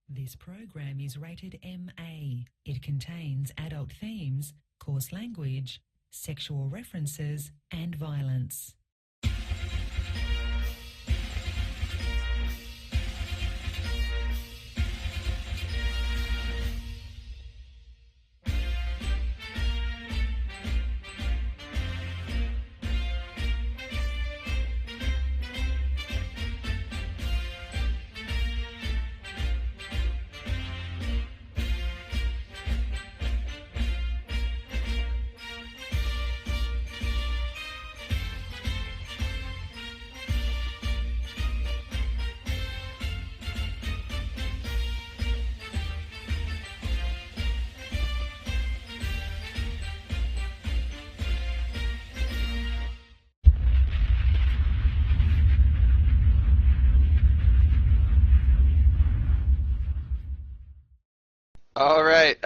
This program is rated MA. It contains adult themes, coarse language, sexual references, and violence. All right.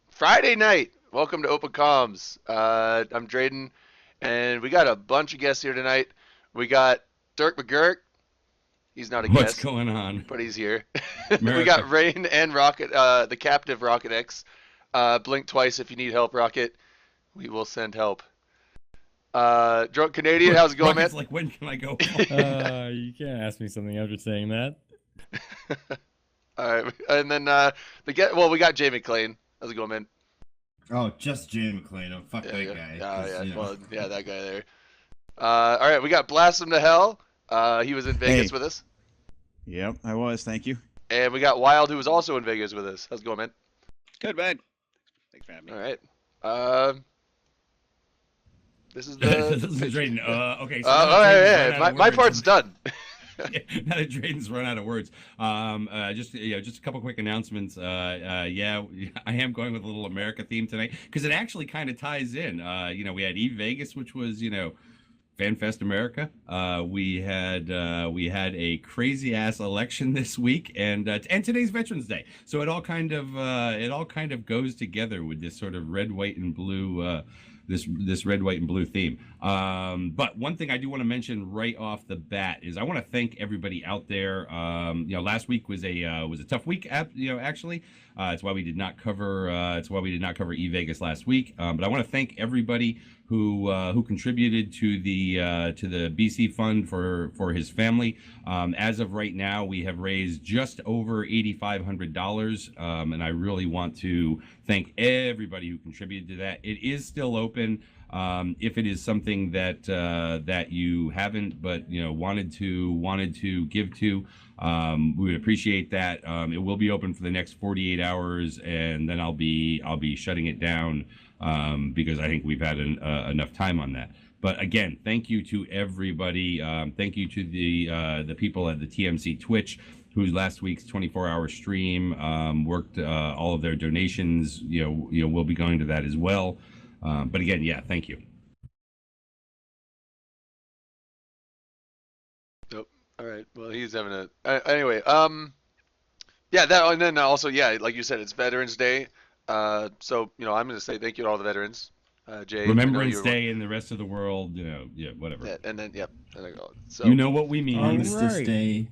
Friday night. Welcome to Open Comms. I'm Drayden, and we got a bunch of guests here tonight. We got Dirk McGurk. He's not a What's guest, going on? but he's here. We America. got Rain and Rocket, the captive Rocket X. Blink twice if you need help, Rocket. We will send help. Drunk Canadian, how's it going, Rocket's man? like, when can I go? You can't ask me something after saying that. All right, and then we got Jay McClain. How's it going, man? Oh, just Jay McClain. Oh, fuck Yeah, that yeah. guy. Oh, 'cause, yeah. you know. Well, yeah, that guy there. All right, we got Blast Him to Hell. He was in Vegas Hey. with us. Yep, I was. Thank you. And we got Wild, who was also in Vegas with us. How's it going, man? Good, man. Thanks for having me. All right. This is This is the. Drayden. Okay. So Oh, yeah. My part's done. Now that Drayden's run out of words, just a couple quick announcements. Yeah, I am going with a little America theme tonight because it actually kind of ties in. We had Eve Vegas, which was FanFest America. We had a crazy ass election this week, and today's Veterans Day. So it all kind of goes together with this sort of red, white, and blue. This red, white, and blue theme. But one thing I do want to mention right off the bat is I want to thank everybody out there. Last week was a tough week. Actually, it's why we did not cover E Vegas last week. But I want to thank everybody who contributed to the BC fund for his family. As of right now, we have raised just over $8,500, and I really want to thank everybody who contributed to that. It is still open. If it is something that you haven't but wanted to give to, we would appreciate that. It will be open for the next 48 hours, and then I'll be shutting it down because I think we've had enough time on that. But again, thank you to everybody. Thank you to the people at the TMC Twitch, whose last week's 24-hour stream worked. All of their donations, will be going to that as well. But again, yeah, thank you. Nope. All right. Well, he's having anyway. Yeah. That, and then also, yeah, like you said, it's Veterans Day. So I'm going to say thank you to all the veterans. Jay. Remembrance Day and the rest of the world, whatever. Yeah, and then yep. And I go, so You know what we mean. Armistice Right. Day.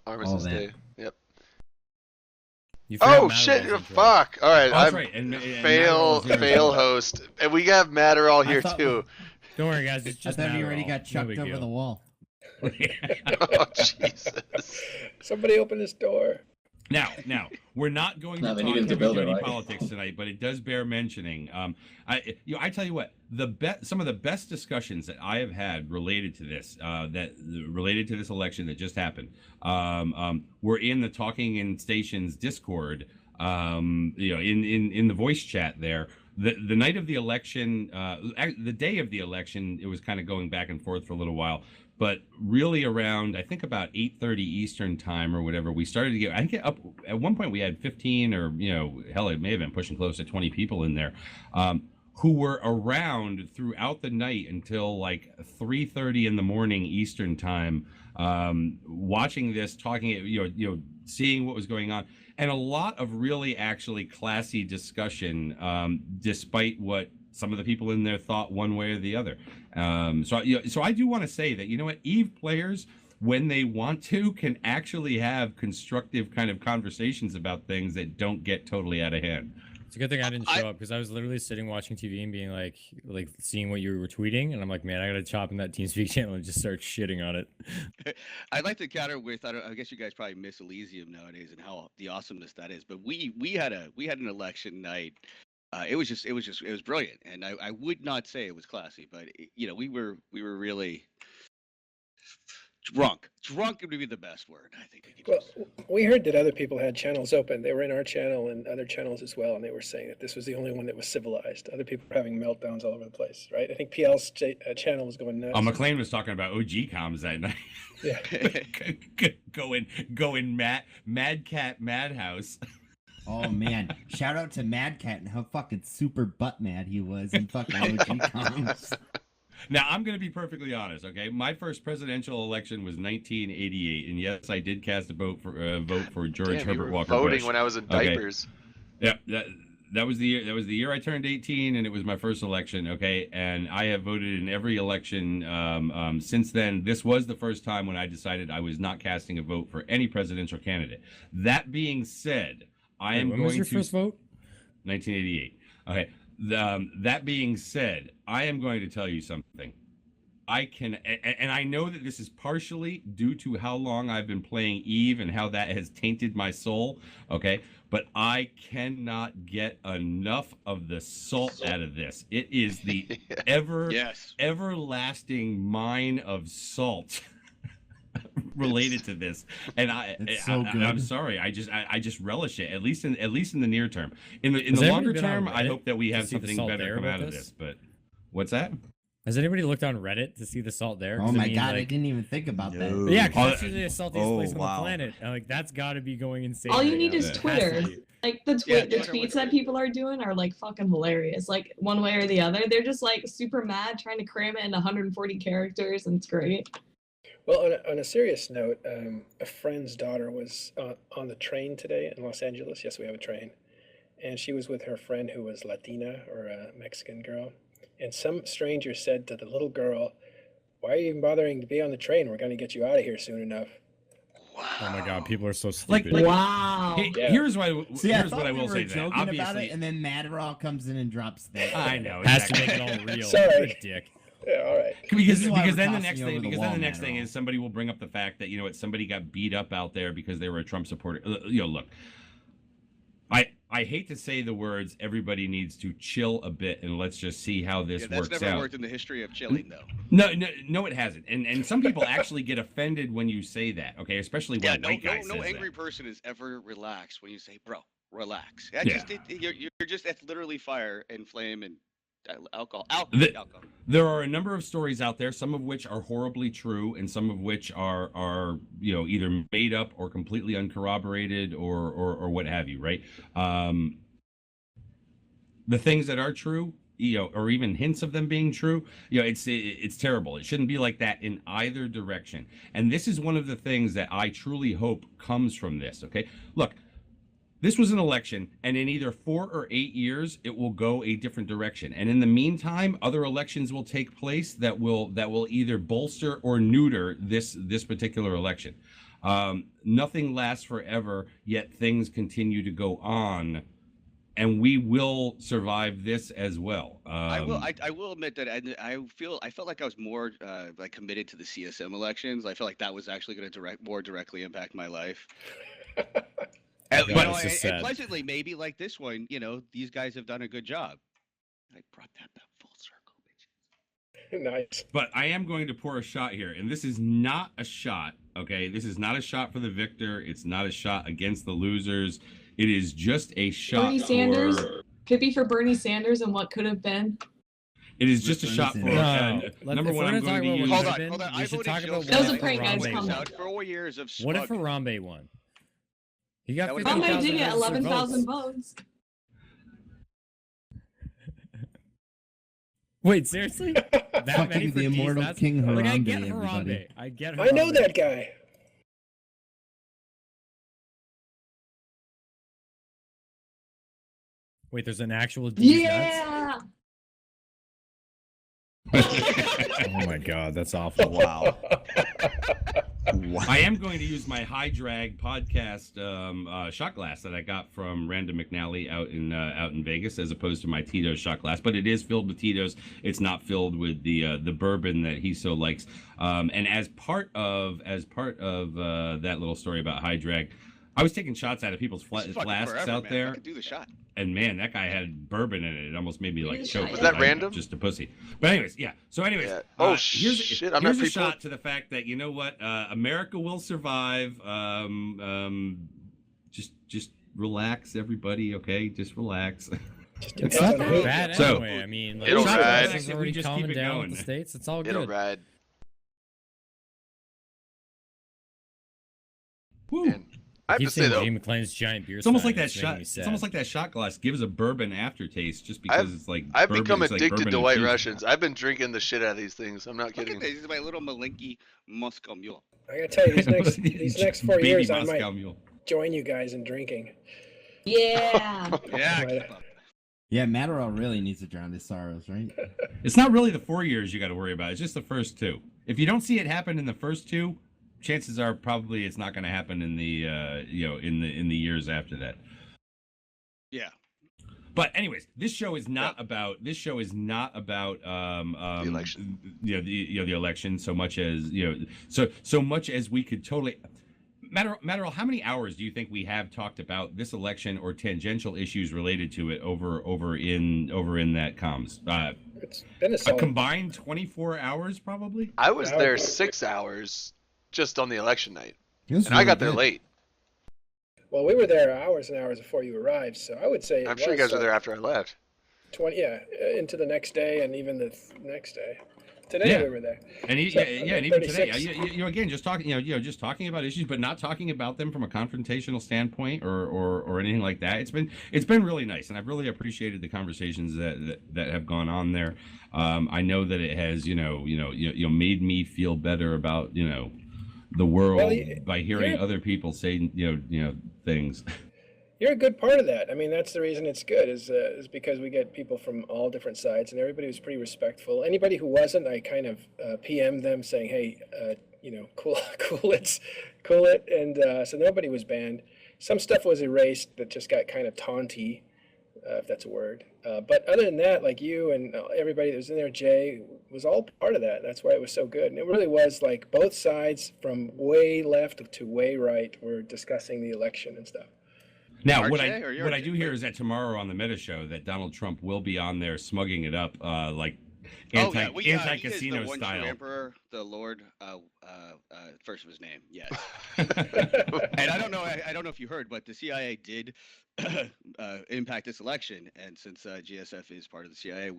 Armistice all that. Day. Yep. You forgot Oh Matterall's shit! intro. Fuck. All right. Oh, that's I'm right. And fail Matterall's here. host, and we have Matterall I here thought- too. Don't worry, guys. It's I just thought he already Matterall. got chucked big over deal. the wall. Oh Jesus. Somebody open this door. Now, we're not going to No, they talk needed to build it, heavy-duty right? politics tonight, but it does bear mentioning. I tell you what, some of the best discussions that I have had related to this, election that just happened, were in the Talking in Stations Discord. In the voice chat there. The night of the election, the day of the election, it was kind of going back and forth for a little while. But really around, I think about 8:30 Eastern time or whatever, we started to get, I think up, at one point we had 15 or, hell, it may have been pushing close to 20 people in there, who were around throughout the night until like 3:30 in the morning Eastern time, watching this, talking, seeing what was going on. And a lot of really actually classy discussion, despite what some of the people in there thought one way or the other. So I do want to say that, Eve players, when they want to, can actually have constructive kind of conversations about things that don't get totally out of hand. It's a good thing I didn't show up because I was literally sitting watching TV and being like seeing what you were tweeting, and I'm like, man, I gotta chop in that TeamSpeak channel and just start shitting on it. I'd like to counter with I guess you guys probably miss Elysium nowadays and how the awesomeness that is. But we had an election night. It was brilliant, and I would not say it was classy, but we were really drunk. Drunk would be the best word, I think. Well, we heard that other people had channels open. They were in our channel and other channels as well, and they were saying that this was the only one that was civilized. Other people were having meltdowns all over the place, right? I think PL's channel was going nuts. McLean was talking about OG comms that night. Yeah. going Mad Cat Madhouse. Oh man, shout out to Mad Cat and how fucking super butt mad he was in fucking OG comms. Now, I'm going to be perfectly honest, okay? My first presidential election was 1988, and yes, I did cast a vote for George Herbert Walker voting Bush. when I was in diapers. Yeah, that was the year I turned 18, and it was my first election, okay? And I have voted in every election since then. This was the first time when I decided I was not casting a vote for any presidential candidate. That being said, When was your first vote? 1988. Okay. That being said, I am going to tell you something. And I know that this is partially due to how long I've been playing Eve and how that has tainted my soul, okay? But I cannot get enough of the salt out of this. It is the everlasting mine of salt related to this, and I'm sorry, I just relish it, at least in the near term. In the longer term, I hope that we have something better come out of this. But what's that? Has anybody looked on Reddit to see the salt there? Oh my god, I didn't even think about that. Yeah, because that's usually the saltiest place on the planet. Like that's got to be going insane. All you need is Twitter. Like the tweets that people are doing are like fucking hilarious. Like one way or the other, they're just like super mad trying to cram it in 140 characters, and it's great. Well, on a serious note, a friend's daughter was on the train today in Los Angeles. Yes, we have a train. And she was with her friend who was Latina or a Mexican girl. And some stranger said to the little girl, "Why are you even bothering to be on the train? We're going to get you out of here soon enough." Wow. Oh my god, people are so stupid. Wow. Here's what I will say. Joking obviously, about it, and then Madderall comes in and drops that. I know. Has to make it all real. Sorry. What a dick. Yeah, all right. Because then we're the tossing next thing is somebody will bring up the fact that somebody got beat up out there because they were a Trump supporter. Look, I hate to say the words everybody needs to chill a bit and let's just see how this works out. That's never worked in the history of chilling though. No, it hasn't. And some people actually get offended when you say that. Okay, especially when a white guy says no angry that. person is ever relaxed when you say, "Bro, relax." You're just that's literally fire and flame and alcohol. There are a number of stories out there, some of which are horribly true, and some of which are either made up or completely uncorroborated or what have you, right? The things that are true, or even hints of them being true, it's terrible. It shouldn't be like that in either direction. And this is one of the things that I truly hope comes from this. Okay, look. This was an election, and in either 4 or 8 years, it will go a different direction. And in the meantime, other elections will take place that will either bolster or neuter this particular election. Nothing lasts forever, yet things continue to go on, and we will survive this as well. I will admit that I felt like I was more like committed to the CSM elections. I felt like that was actually going to more directly impact my life. And pleasantly, maybe like this one, these guys have done a good job. I brought that full circle, bitches. Nice. But I am going to pour a shot here, and this is not a shot, okay? This is not a shot for the victor. It's not a shot against the losers. It is just a shot Bernie Sanders could be for Bernie Sanders and what could have been. It is just a shot for number one. I'm going to use. Hold on. We should talk about that was a prank, guys. Come on. 4 years of what if Harambe won? He got Harambe did get 11,000 votes. Wait, seriously? That many for the immortal Keith? King Harambe. Like, I get everybody. Harambe. I know that guy. Wait, there's an actual D's Yeah. nuts? Oh my god, that's awful. Wow. I am going to use my High Drag podcast shot glass that I got from Randa McNally out in Vegas, as opposed to my Tito's shot glass. But it is filled with Tito's. It's not filled with the bourbon that he so likes. And as part of that little story about High Drag, I was taking shots out of people's flasks out man. there. I could do the shot. And man, that guy had bourbon in it. It almost made me like choke. Was that random? Just a pussy. But anyways, yeah. So anyways, yeah. Oh shit! I'm here's not a shot to the fact that, you know what, America will survive. Just relax, everybody. Okay, just relax. It's not that bad So, anyway. I mean, like, it'll shot ride. glass is We already just keep calming it down going. with the states. It's all good. It'll ride. Woo. Man, I have Keep to say seeing though, Jay McClane's giant beer. It's almost like sign, that it's making shot. me It's sad. almost like that shot glass gives a bourbon aftertaste, just because it's like. I've bourbon, become it's like addicted bourbon to White infused. Russians. I've been drinking the shit out of these things. I'm not Look kidding. at this. This is my little Malinky Moscow Mule. I gotta tell you, these next 4 Baby years, I Moscow might Mule. join you guys in drinking. Yeah. Yeah, Right. keep up. Yeah, Matterall really needs to drown his sorrows, right? It's not really the 4 years you got to worry about. It's just the first two. If you don't see it happen in the first two, chances are probably it's not going to happen in the in the years after that. Yeah. But anyways, this show is not about the election. The election so much as so much as we could totally. Matterall, how many hours do you think we have talked about this election or tangential issues related to it over in that comms? It's been a A solid. combined 24 hours, probably. I was there 6 hours just on the election night, It was and I really got there good. late. Well, we were there hours and hours before you arrived, so I would say it I'm sure you was, guys were there after I left. 20, into the next day and even the next day. Today Yeah. we were there. And So, and even today, 36. again, just talking, just talking about issues, but not talking about them from a confrontational standpoint or anything like that. It's been really nice, and I've really appreciated the conversations that have gone on there. I know that it has, made me feel better about, the world by hearing you're- other people say, things. You're a good part of that. I mean, that's the reason it's good is because we get people from all different sides, and everybody was pretty respectful. Anybody who wasn't, I kind of PM'd them saying, "Hey, cool it," and so nobody was banned. Some stuff was erased that just got kind of taunty, if that's a word. But other than that, like you and everybody that was in there, Jay was all part of that. That's why it was so good, and it really was like both sides from way left to way right were discussing the election and stuff. Now, what RJ, or your I do hear is that tomorrow on the Meta Show that Donald Trump will be on there smugging it up, like anti-casino he is the one style. true emperor, the Lord, first of his name, yes. And I don't know if you heard, but the CIA did impact this election, and since GSF is part of the CIA,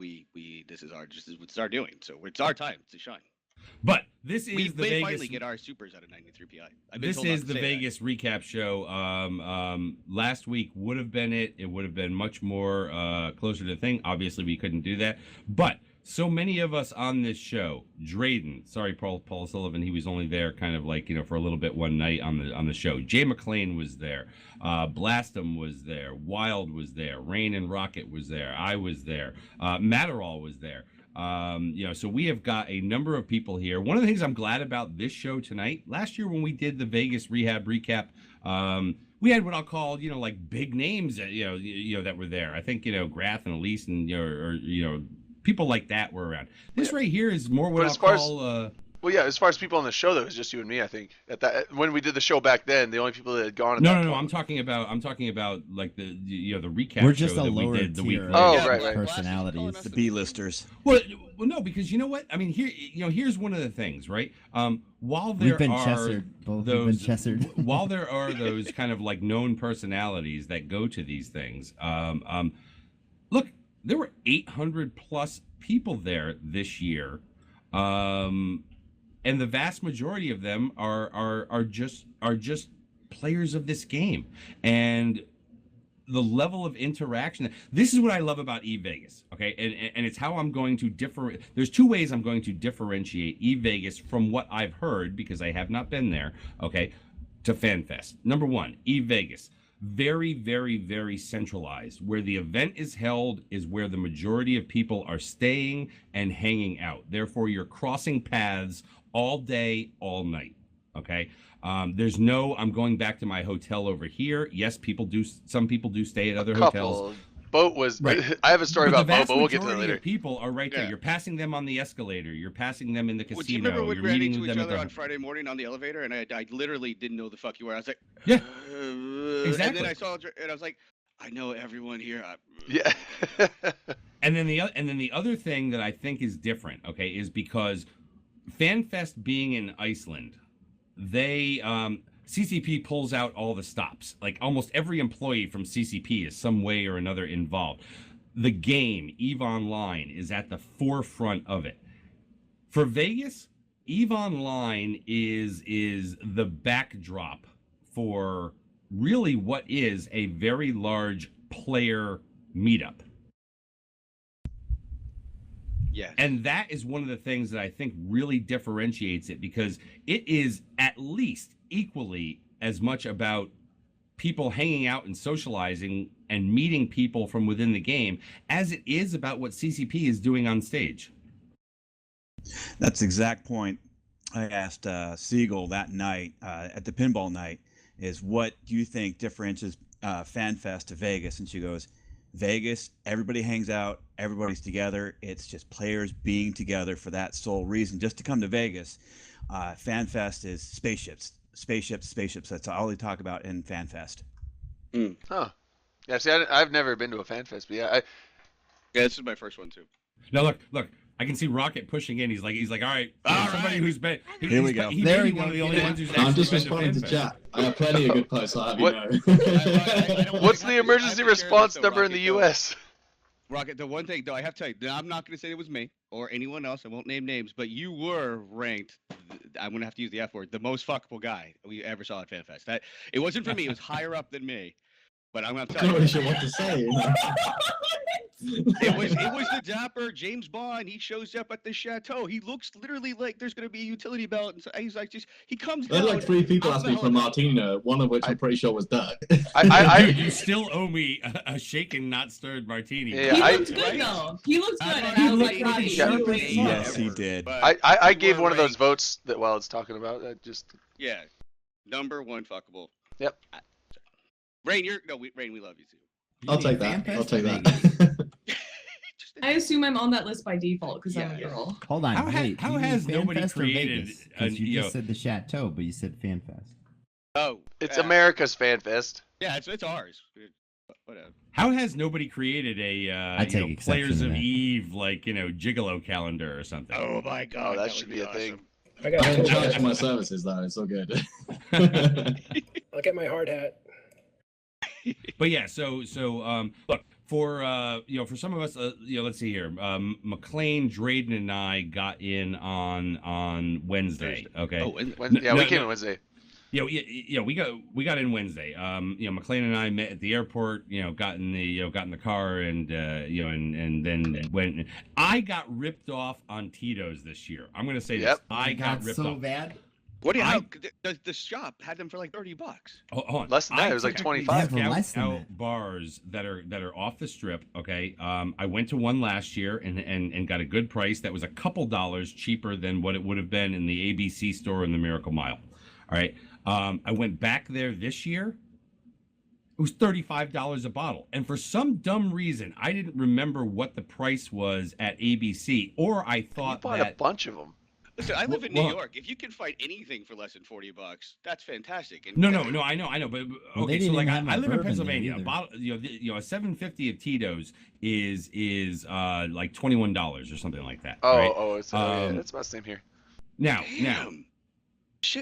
this is what our doing. So it's our time to shine. But this is We the may Vegas. finally get our supers out of 93 PI. I've been This told not is to the say that. Vegas recap show. Last week would have been it. It would have been much more closer to the thing. Obviously, we couldn't do that. But so many of us on this show, Drayden, sorry, Paul Sullivan, he was only there kind of like, for a little bit one night on the show. Jay McClane was there. Blastum was there. Wild was there. Rain and Rocket was there. I was there. Matterall was there. So we have got a number of people here. One of the things I'm glad about this show tonight, last year when we did the Vegas rehab recap, we had what I'll call, like big names that, that were there. I think, Grath and Elise and, or people like that were around. This right here is more what I'll call, Well, yeah, as far as people on the show, though, it was just you and me, I think. When we did the show back then, the only people that had gone. No. I'm talking about like the recap. We're just show a that lower we did the week. tier. Oh, right. Personalities. The B-listers. Well, no, because you know what? I mean, here's one of the things, right? While there We've been are Chessered. Both have been Chessered. while there are those kind of like known personalities that go to these things, look, there were 800 plus people there this year, and the vast majority of them are just players of this game, and the level of interaction. This is what I love about eVegas, okay? And it's how I'm going to there's two ways I'm going to differentiate eVegas from what I've heard, because I have not been there, okay, to FanFest. Number one, eVegas. Very, very, very centralized. Where the event is held is where the majority of people are staying and hanging out. Therefore, you're crossing paths all day, all night. Okay. There's no, I'm going back to my hotel over here. Yes, some people do stay at other hotels. Boat was, right. I have a story but about Boat, but we'll get to that later. Of people are right there. You're passing them on the escalator. You're passing them in the casino. Do you remember when You're we ran meeting into them each other the... on Friday morning on the elevator, and I literally didn't know the fuck you were. I was like, yeah, exactly. And then I saw, and I was like, I know everyone here. Yeah. and then the other thing that I think is different, okay, is because FanFest being in Iceland, they CCP pulls out all the stops. Like almost every employee from CCP is some way or another involved. The game, EVE Online, is at the forefront of it. For Vegas, EVE Online is the backdrop for really what is a very large player meetup. Yes. And that is one of the things that I think really differentiates it, because it is at least equally as much about people hanging out and socializing and meeting people from within the game as it is about what CCP is doing on stage. That's the exact point I asked Siegel that night at the pinball night, is what do you think differentiates FanFest to Vegas? And she goes, Vegas, everybody hangs out, everybody's together. It's just players being together for that sole reason, just to come to Vegas. FanFest is spaceships. That's all they talk about in FanFest. Huh. Yeah, see, I've never been to a FanFest, but yeah, this is my first one too. Now look, I can see Rocket pushing in. He's like, all right, somebody who's been. Here we go. There we go. One of the only ones who's I'm just responding to chat. I have plenty of good posts. I have you know. What's the emergency response number in the U.S.? Rocket, the one thing, though, I have to tell you, now, I'm not going to say it was me or anyone else. I won't name names, but you were ranked, I'm going to have to use the F word, the most fuckable guy we ever saw at FanFest. That, it wasn't for me. It was higher up than me. But I'm going to tell you. I'm not really sure what to say. You know? It was the dapper James Bond. He shows up at the Chateau. He looks literally like there's going to be a utility belt. And so he's like, he comes down. There had like 3 people asked me for a martini, one of which I'm pretty sure was Doug. You still owe me a shaken, not stirred martini. Yeah, he looked good though. He looked good, and I was like, Robbie, yes, he did. I gave one of those votes that while it's talking about yeah, number one fuckable. Yep. Rain, we love you too. I'll take that. I assume I'm on that list by default because I'm a girl. Hold on. How has nobody created? You just said the Chateau, but you said FanFest. Oh, it's America's FanFest. Yeah, it's ours. Whatever. How has nobody created a Players of Eve Gigolo calendar or something? Oh my god, that should be a thing. I don't charge for my services though. It's all good. I'll get my hard hat. But yeah, so look, for some of us, let's see here. McLean, Drayden, and I got in on Wednesday. Okay. Oh, Wednesday. We came on Wednesday. Yeah, we got in Wednesday. McLean and I met at the airport. Got in the car and and then went. I got ripped off on Tito's this year. I'm gonna say this. I got ripped so off. bad. What do you the shop had them for like $30? Hold on. Less than that. It was like 25. Out bars that are off the strip. Okay. I went to one last year and got a good price that was a couple dollars cheaper than what it would have been in the ABC store in the Miracle Mile. All right. I went back there this year. It was $35 a bottle. And for some dumb reason, I didn't remember what the price was at ABC, or I thought you bought a bunch of them. Listen, I live in New York. If you can find anything for less than $40, that's fantastic. And no, I know, but okay, so like I live in Pennsylvania. A bottle, a 750 of Tito's is like $21 or something like that. It's about the same here. Now,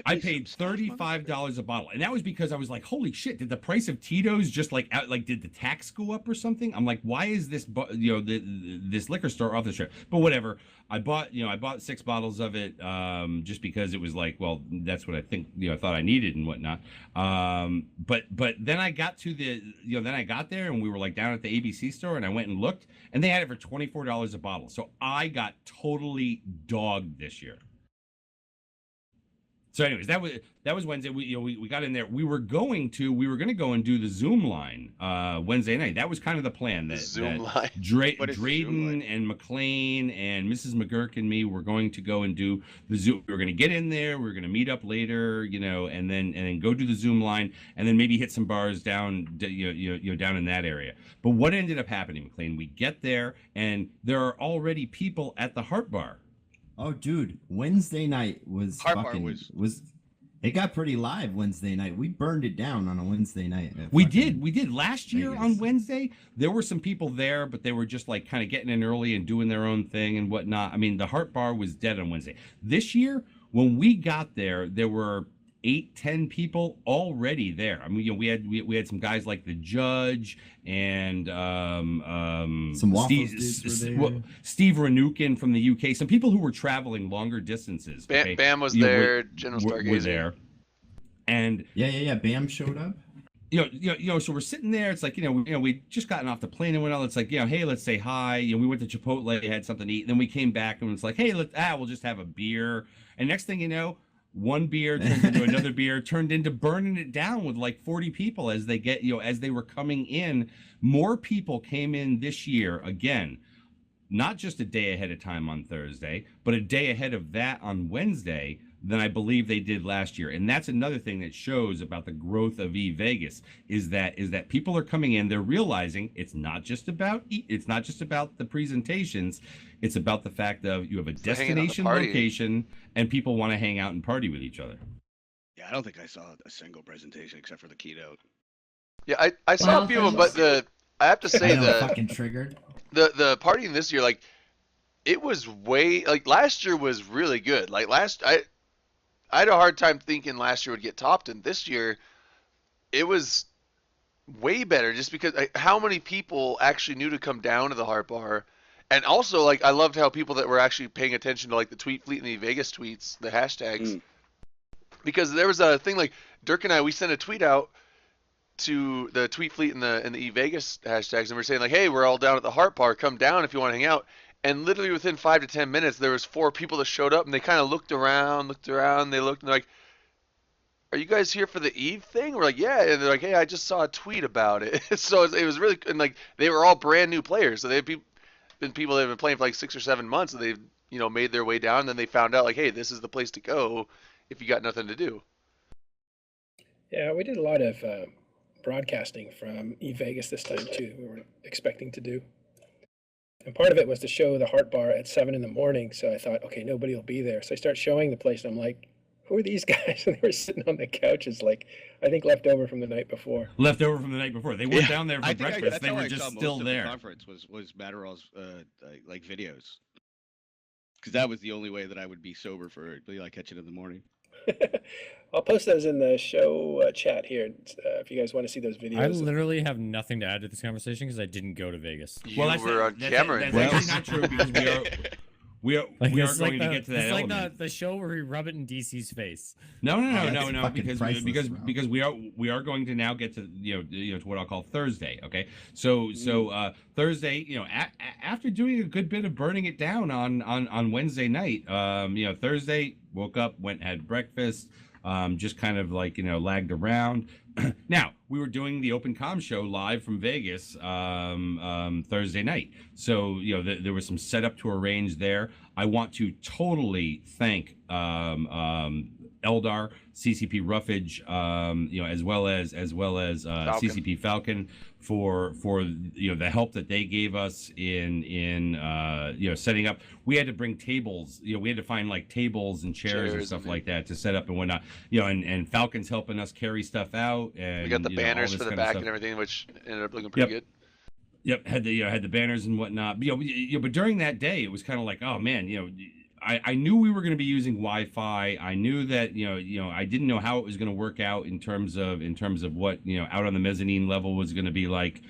I paid $35 a bottle, and that was because I was like, "Holy shit! Did the price of Tito's just did the tax go up or something?" I'm like, "Why is this this liquor store off the strip?" But whatever. I bought 6 bottles of it just because it was like, well, that's what I think I thought I needed and whatnot. But then I got to then I got there and we were like down at the ABC store and I went and looked and they had it for $24 a bottle. So I got totally dogged this year. So, anyways, that was Wednesday. We got in there. We were going to go and do the Zoom line Wednesday night. That was kind of the plan. That Zoom line. Drayden and McLean and Mrs. McGurk and me were going to go and do the Zoom. We were going to get in there. We were going to meet up later, and then go do the Zoom line, and then maybe hit some bars down down in that area. But what ended up happening, McLean? We get there, and there are already people at the Heart Bar. Oh, dude, Wednesday night was was it got pretty live Wednesday night. We burned it down on a Wednesday night. We did. Last year on Wednesday, there were some people there, but they were just like kind of getting in early and doing their own thing and whatnot. I mean, the Heart Bar was dead on Wednesday. This year, when we got there, there were 8-10 people already there. I mean, we had some guys like the Judge and some Waffles dudes were there. Steve Ranukin from the UK. Some people who were traveling longer distances. Bam was there. General Stargazer was there, and yeah. Bam showed up. So we're sitting there. It's like we just gotten off the plane and went out. It's like hey, let's say hi. We went to Chipotle, had something to eat, and then we came back and it's like, hey, we'll just have a beer. And next thing you know, one beer turned into another beer, turned into burning it down with like 40 people as they were coming in. More people came in this year, again, not just a day ahead of time on Thursday, but a day ahead of that on Wednesday than I believe they did last year. And that's another thing that shows about the growth of Vegas is that people are coming in, they're realizing it's not just about the presentations, it's about the fact of you have a destination location and people want to hang out and party with each other. Yeah, I don't think I saw a single presentation except for the keynote. Yeah, I saw a few of them, but I have to say fucking triggered. The partying this year, like, it was way, like, last year was really good. Like I had a hard time thinking last year would get topped, and this year it was way better just because how many people actually knew to come down to the Heart Bar. And also, like, I loved how people that were actually paying attention to, like, the Tweet Fleet and the Vegas tweets, the hashtags, because there was a thing, like, Dirk and I, we sent a tweet out to the Tweet Fleet and the Vegas hashtags, and we're saying, like, hey, we're all down at the Heart Bar, come down if you want to hang out. And literally within 5 to 10 minutes, there was 4 people that showed up, and they kind of looked around, they looked, and they're like, are you guys here for the Eve thing? We're like, yeah. And they're like, hey, I just saw a tweet about it. So it was really, and like, they were all brand new players. So they've been people that have been playing for like 6 or 7 months, and they've, made their way down, and then they found out, like, hey, this is the place to go if you got nothing to do. Yeah, we did a lot of broadcasting from Vegas this time too. We weren't expecting to do. And part of it was to show the Heart Bar at 7 in the morning. So I thought, okay, nobody will be there. So I start showing the place, and I'm like, who are these guys? And they were sitting on the couches, like, I think left over from the night before. They weren't down there for breakfast. They were just still there. The conference was Matterall's like videos, because that was the only way that I would be sober for catching in the morning. I'll post those in the show chat here if you guys want to see those videos. I literally have nothing to add to this conversation because I didn't go to Vegas. You were on camera. That's actually not true because we are going to get to that it's element. like the show where we rub it in DC's face. No, because we are going to now get to to what I'll call Thursday. Okay, so Thursday, after doing a good bit of burning it down on Wednesday night, Thursday woke up, went had breakfast, just kind of lagged around. Now we were doing the Open Com show live from Vegas Thursday night, so there was some setup to arrange there. I want to totally thank Eldar, CCP Roughage, as well as CCP Falcon for the help that they gave us in setting up. We had to bring tables, we had to find tables and chairs and stuff like that to set up and whatnot. And Falcon's helping us carry stuff out. And we got the banners for the back and everything, which ended up looking pretty good. Yep, had the banners and whatnot. But during that day, it was kind of like, oh man, I knew we were going to be using Wi-Fi. I knew that I didn't know how it was going to work out in terms of what out on the mezzanine level was going to be like.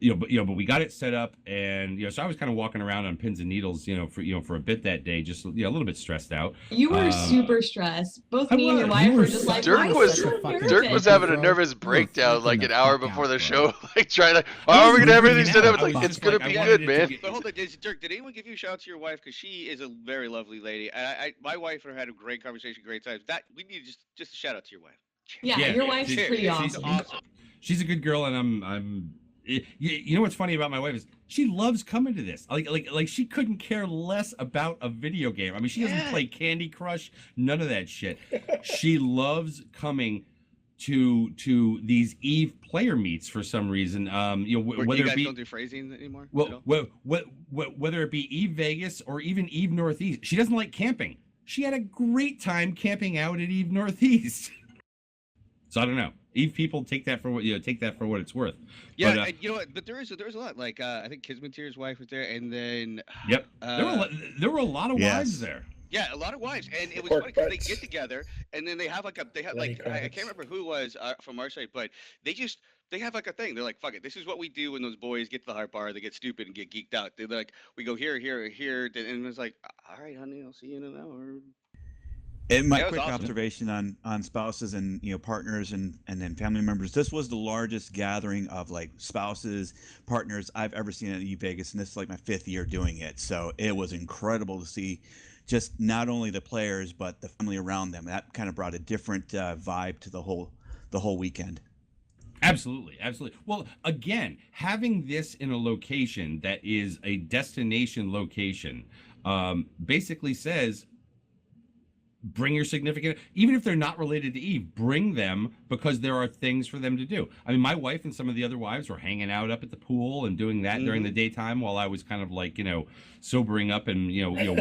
but we got it set up, and so I was kind of walking around on pins and needles, for a bit that day, just a little bit stressed out. You were super stressed. Both me and your wife were just like, Dirk was having a nervous breakdown like an hour before the show, like trying to, how are we gonna have everything set up? It's like, it's gonna be good, man. But hold on, Dirk, did anyone give you a shout out to your wife? Because she is a very lovely lady. My wife and her had a great conversation, great times. That we need just a shout out to your wife. Yeah, your wife's pretty awesome. She's awesome. She's a good girl, and I'm. You know what's funny about my wife is she loves coming to this. Like she couldn't care less about a video game. I mean, she doesn't play Candy Crush, none of that shit. She loves coming to these Eve player meets for some reason. Whether you guys it be don't do phrasing anymore. Well, whether it be Eve Vegas or even Eve Northeast, she doesn't like camping. She had a great time camping out at Eve Northeast. So I don't know. Eve people take that for what it's worth. Yeah, but, you know what? But there is a lot. Like I think Kismantir's wife was there, and then yep, there were a lot of wives there. Yeah, a lot of wives, and it was funny because they get together, and then they have I can't remember who it was from our side, but they have like a thing. They're like, fuck it, this is what we do when those boys get to the hard bar, they get stupid and get geeked out. They're like, we go here, and it's like, all right, honey, I'll see you in an hour. And my quick observation on spouses and partners and then family members. This was the largest gathering of like spouses, partners I've ever seen at Vegas, and this is like my 5th year doing it. So it was incredible to see just not only the players but the family around them. That kind of brought a different vibe to the whole weekend. Absolutely. Well, again, having this in a location that is a destination location basically says, bring your significant, even if they're not related to Eve, bring them because there are things for them to do. I mean, my wife and some of the other wives were hanging out up at the pool and doing that during the daytime while I was kind of like, sobering up and,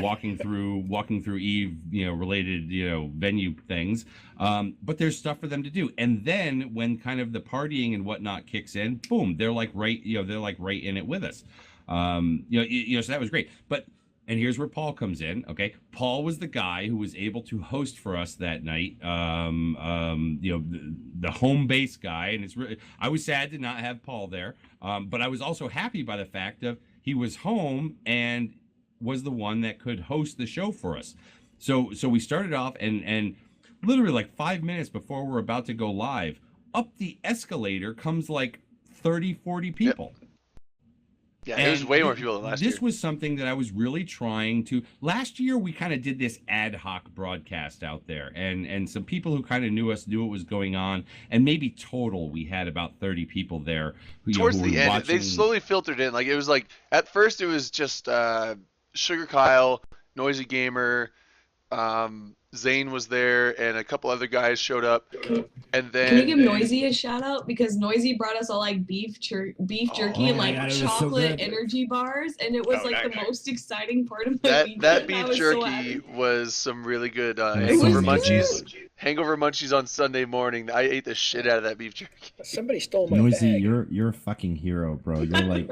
walking through Eve, related, venue things. But there's stuff for them to do. And then when kind of the partying and whatnot kicks in, boom, they're like right in it with us. So that was great. And here's where Paul comes in. Okay, Paul was the guy who was able to host for us that night. The home base guy, and it's really, I was sad to not have Paul there, but I was also happy by the fact of he was home and was the one that could host the show for us. So we started off, and literally like 5 minutes before we're about to go live, up the escalator comes like 30, 40 people. Yep. Yeah, it was way more people than last year. This was something that I was really trying to. Last year, we kind of did this ad hoc broadcast out there, and some people who kind of knew us knew what was going on. And maybe total, we had about 30 people there. Towards the end, they slowly filtered in. Like it was like at first, it was just Sugar Kyle, Noisy Gamer, Zane was there, and a couple other guys showed up. And then can you give Noisy a shout out, because Noisy brought us all like beef jerky and like chocolate energy bars, and it was the most exciting part of my weekend. That beef jerky was some really good hangover munchies on Sunday morning. I ate the shit out of that beef jerky. Somebody stole my Noisy, bag. you're a fucking hero, bro. You're like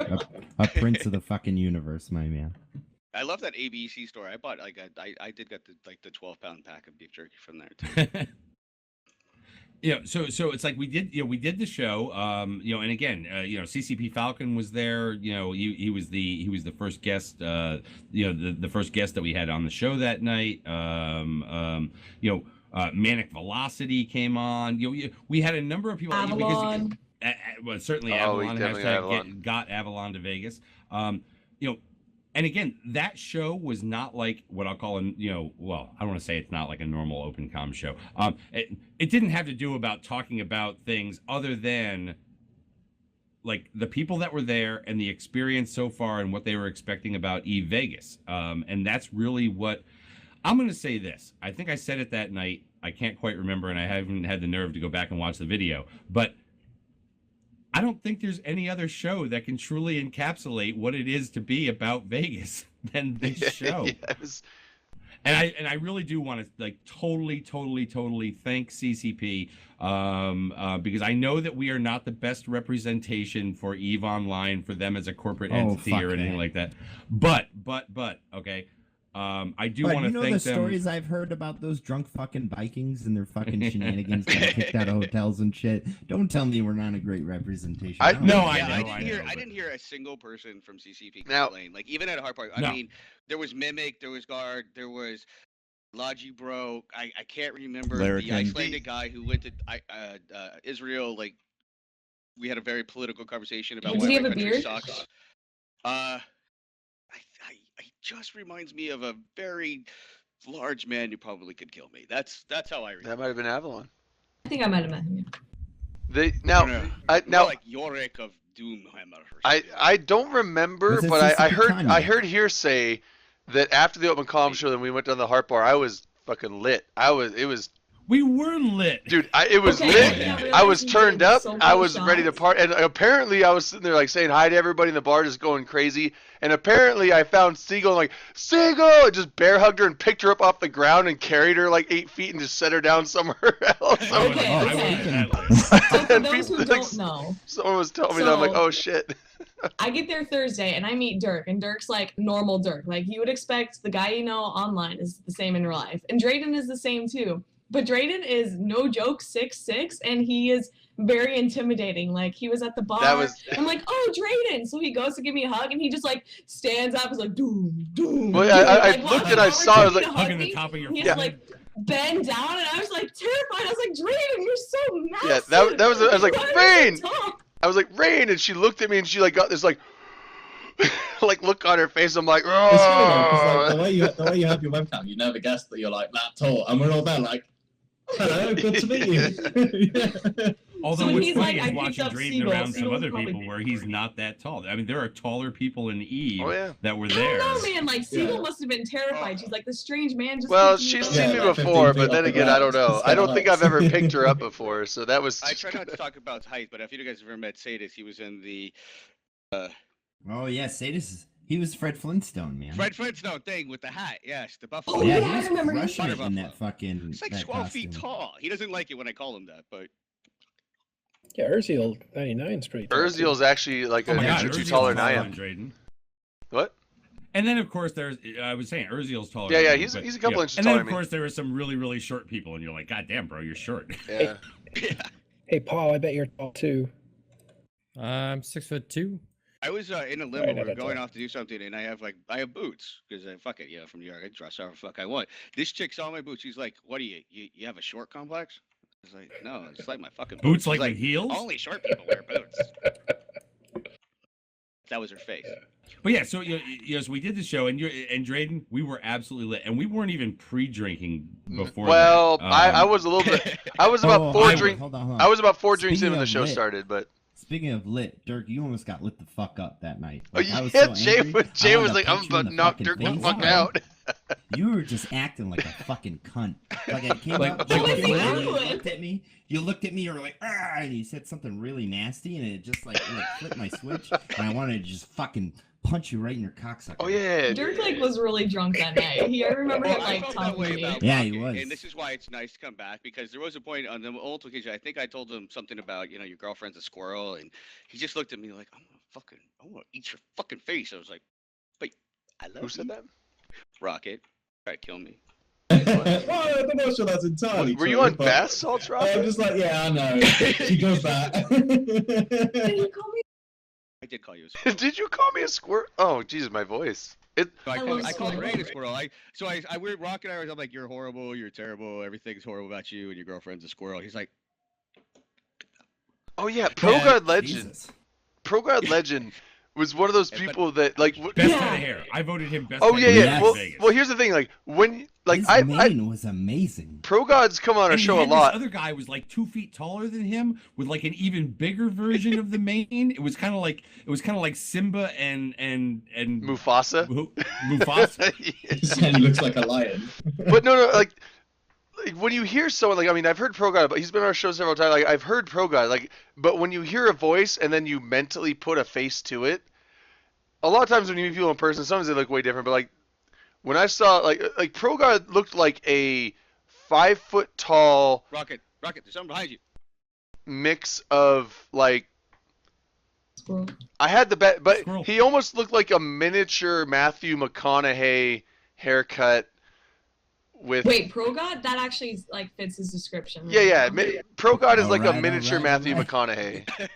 a prince of the fucking universe, my man. I love that ABC store. I bought I did get the 12-pound pack of beef jerky from there too. So it's like we did the show, and again, CCP Falcon was there. He was the first guest, the first guest that we had on the show that night. Manic Velocity came on. We had a number of people. Avalon. Well, certainly Avalon. Got Avalon to Vegas. And again, that show was not like what I'll call I don't want to say it's not like a normal open comm show. It didn't have to do about talking about things other than like the people that were there and the experience so far and what they were expecting about Eve Vegas. And that's really what I'm going to say this. I think I said it that night. I can't quite remember, and I haven't had the nerve to go back and watch the video, but I don't think there's any other show that can truly encapsulate what it is to be about Vegas than this show. Yes. And I really do want to like totally thank CCP because I know that we are not the best representation for Eve Online for them as a corporate entity or anything like that. But okay, I do But want you to know thank the them. stories I've heard about those drunk fucking Vikings and their fucking shenanigans getting kicked out of hotels and shit. Don't tell me we're not a great representation. I know. I didn't hear a single person from CCP complain. Like even at a hard park. I mean, there was Mimic, there was Guard, there was Logi Bro. I can't remember the Icelandic guy who went to Israel. Like we had a very political conversation about why my country sucks. It just reminds me of a very large man who probably could kill me. That's how I remember. That might have been Avalon. I think I might have met him. Now like Yorick of Doomhammer. I don't remember, but I heard hearsay that after the open comm show, then we went down the Heart Bar. I was fucking lit. We were lit, dude. It was lit. I was turned up. I was ready to party, and apparently I was sitting there like saying hi to everybody in the bar, just going crazy. And apparently I found Siegel and like Siegel, and just bear hugged her and picked her up off the ground and carried her like 8 feet and just set her down somewhere else. Okay. So for those who don't know, someone was telling me that. I'm like, oh shit. I get there Thursday and I meet Dirk, and Dirk's like normal Dirk. Like you would expect the guy you know online is the same in real life, and Drayden is the same too. But Drayden is, no joke, 6'6", and he is very intimidating. Like, he was at the bar. I'm like, oh, Drayden. So he goes to give me a hug, and he just, like, stands up and is like, doom, doom. Well, I looked and I saw, I was like, hugging the top of your face. Like, bend down, and I was, like, terrified. I was like, Drayden, you're so massive. Yeah, that was, I was like, Rain! I was like, Rain! And she looked at me, and she, like, got this, like, like look on her face. I'm like, oh. It's funny though, 'cause, like, the way you have your webcam, you never guess that you're like that tall, and we're all there like, hello, good to meet you. Yeah. Although what's funny is watching Drayden around some other people bigger. where he's not that tall. I mean, there are taller people in Eve that were I there. don't know, man. Like, Siegel must have been terrified. She's like, the strange man just. Well, she's seen me before, but then again, I don't know. I don't think I've ever picked her up before, so that was. I try not to talk about height, but if you guys have ever met Sadis, he was in the. Oh yeah, Sadis. He was Fred Flintstone, man. Fred Flintstone thing with the hat, yes, the buffalo. Oh, yeah, yeah, he was I remember crushing it in that fucking. He's like 12 feet tall. He doesn't like it when I call him that, but. Yeah, Urziel 99 is pretty tall. Urziel's actually like an inch or two taller than I am. Drayden. What? And then of course there's, I was saying Urziel's taller. Yeah, than he's me, but, a couple inches and taller then than of course there were some really, really short people, and you're like, God damn, bro, you're short. Yeah. Hey, Paul, I bet you're tall too. I'm 6'2". I was in a limo. We were going off to do something, and I have boots because fuck it, from New York, I dress however fuck I want. This chick saw my boots. She's like, "What are you have a short complex?" I was like, "No, it's like my fucking boots." Boots like with heels? Only short people wear boots. That was her face. Yeah. But yeah, so so we did the show, and Drayden, we were absolutely lit, and we weren't even pre-drinking before. Well, that. I was a little bit. I was about four drinks. Hold on. I was about 4 drinks in Speaking when the of show lit, started, but. Speaking of lit, Dirk, you almost got lit the fuck up that night. Oh Like, yeah, I was so Jay angry, Jay I was wanted like, to I'm punch you in about to knock Dirk the face. fuck out. You were just acting like a fucking cunt. Like I came Like- up, like you what looked you doing? at me. You looked at me. You were like, ah, and you said something really nasty, and it just like flipped my switch, and I wanted to just fucking punch you right in your cocksucker. Oh yeah. Dirk was really drunk that night. I remember him I felt that talking way to me. about Yeah, he Rocket, was. and this is why it's nice to come back, because there was a point on the old occasion. I think I told him something about your girlfriend's a squirrel, and he just looked at me like, I want to eat your fucking face. I was like, wait, I love Who said you. that? Rocket, try to kill me. Well, I'm not sure that's entirely Were true, you on but bath salts, Rob? I'm just like, yeah, I know. She does that. Did you call me? I did call you a squirrel. Did you call me a squirt? Oh, Jesus, my voice. So I I love called Ray a squirrel. squirrel. I weird Rocket. I'm like, you're horrible. You're terrible. Everything's horrible about you, and your girlfriend's a squirrel. He's like, Oh yeah, ProGuard Legend. Jesus. ProGuard Legend was one of those people that like. Best Yeah. head of hair. I voted him best. Oh head yeah, of yeah. hair in Well, Vegas. well, here's the thing. Like when, like His I mane was amazing. ProGods come on a And he show a had lot. This other guy was like 2 feet taller than him, with like an even bigger version of the mane. It was kind of like Simba and Mufasa. Mufasa. Yeah. He looks like a lion. But no, like when you hear someone, like, I mean, I've heard ProGod, but he's been on our show several times. Like I've heard ProGod, like, but when you hear a voice and then you mentally put a face to it, a lot of times when you meet people in person, sometimes they look way different. But like when I saw, like ProGod looked like a 5 foot tall Rocket, there's something behind you. mix of like. Squirrel. I had the bet, but Squirrel. he almost looked like a miniature Matthew McConaughey haircut with. Wait, Pro God? That actually like fits his description. Yeah. Pro God is like a Alright, miniature alright, Matthew alright. McConaughey.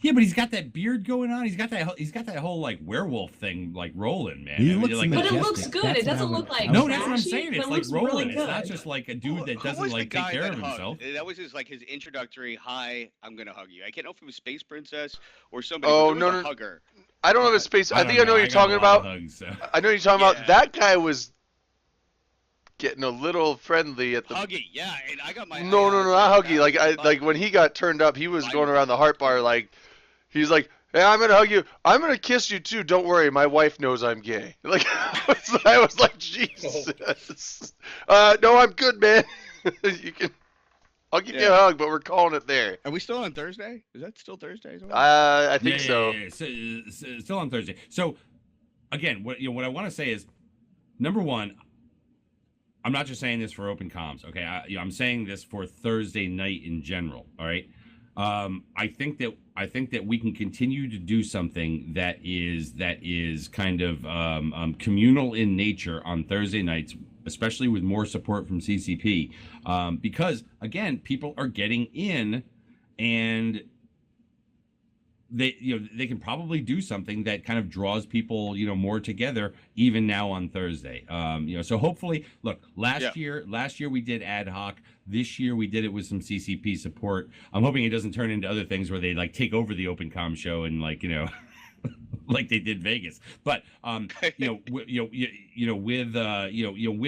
Yeah, but he's got that beard going on. He's got that whole like werewolf thing like rolling, man. He I mean, looks like, But it majestic. looks good. That's It doesn't what I look would- like no, that's what I'm trashy, saying. but It's it like looks rolling. really It's not good. just like a dude that Who doesn't was the like take guy care that of hugged? himself. That was his introductory hi, I'm gonna hug you. I can't know if it was Space Princess or somebody. Oh, but there was no, a no. hugger. I don't know if it's space. I think I know what you're got a talking lot of about. hugs, so. I know what you're talking about. Yeah. That guy was getting a little friendly at the. Huggy, yeah, and I got my. No, not huggy. Like when he got turned up, he was Mine going was- around the heart bar like, he's like, "Hey, I'm gonna hug you. I'm gonna kiss you too. Don't worry, my wife knows I'm gay." Like I was like, Jesus. No, I'm good, man. You can. I'll give you a hug, but we're calling it there. Are we still on Thursday? Is that still Thursday? I think so. Yeah. So, still on Thursday. So, again, what I want to say is, number one, I'm not just saying this for open comms. Okay, I'm saying this for Thursday night in general. All right. I think that we can continue to do something that is kind of communal in nature on Thursday nights, especially with more support from CCP, because again, people are getting in, and they can probably do something that kind of draws people more together even now on Thursday. So hopefully, look, last year we did ad hoc. This year we did it with some CCP support. I'm hoping it doesn't turn into other things where they like take over the Open Com show and like like they did Vegas. But with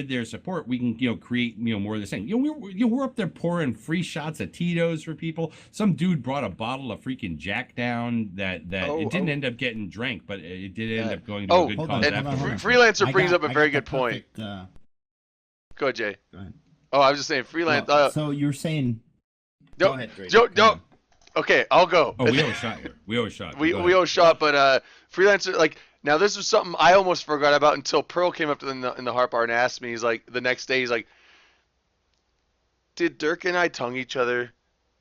their support, we can create more of the same. We're up there pouring free shots of Tito's for people. Some dude brought a bottle of freaking Jack down that it didn't end up getting drank, but it did end up going to a good cause. And afterwards. Freelancer brings up a very good point. Go ahead, Jay. Go ahead. Oh, I was just saying freelance. So you're saying? No, Go ahead, Drake. no. Okay, I'll go. Oh, we owe a shot here. We owe a shot. We owe a shot, but freelancer, like, now this was something I almost forgot about until Pearl came up in the Heart Bar and asked me. He's like, the next day, he's like, did Dirk and I tongue each other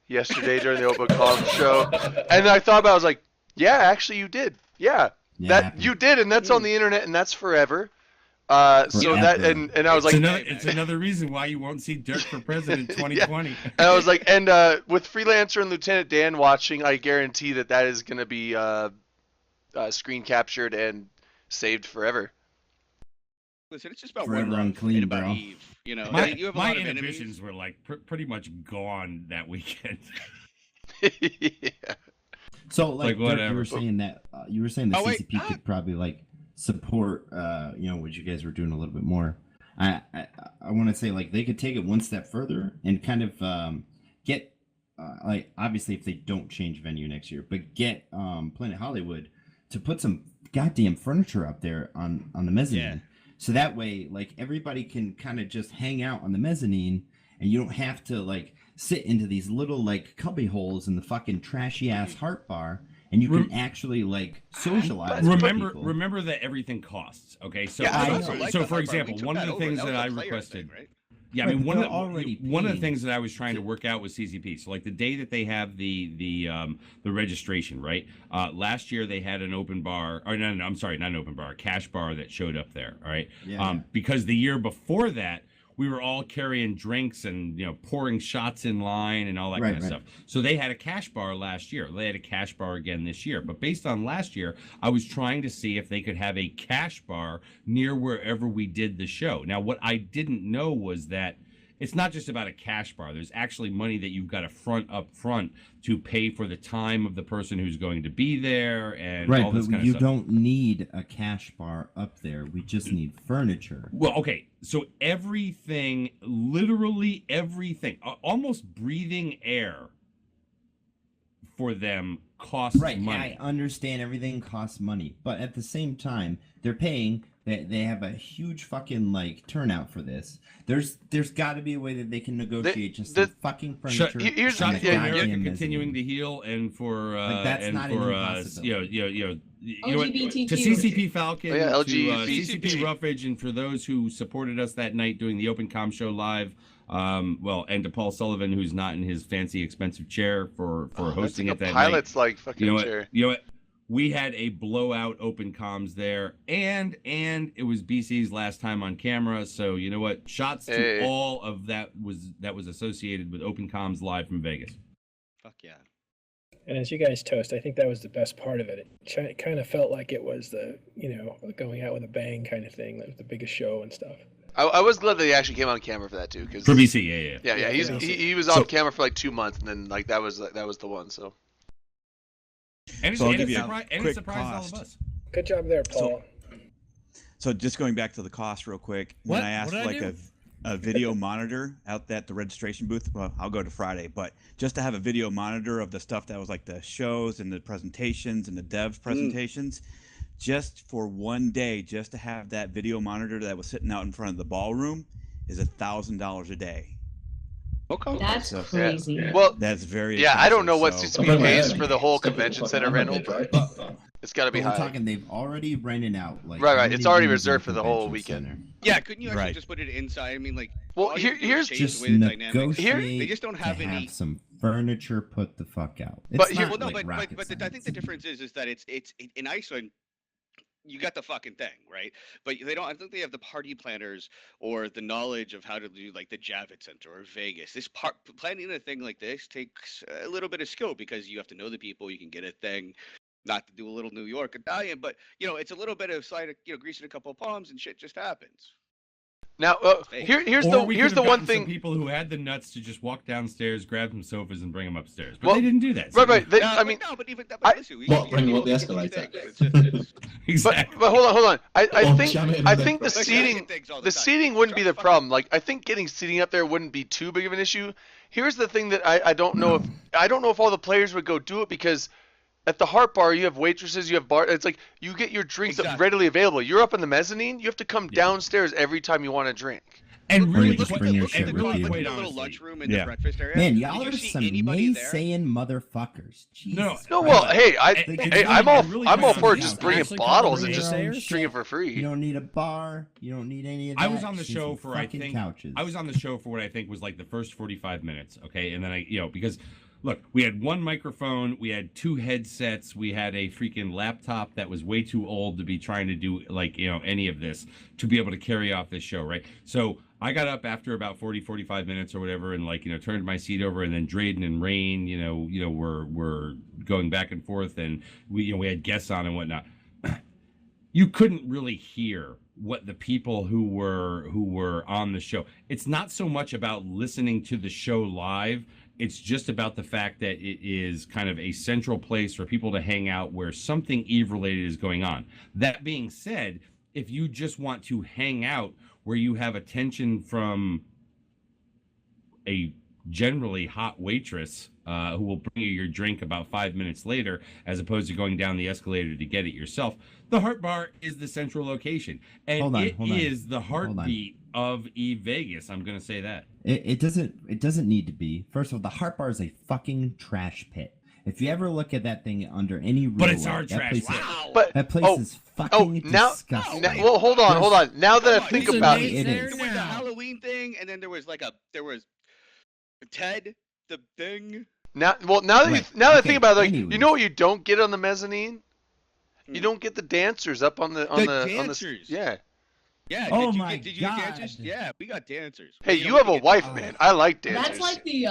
yesterday during the Open Com show? And I thought about it, I was like, yeah, actually you did. Yeah, that you did, and that's on the internet, and that's forever. So that and I was like, it's another reason why you won't see Dirk for president 2020. Yeah. And I was like, and with Freelancer and Lieutenant Dan watching, I guarantee that is going to be screen captured and saved forever. Listen, it's just about Forever one love unclean, and about bro. Eve. You know, My, you have a my lot of inhibitions enemies. were like pretty much gone that weekend. Yeah. So like Dirk, whatever. you were saying that the Oh, wait. CCP could probably like support what you guys were doing a little bit more. I want to say like they could take it one step further and kind of get like obviously if they don't change venue next year, but get Planet Hollywood to put some goddamn furniture up there on the mezzanine. Yeah. So that way like everybody can kind of just hang out on the mezzanine and you don't have to like sit into these little like cubby holes in the fucking trashy ass Heart Bar, and you can actually like socialize. Remember that everything costs. Okay, so Yeah, I also know. like so the for Heart Bar. example, We took one of that the over. things That that was I a Players requested. thing, right? Yeah, I Right, mean but they're already one of the paying things that I was trying to work out with CCP. So like the day that they have the registration, right? Last year they had an open bar, or no, I'm sorry, not an open bar, a cash bar that showed up there. All right, Yeah. because the year before that we were all carrying drinks and pouring shots in line and all that kind of stuff. So they had a cash bar last year. They had a cash bar again this year. But based on last year, I was trying to see if they could have a cash bar near wherever we did the show. Now, what I didn't know was that it's not just about a cash bar. There's actually money that you've got to front up front to pay for the time of the person who's going to be there and all this kind of stuff. You don't need a cash bar up there. We just need furniture. Well, okay. So everything, literally everything, almost breathing air for them costs money. I understand everything costs money, but at the same time, they're paying. They have a huge fucking like turnout for this. There's got to be a way that they can negotiate some fucking furniture. Here's Shots for America goddamn continuing mezzanine. to heal, and for that's and not for an impossibility. you know what, LGBTQ. to CCP Falcon, Oh, yeah, to LGBT. CCP Roughage, and for those who supported us that night doing the Open Com show live. And to Paul Sullivan, who's not in his fancy expensive chair for hosting that's it like a that pilot's night. like fucking chair. You know what? we had a blowout open comms there, and it was BC's last time on camera. So you know what? Shots to all of that was associated with open comms live from Vegas. Fuck yeah. And as you guys toast, I think that was the best part of it. It kind of felt like it was the, going out with a bang kind of thing. That was the biggest show and stuff. I was glad that he actually came on camera for that too, because for BC, yeah. He was on camera for like 2 months, and then like that was the one. So. And so I'll give you a quick cost. All of us. Good job there, Paul. So just going back to the cost real quick, when I asked a video monitor out at the registration booth, well, I'll go to Friday, but just to have a video monitor of the stuff that was like the shows and the presentations and the dev presentations, just for one day, just to have that video monitor that was sitting out in front of the ballroom is $1,000 a day. Okay. That's crazy. Yeah. Well, that's very expensive, I don't know what CCP pays for the whole convention center rental, but it's got to be high. We're talking they've already rented out. Like, right. It's already reserved for the whole weekend. Center. Yeah, couldn't you actually just put it inside? I mean, like, well, here's just the negotiate. They just don't have any. Have some furniture put the fuck out. It's but not but I think the difference is that it's in Iceland. You got the fucking thing, right? But they don't. I think they have the party planners or the knowledge of how to do like the Javits Center or Vegas. Planning a thing like this takes a little bit of skill because you have to know the people. You can get a thing, not to do a little New York Italian, but it's a little bit of greasing a couple of palms and shit just happens. Now, here's the one thing. Some people who had the nuts to just walk downstairs, grab some sofas, and bring them upstairs, but they didn't do that. So right. Bring the escalator? Exactly. But hold on. I think the seating wouldn't be the problem. Like I think getting seating up there wouldn't be too big of an issue. Here's the thing that I don't know if all the players would go do it because. At the Heart Bar, you have waitresses, you have bar. It's like you get your drinks readily available. You're up in the mezzanine. You have to come downstairs every time you want a drink. And really, just bring your shit with you. Little lunchroom in the breakfast area. Man, y'all are some naysaying motherfuckers. Jesus no. Well, hey, I'm all for just bringing bottles and just drinking for free. You don't need a bar. You don't need any of that. I was on the show for couches. I was on the show for what I think was like the first 45 minutes. Okay, and then because. Look, we had one microphone, we had 2 headsets, we had a freaking laptop that was way too old to be trying to do any of this to be able to carry off this show, right? So I got up after about 45 minutes or whatever and turned my seat over, and then Drayden and Rain, were going back and forth, and we had guests on and whatnot. You couldn't really hear what the people who were on the show. It's not so much about listening to the show live. It's just about the fact that it is kind of a central place for people to hang out where something Eve-related is going on. That being said, if you just want to hang out where you have attention from a generally hot waitress who will bring you your drink about 5 minutes later, as opposed to going down the escalator to get it yourself, the Heart Bar is the central location. And it is the heartbeat of Eve Vegas. I'm going to say that. It doesn't need to be. First of all, the Heart Bar is a fucking trash pit. If you ever look at that thing under any rule, but it's our trash. That place is fucking disgusting. Well, hold on. Now that I think about it, there was the Halloween thing, and then there was Ted the thing. Now that I think about it, you know what you don't get on the mezzanine? You don't get the dancers up on the dancers. Yeah. Yeah. Oh did you get dancers? Yeah, we got dancers. Hey, you have a wife, man. I like dancers. That's like the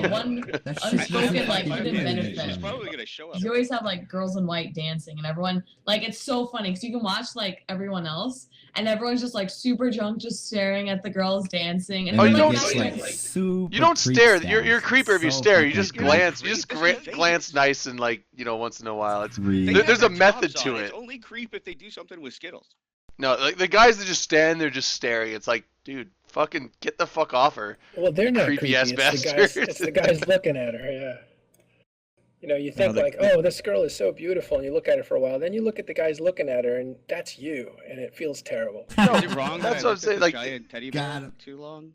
one unspoken hidden benefit. She's probably gonna show up. You always have girls in white dancing, and everyone it's so funny because you can watch everyone else, and everyone's just super drunk, just staring at the girls dancing. And you don't stare. You're a creeper if you stare. You just glance. You just glance nice and once in a while. There's a method to it. It's only creep if they do something with Skittles. No, the guys that just stand there just staring. It's like, dude, fucking get the fuck off her. Well, they're not creepy ass bastards. It's the guys looking at her. Yeah. You think oh, this girl is so beautiful, and you look at her for a while. Then you look at the guys looking at her, and that's you, and it feels terrible. No, is it wrong? That's what I'm saying. Giant teddy bear too long.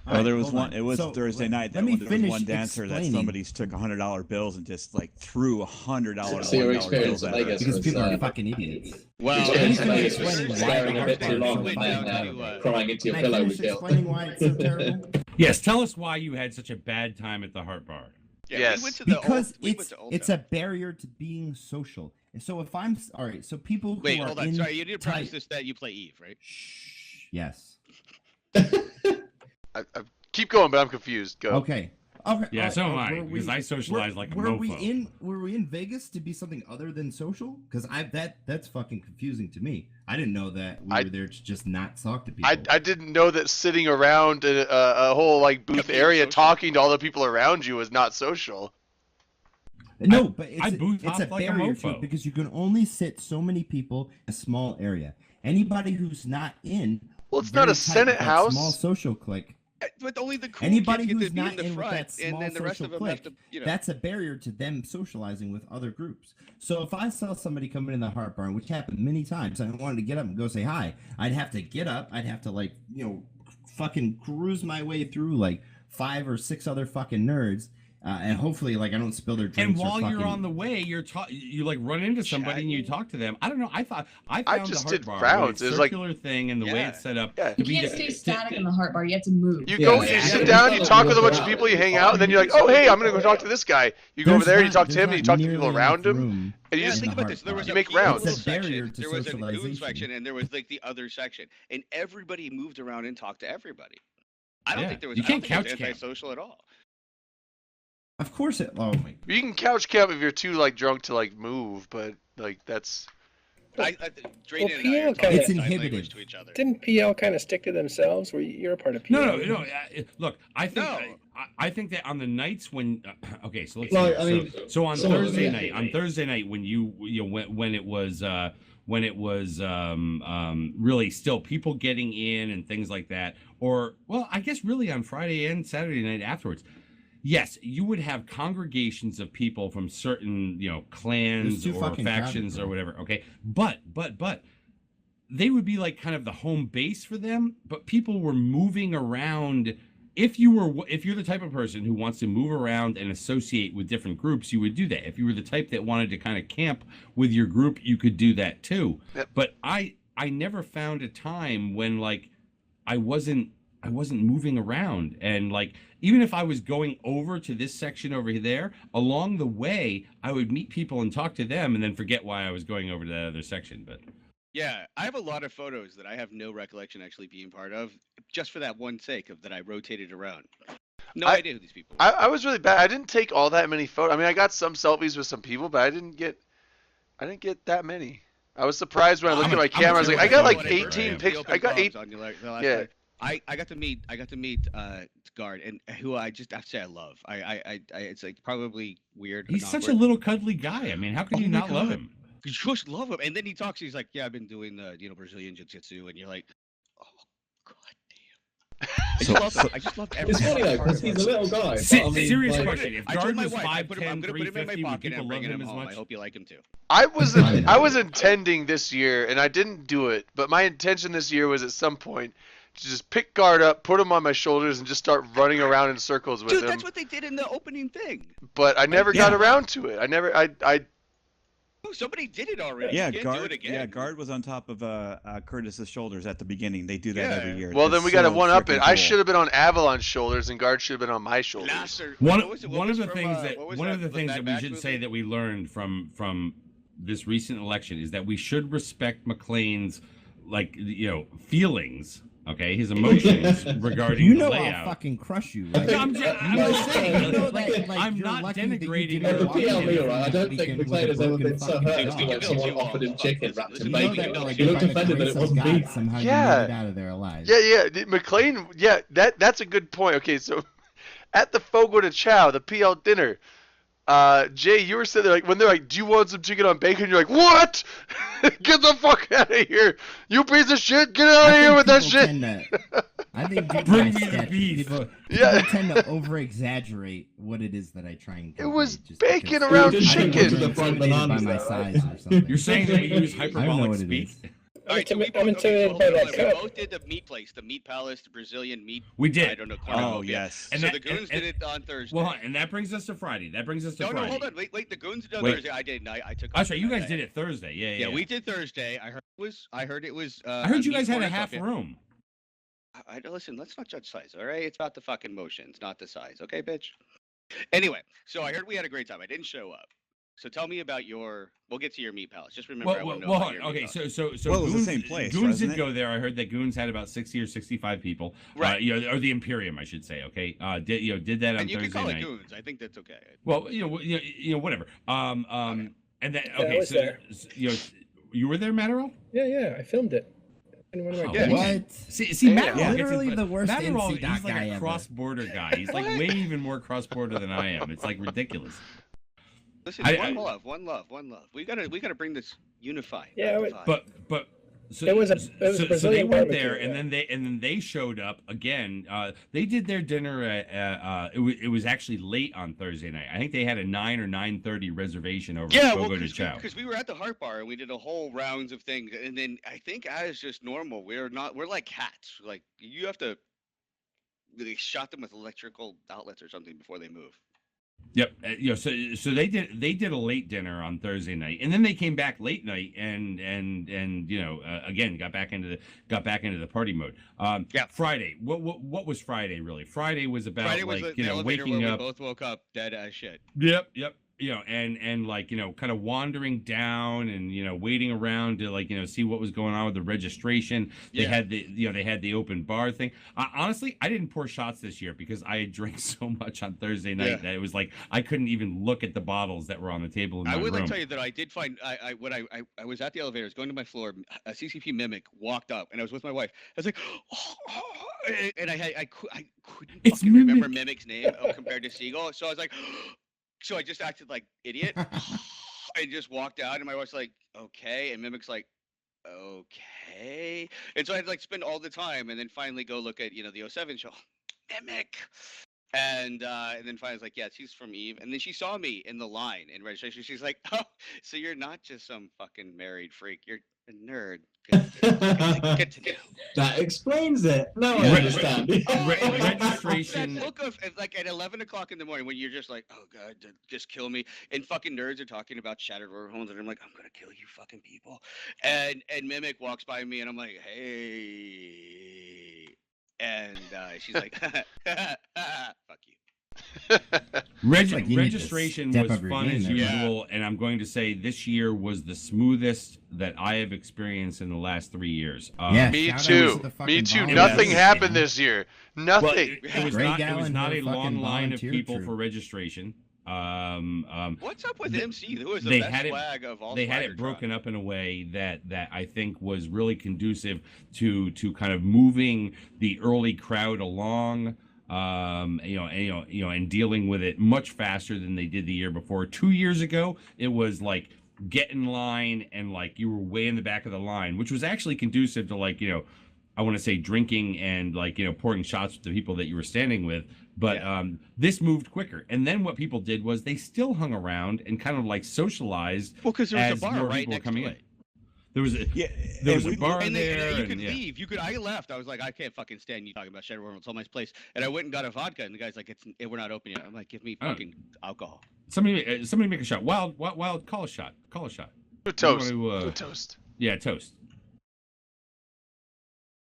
Oh, there was one. It was Thursday night. There was one dancer that somebody took $100 bills and just threw $100 So your experience in Vegas because people are fucking idiots. Well, staring a bit too long, crying into your pillow with guilt. Why it's so terrible? Yes, tell us why you had such a bad time at the Heart Bar. Yeah, because it's a barrier to being social. So if I'm all right, so people who Wait, are hold on. in Sorry, you need to preface tight- this that you play Eve, right? Shh. Yes. I keep going, but I'm confused. Go. Okay. Okay. Yeah, so am I, were because I socialize like a were mofo. Were we in Vegas to be something other than social? Because that's fucking confusing to me. I didn't know that we were there to just not talk to people. I didn't know that sitting around a whole like booth area talking to all the people around you was not social. No, but it's a like a barrier to mofo. it because you can only sit so many people in a small area. Anybody who's not in it's not a Senate that house. Small social clique. But only the cool Anybody kids get who's to be not in the in with front, that small and then the rest social of them clique, have to, you know. that's a barrier to them socializing with other groups. So if I saw somebody coming in the Heart Barn, which happened many times, and I wanted to get up and go say hi, I'd have to get up. I'd have to fucking cruise my way through like 5 or 6 other fucking nerds. And hopefully, I don't spill their drinks. And while or you're on the way, you run into somebody and you talk to them. I don't know. I found just the did Heart Bar rounds. with a it was like circular thing and the way it's set up. Yeah. You can't stay static in the Heart Bar. You have to move. You go, you sit down, you talk with a bunch of people, you hang out, and then you're like, oh hey, I'm gonna go talk to this guy. You go over there, you talk to him, and you talk to people around him, and you just think about this. There was you a make cute rounds. little It's a barrier section. to There was a goon socialization. section, and there was like the other section, and everybody moved around and talked to everybody. I don't think there was. You can't couch camp. Antisocial at all. Of course it. Oh my. You can couch camp if you're too drunk to move, but that's. Drayden and I are PL talking It's sign inhibited. language to each other. Didn't PL kind of stick to themselves? Where you're a part of PL? No. Look, I think that on the nights when okay, so let's Like, see. I mean, So on some of them, Thursday yeah. night, when it was really still people getting in and things like that, or I guess really on Friday and Saturday night afterwards. Yes, you would have congregations of people from certain, clans too or fucking factions crowded, or whatever. Okay, but they would be like kind of the home base for them. But people were moving around. If you're the type of person who wants to move around and associate with different groups, you would do that. If you were the type that wanted to kind of camp with your group, you could do that too. Yep. But I never found a time when I wasn't moving around, and even if I was going over to this section over there, along the way I would meet people and talk to them and then forget why I was going over to that other section. But Yeah, I have a lot of photos that I have no recollection actually being part of, just for that one sake of that I rotated around. No idea who these people were. I was really bad. I didn't take all that many photos. I mean, I got some selfies with some people, but I didn't get that many. I was surprised when I looked at my camera. I was like, I got 18 pictures. I got 8. Yeah. I got to meet Guard, and who I just have to say I love. I it's probably weird. he's such a little cuddly guy. I mean, how can you not love him? You just love him, and then he talks. He's like, "Yeah, I've been doing Brazilian jiu-jitsu," and you're like, "Oh, god damn!" I just love everything. It's funny though, because he's a little guy. but I mean, Serious question. If I told Guard my was wife, I'm 5'10", gonna put him in my 350, would pocket people and love bring him him as home. I much? hope you like him too. I was intending this year, and I didn't do it, but my intention this year was at some point to just pick Guard up, put him on my shoulders, and just start running around in circles with Dude, him. that's what they did in the opening thing. But I never got around to it. Oh, somebody did it already. Yeah, You can't do it again. Guard was on top of Curtis's shoulders at the beginning. They do that every year. Well, then we got to one up it. I should should have been on Avalon's shoulders, and Guard should have been on my shoulders. One of the things that we should say that we learned from this recent election is that we should respect McLean's feelings. Okay, his emotions regarding the layout. I'll fucking crush you. Right? I'm just saying, I'm not denigrating Yeah, your but PLV, opinion. right? I don't think McLean has ever been so hurt when someone offered him chicken wrapped in bacon. He looked offended that it wasn't beef. Somehow Yeah. you made it out of there alive. Yeah. McLean, that's a good point. Okay, so at the Fogo de Chao, the PL dinner, Jay, you were sitting there when they're like, "Do you want some chicken on bacon?" You're like, "What? Get the fuck out of here, you piece of shit! Get out of here with that shit!" I think Bring me the beef. People tend to over-exaggerate what it is that I try and. It was just bacon because around I'm chicken. intimidated by my size or something. You're saying that we use I don't know hyperbolic what it speak? is. I'm intimidated by that We cup. both did the meat place, the meat palace, the Brazilian meat. We did. I don't know. Oh, yes. And so the goons did it on Thursday. Well, and that brings us to Friday. No, hold on. Wait. The goons did it on Wait. Thursday. I didn't. I took. That's right. You guys did it Thursday. Yeah. Yeah, we did Thursday. I heard it was. I heard you meat guys had a corners half up here. room. Listen, let's not judge size, all right? It's about the fucking motions, not the size, okay, bitch? Anyway, so I heard we had a great time. I didn't show up. So tell me about your. We'll get to your meat palace. Just remember, I want to know well, about your meat okay. palace. So Well, it was Goons, the same place, Goons wasn't did it? go there. I heard that Goons had about 60 or 65 people. Right. Or the Imperium, I should say. Okay. Did that on And you Thursday can call night. it Goons. I think that's okay. Well, whatever. Okay. And then Yeah, I okay, was so there. you were there, Matterall? Yeah, I filmed it. And one of my Oh, guys. What? See, Yeah. Matterall gets Literally the worst Matterall, NC he's like guy a ever. cross-border guy. He's like way even more cross-border than I am. It's like ridiculous. Listen, I- one love. We gotta bring this unified. Yeah, I would- But so, It was a so they Brazilian went barbecue, there, and yeah. then they showed up again. They did their dinner at it was actually late on Thursday night. I think they had a 9 or 9:30 reservation over Yeah, at well, Fogo de Chao. because we were at the Heart Bar and we did a whole rounds of things, and then I think as just normal, we're like cats. Like you have to really shot them with electrical outlets or something before they move. Yep. So they did a late dinner on Thursday night, and then they came back late night and again got back into the party mode. Yeah. Friday. What was Friday really? Friday was about Friday was like the elevator waking where up. we both woke up dead as shit. Yep. And like kind of wandering down and waiting around to like see what was going on with the registration. They Yeah. had they had the open bar thing. Honestly, I didn't pour shots this year because I had drank so much on Thursday night Yeah. that it was like I couldn't even look at the bottles that were on the table in my I would room. like to tell you that I did find when I was at the elevators going to my floor, a CCP mimic walked up and I was with my wife. I was like, and I couldn't It's fucking remember Mimic. Mimic's name compared to Seagull, so I was like, so I just acted like idiot. I just walked out and my wife's like, okay, and Mimic's like, okay, and so I had to like spend all the time and then finally go look at the 07 show, Mimic. And then finally, I was like, yes, he's from Eve. And then she saw me in the line in registration. She's like, oh, so you're not just some fucking married freak. You're a nerd. Good to know. That explains it. Now I Re- understand. Registration. That look of like at 11 o'clock in the morning when you're just like, oh god, just kill me. And fucking nerds are talking about shattered wormholes, and I'm like, I'm gonna kill you, fucking people. And Mimic walks by me, and I'm like, hey. And she's like, fuck you. Like you need to Registration step was up your fun game as there. usual, and I'm going to say this year was the smoothest that I have experienced in the last 3 years. Yeah. Me Shout out too. to the fucking Me too. volunteers, Nothing happened man. this year. Well, Nothing. it was Grey not. It was Gallon not had a a fucking long line of volunteer people troop. for registration. What's up with MC? Who was the they best had it- swag of all They had swagger it broken tribe? up in a way that I think was really conducive to kind of moving the early crowd along. And dealing with it much faster than they did the year before. 2 years ago, it was like get in line and like you were way in the back of the line, which was actually conducive to like I want to say drinking and like pouring shots with the people that you were standing with. But this moved quicker. And then what people did was they still hung around and kind of like socialized. Well, because there was as a bar more right people were next coming to in. it. There was a bar And there. you could yeah. leave. I left. I was like, I can't fucking stand you talking about Shattered Wormholes. It's all my place. And I went and got a vodka, and the guy's like, we're not open yet. I'm like, give me fucking alcohol. Somebody make a shot. Wild, call a shot. Call a shot. Do toast. You wanna, Do toast. Yeah, toast.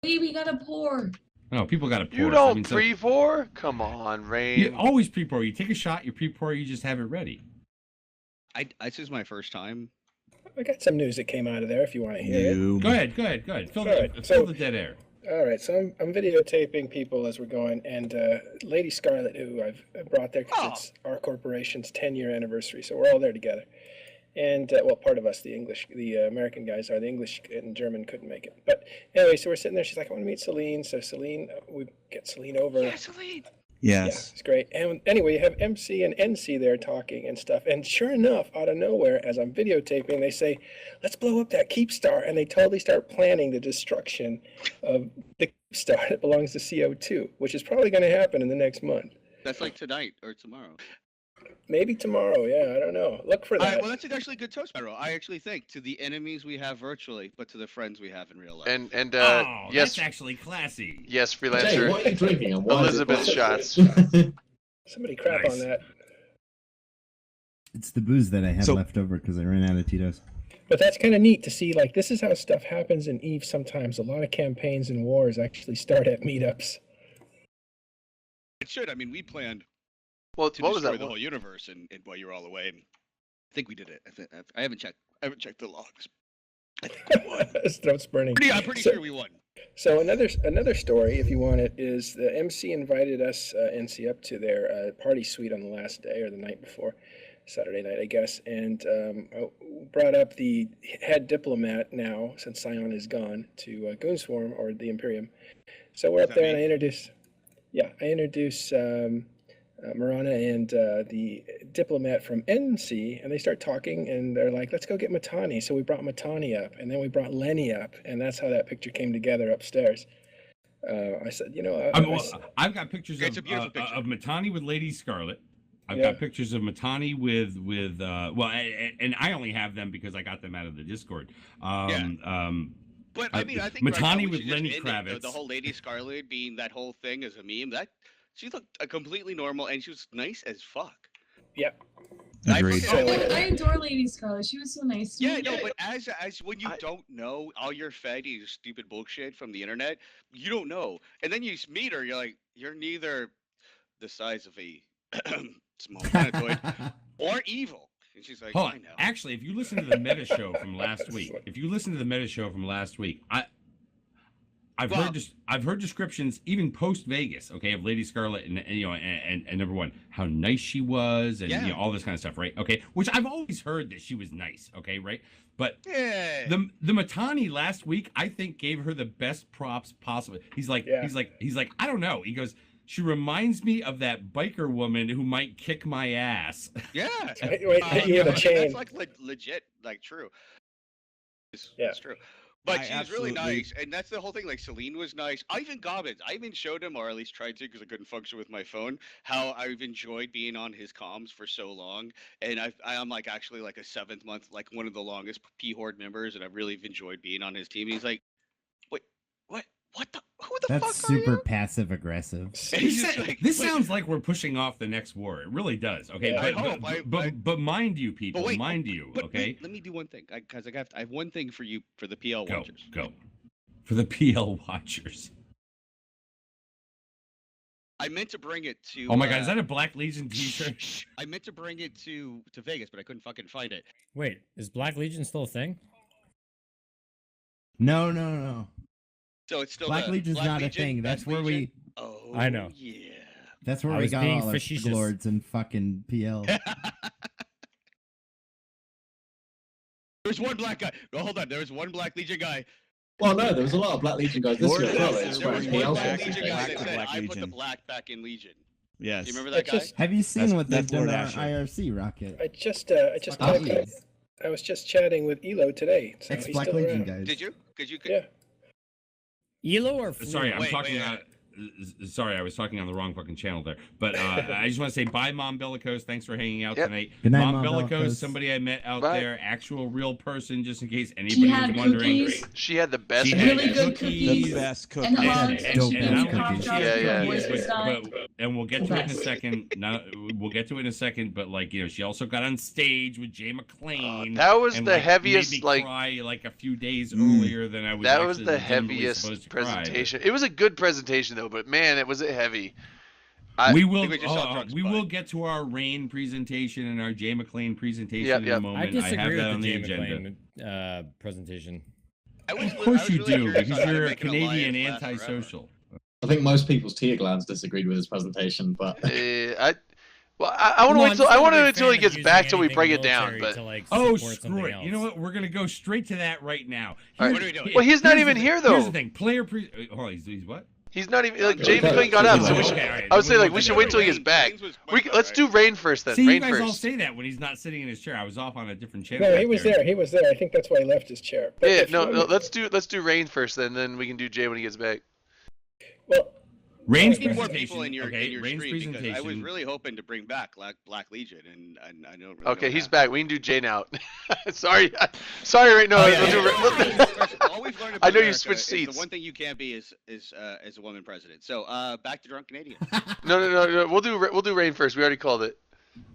Baby, gotta pour. No, people got to pour. You don't pre-pour? Come on, Rain. You always pre-pour. You take a shot, you pre-pour, you just have it ready. This is my first time. I got some news that came out of there if you want to hear it. Go ahead. Fill the dead air. All right, so I'm videotaping people as we're going, and Lady Scarlet, who I've brought there because it's our corporation's 10-year anniversary, so we're all there together. And, well, part of us, the American guys are. The English and German couldn't make it. But anyway, so we're sitting there. She's like, I want to meet Celine. So Celine, we get Celine over. Yeah, Celine. Yeah, Yes. it's great. And anyway, you have MC and NC there talking and stuff. And sure enough, out of nowhere, as I'm videotaping, they say, let's blow up that Keep Star. And they totally start planning the destruction of the Keep Star that belongs to CO2, which is probably going to happen in the next month. That's like tonight or tomorrow. Maybe tomorrow. Yeah, I don't know. Look for that. Well, that's actually a good toast, Pyro. I actually think to the enemies we have virtually, but to the friends we have in real life. And Oh, yes, that's actually classy. yes, Jay, freelancer. what are you drinking? And why is it Elizabeth black? shots. Somebody crap Nice. on that. It's the booze that I had So- left over because I ran out of Tito's. But that's kind of neat to see. Like, this is how stuff happens in Eve sometimes. A lot of campaigns and wars actually start at meetups. It should. I mean, we planned Well, to what was destroy that? the whole universe, and while you were all away. And I think we did it. I haven't checked. I haven't checked the logs. I think we won. His throat's burning. I'm pretty sure we won. So another story, if you want it, is the MC invited us, NC, up to their party suite on the last day or the night before, Saturday night, I guess, and brought up the head diplomat now, since Sion is gone, to Goonswarm or the Imperium. So we're up there, and I introduce Marana and the diplomat from NC, and they start talking, and they're like, let's go get Matani. So we brought Matani up, and then we brought Lenny up, and that's how that picture came together upstairs. I said, I've got pictures of Matani with Lady Scarlet. I've got pictures of Matani with and I only have them because I got them out of the Discord. But I mean, I think Matani with Lenny Kravitz. The whole Lady Scarlet being that whole thing as a meme, that she looked completely normal and she was nice as fuck. Yeah. Agreed. I adore Lady Scarlet. She was so nice to me. Yeah, no, but as when you don't know, all you're fed is stupid bullshit from the internet, you don't know. And then you meet her, you're like, you're neither the size of a small planetoid or evil. And she's like, I know. Actually, if you listen to the meta show from last week, I've heard descriptions even post Vegas, okay, of Lady Scarlet and number one, how nice she was and all this kind of stuff, right? Okay, which I've always heard that she was nice, okay, right? But the Matani last week, I think, gave her the best props possible. He's like, I don't know. He goes, she reminds me of that biker woman who might kick my ass. Yeah, that's like legit, like true. It's true. But she's really nice, and that's the whole thing. Like, Celine was nice. Ivan Gobbins, I even showed him, or at least tried to, because I couldn't function with my phone, how I've enjoyed being on his comms for so long. And I'm like actually like a 7th month, like one of the longest P-Horde members, and I've really enjoyed being on his team. And he's like, wait, what the? Who the fuck are you? That's super passive aggressive. This sounds like we're pushing off the next war. It really does. Okay, but mind you, people, okay. Let me do one thing, because I have one thing for you for the PL watchers. Go. For the PL watchers. I meant to bring it to. Oh my God, is that a Black Legion T-shirt? I meant to bring it to Vegas, but I couldn't fucking find it. Wait, is Black Legion still a thing? No. So it's still Black Legion's not a thing. That's where we. Oh, I know. Yeah. That's where we got all our lords and fucking PL. There's one black guy. Oh, hold on. There was one Black Legion guy. Well, no, there was a lot of Black Legion guys this year. There was one Black Legion guy that said, I put the black back in Legion. Yes. Do you remember that guy? Have you seen what they've done on IRC, Rocket? I was just chatting with Elo today. So Ex-Black Legion guys. Did you? Yeah. Elo or sorry, I'm talking. Sorry, I was talking on the wrong fucking channel there. But I just want to say bye, Mom Bellicose. Thanks for hanging out tonight. Good night, Mom Bellicose, somebody I met out there, actual real person, just in case anybody was wondering. Cookies. She had the best really good cookies. The best cookies. And hugs. And we'll get to it in a second. We'll get to it in a second. But she also got on stage with Jay McClain. That was the heaviest. Made me cry a few days earlier than I was. That was the heaviest presentation. It was a good presentation though, but man, was it heavy. We will get to our Rain presentation and our Jay McClain presentation in a moment. I disagree have that with the on Jay the agenda. McClain presentation. Of course you do, because you're a Canadian antisocial. I think most people's tear glands disagreed with his presentation, but I want to wait till until he gets back till we break it down. But screw it! You know what? We're gonna go straight to that right now. What are we doing? Well, he's not even here though. Here's the thing: he's what? He's not even Jay McClain got up, so we should. I would say we should wait till he gets back. Let's do Rain first then. See, Rain you guys first. all say that when he's not sitting in his chair. I was off on a different channel. No, he was there. He was there. I think that's why he left his chair. But no. Let's do Rain first, then we can do Jay when he gets back. Well. Rain's more presentation. people in your Rain's stream, presentation. I was really hoping to bring back Black Legion, and I don't really. Okay, he's back. We can do Jay now. Sorry, right now. I know you switched seats. The one thing you can't be is a woman president. So back to Drunk Canadian. No. We'll do Rain first. We already called it.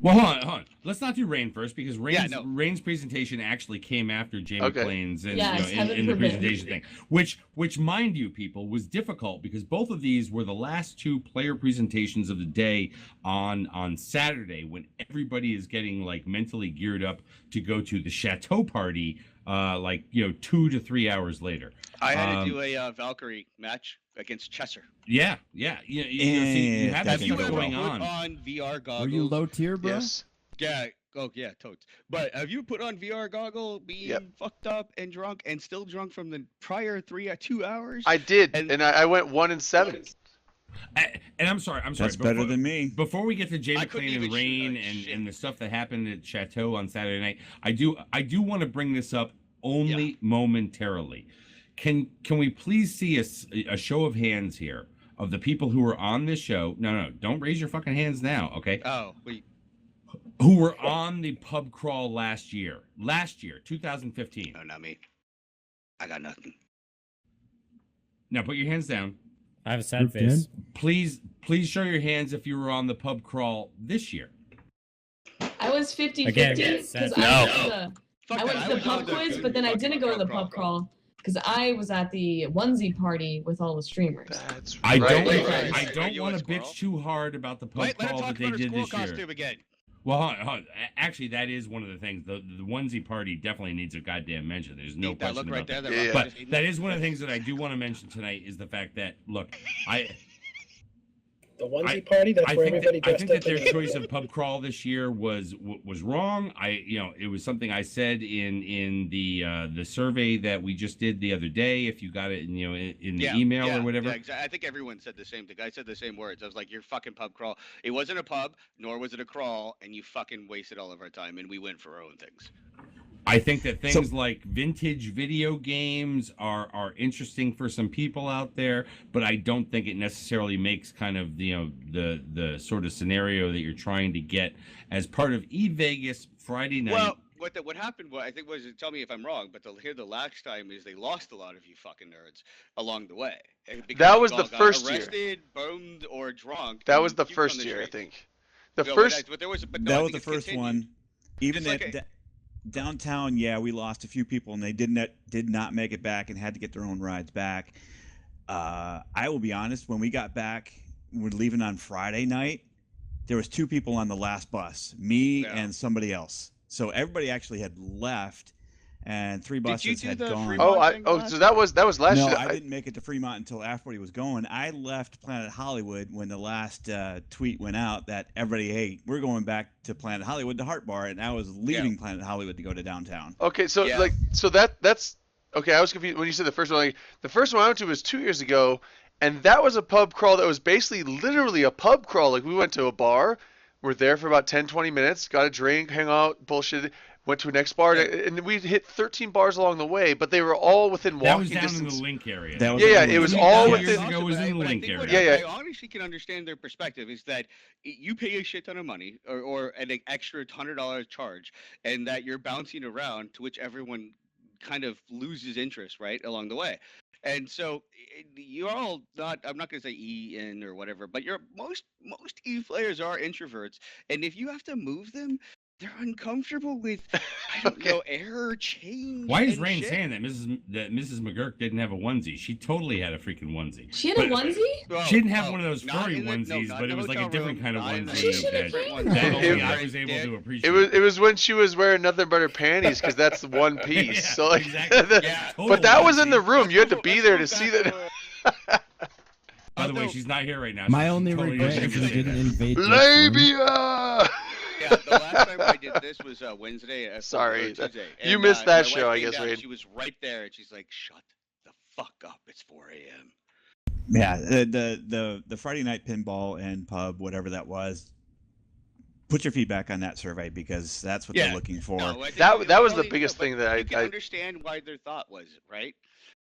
Well, hold on. let's not do Rain first because Rain's presentation actually came after Jamie McClain's and in the presentation thing, which mind you, people, was difficult because both of these were the last two player presentations of the day on Saturday when everybody is getting like mentally geared up to go to the Chateau party 2 to 3 hours later. I had to do a Valkyrie match against Chesser. Yeah. You have that stuff going on. On VR goggles. Were you low tier, bro? Yes. Yeah. Oh yeah, totes. But have you put on VR goggle, being fucked up and drunk, and still drunk from the prior 2 hours? I did, and I went 1 and 7. And I'm sorry. That's better than me. Before we get to Jay McClain and Rain and the stuff that happened at Chateau on Saturday night, I do want to bring this up only momentarily. Can we please see a show of hands here of the people who were on this show? No, don't raise your fucking hands now, okay? Oh, wait. Who were on the pub crawl last year, 2015. No, not me. I got nothing. Now put your hands down. I have a sad face. Please show your hands if you were on the pub crawl this year. I was 50-50 because I went to the pub quiz, but then I didn't go to the pub crawl because I was at the onesie party with all the streamers. That's I right. don't want to bitch too hard about the pub crawl that they did this year. Again. Well, actually, that is one of the things. The onesie party definitely needs a goddamn mention. There's no question about that. But that is one of the things that I do want to mention tonight is the fact that, look, the onesie party. That's where everybody dressed up. I think that their choice of pub crawl this year was wrong. It was something I said in the survey that we just did the other day. If you got it, in the email or whatever. Yeah, exactly. I think everyone said the same thing. I said the same words. I was like, "Your fucking pub crawl. It wasn't a pub, nor was it a crawl, and you fucking wasted all of our time, and we went for our own things." I think that things like vintage video games are interesting for some people out there, but I don't think it necessarily makes kind of the sort of scenario that you're trying to get as part of eVegas Friday night. Well, what happened? I think was, tell me if I'm wrong, but the last time is they lost a lot of you fucking nerds along the way. That was the first year. Arrested, burned, or drunk. That was the first year, I think. That was the first one. Even that. Downtown, we lost a few people, and they did not make it back and had to get their own rides back. I will be honest, when we got back, we're leaving on Friday night, there was 2 people on the last bus, me and somebody else. So everybody actually had left, and 3 buses had gone. So that was last year. No, I didn't make it to Fremont until after he was going. I left Planet Hollywood when the last tweet went out that everybody, hey, we're going back to Planet Hollywood to Heart Bar, and I was leaving Planet Hollywood to go to downtown. Okay, so that's okay. I was confused when you said the first one. The first one I went to was 2 years ago, and that was a pub crawl that was basically literally a pub crawl. Like we went to a bar, we're there for about 10-20 minutes, got a drink, hang out, bullshit. Went to a next bar, and we hit 13 bars along the way, but they were all within walking distance. That was down in the Link area. It was all within. It was in the Link area. I honestly can understand their perspective is that you pay a shit ton of money or an extra $100 charge, and that you're bouncing around, to which everyone kind of loses interest right along the way. And so you're all not, I'm not going to say E-in or whatever, but most E players are introverts, and if you have to move them, they're uncomfortable with, I don't know, air change. Why is Rain saying that Mrs. McGurk didn't have a onesie? She totally had a freaking onesie. She had a onesie? She didn't have one of those furry onesies, but it was like a different kind of onesie that only I was able to appreciate. It was when she was wearing nothing but her panties, because that's the one piece. Yeah, so like, exactly. But that was in the room. You had to be there to see that. By the way, she's not here right now. My only regret is you didn't invade. Labia. Yeah, the last time I did this was Wednesday. Sorry, Tuesday. You missed that show, I guess, Rain. She was right there, and she's like, "Shut the fuck up! It's 4 a.m." Yeah, the Friday night pinball and pub, whatever that was. Put your feedback on that survey because that's what they're looking for. No, that was the biggest thing that I can understand why their thought was right.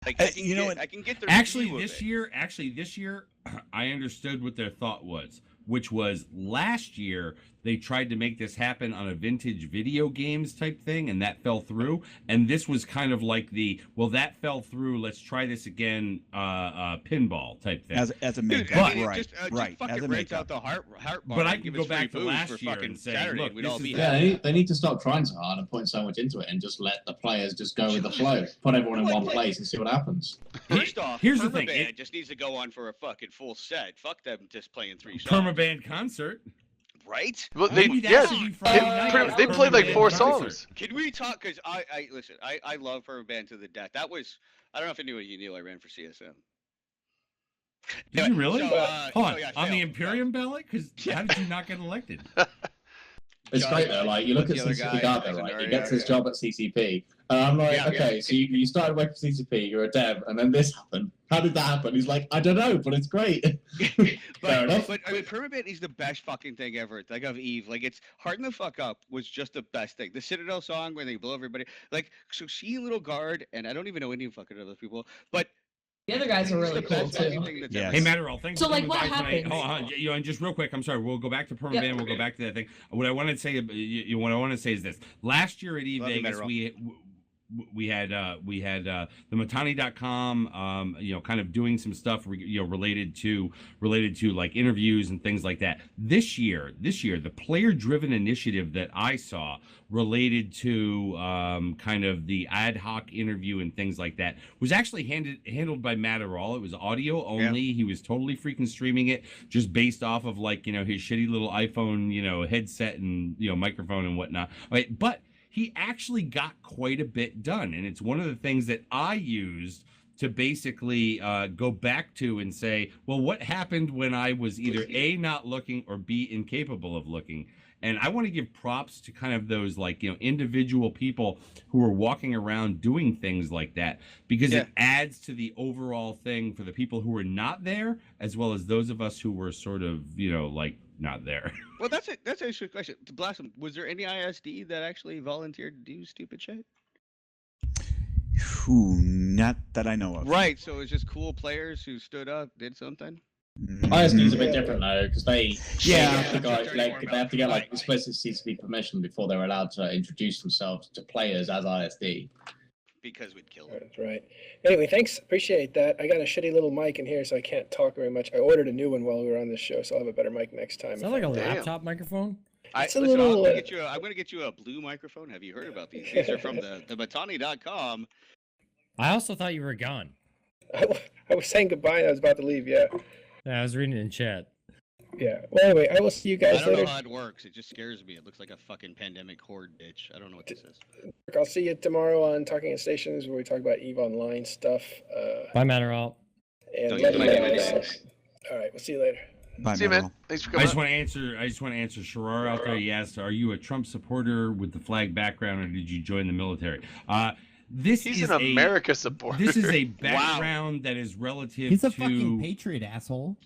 Like, I can get their Actually, this year, I understood what their thought was. which was last year. They tried to make this happen on a vintage video games type thing, and that fell through. And this was kind of like that fell through. Let's try this again, pinball type thing. As a make Just as fucking a rent makeup. out the heart bar. But I and can give us go back free to booze last for year fucking and say, Saturday. look, We'd this all be is- happy. Yeah, they need to stop trying so hard and putting so much into it and just let the players just go with the flow. Put everyone in one place and see what happens. First off, Here's the thing, Permaband just needs to go on for a fucking full set. Fuck them just playing 3 songs. Permaband concert. Right? Well, Maybe that should be Friday night. they played like 4 Permaband songs. concert. Can we talk? Because I love Permaband to the death. That was, I don't know if any of you knew I ran for CSM. Did you really? So, Hold on, yeah, on the failed. Imperium ballot? Because how did you not get elected? It's great though. Like you look at What's the other CCP guy? Garda, right? He Legendary, gets his yeah. job at CCP, and I'm like, Yeah, okay, yeah. so you started working for CCP, you're a dev, and then this happened. How did that happen? He's like, I don't know, but it's great. Fair enough. But I mean, Permaband is the best fucking thing ever. Like of Eve, like it's Harden the Fuck Up was just the best thing. The Citadel song where they blow everybody. Like so, she Little Guard, and I don't even know any fucking other people, but The other guys are it's really the cool best fucking too. thing that's Yes. ever Hey, Matterall, thanks So, for like, coming what by tonight. happens? Hold on, and just real quick, I'm sorry. We'll go back to Permaband. Yep. We'll go back to that thing. What I want to say, what I want to say is this: last year at Love you, Vegas, Matterall. we had the Matani.com, kind of doing some stuff, related to like interviews and things like that. This year, the player-driven initiative that I saw related to kind of the ad hoc interview and things like that was actually handled by Matterall. It was audio only. Yeah. He was totally freaking streaming it just based off of like, his shitty little iPhone, headset and, microphone and whatnot. Right. But he actually got quite a bit done. And it's one of the things that I used to basically go back to and say, well, what happened when I was either A, not looking, or B, incapable of looking? And I want to give props to kind of those like, individual people who are walking around doing things like that, because it adds to the overall thing for the people who are not there, as well as those of us who were sort of, like not there. Well, that's actually a good question. To Blossom, was there any ISD that actually volunteered to do stupid shit? Ooh, not that I know of. Right. So it's just cool players who stood up, did something. ISD's a bit different though, because they have to Yeah. they have to get like explicit CCP permission before they're allowed to introduce themselves to players as ISD. Because we'd kill them. That's right. Anyway, thanks. Appreciate that. I got a shitty little mic in here, so I can't talk very much. I ordered a new one while we were on this show, so I'll have a better mic next time. Is that like a laptop microphone? It's a Listen, little, I'm gonna get you a blue microphone. Have you heard about these? These are from the Matani.com. I also thought you were gone. I was saying goodbye and I was about to leave, yeah. Yeah, I was reading it in chat. Yeah. Well, anyway, I will see you guys I don't later. know how it works. It just scares me. It looks like a fucking pandemic horde bitch. I don't know what this is. I'll see you tomorrow on Talking in Stations, where we talk about EVE Online stuff. Bye, Matterall. And Don't let use me my know. name. All right, we'll see you later. Bye, See you, man. Merrill. Thanks for I coming. just want to answer Sharar out there. He asked, are you a Trump supporter with the flag background, or did you join the military? He's an America supporter. This is a background that is relative He's a to... fucking patriot, asshole.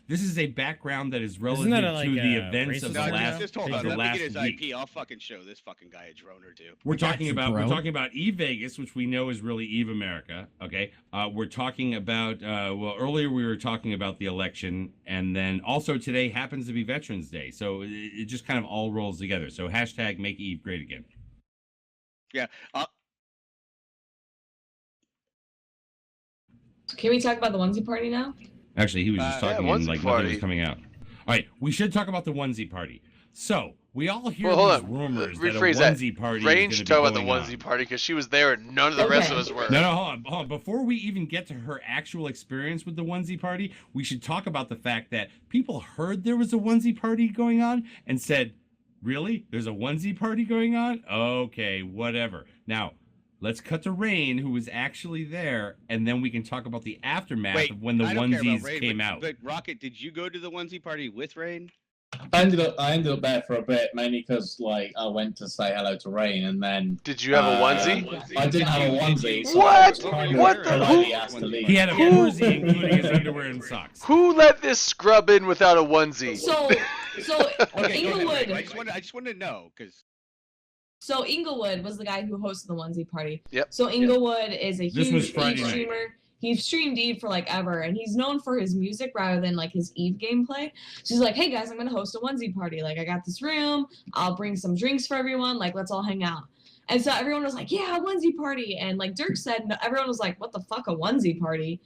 This is a background that is relative Isn't that like to the a events of racist the argument? last, Just hold of on. the Let me last get his week. IP. I'll fucking show this fucking guy a drone or two. We're talking you, about bro. Eve Vegas, which we know is really Eve America. Okay, we're talking about earlier we were talking about the election, and then also today happens to be Veterans Day, so it just kind of all rolls together. So hashtag Make Eve Great Again. Yeah. Can we talk about the onesie party now? Actually, he was just talking yeah, and onesie like nothing party. was coming out. All right, we should talk about the onesie party. So we all hear Well, hold these on. rumors Rephrase that a that. onesie party Range is talk going to about be the going onesie on. party because she was there and none of the rest of us were. No, hold on. Before we even get to her actual experience with the onesie party, we should talk about the fact that people heard there was a onesie party going on and said, really? There's a onesie party going on? Okay, whatever. Now, let's cut to Rain, who was actually there, and then we can talk about the aftermath of when the I don't care about onesies Rain, came but, out. But Rocket, did you go to the onesie party with Rain? I ended up there for a bit, mainly because like I went to say hello to Rain, and then. Did you have a onesie? I didn't have a onesie. So What? I was kind of What the- politely who- asked to leave. He had a onesie, including his underwear and socks. Who let this scrub in without a onesie? So Okay, go ahead, Inglewood. Rain. I just wanted to know because So Inglewood was the guy who hosted the onesie party. Yep. So Inglewood is a This huge was Friday Eve night. streamer. He's streamed Eve for like ever, and he's known for his music rather than like his Eve gameplay. So he's like, hey guys, I'm gonna host a onesie party. Like I got this room, I'll bring some drinks for everyone. Like let's all hang out. And so everyone was like, yeah, a onesie party. And like Dirk said, no, everyone was like, what the fuck, a onesie party?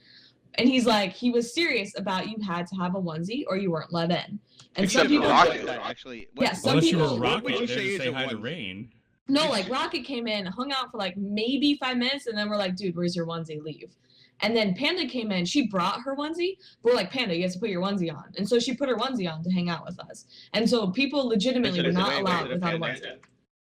And he's like, he was serious about you had to have a onesie or you weren't let in. And Except some people Rocket. Actually, yeah, some Unless you people were what Rocket, would you there say to is say a hi to onesie? Rain. no, like Rocket came in, hung out for like maybe 5 minutes, and then we're like, dude, where's your onesie? Leave. And then Panda came in, she brought her onesie. We're like, Panda, you have to put your onesie on. And so she put her onesie on to hang out with us. And so people legitimately were not allowed without a onesie.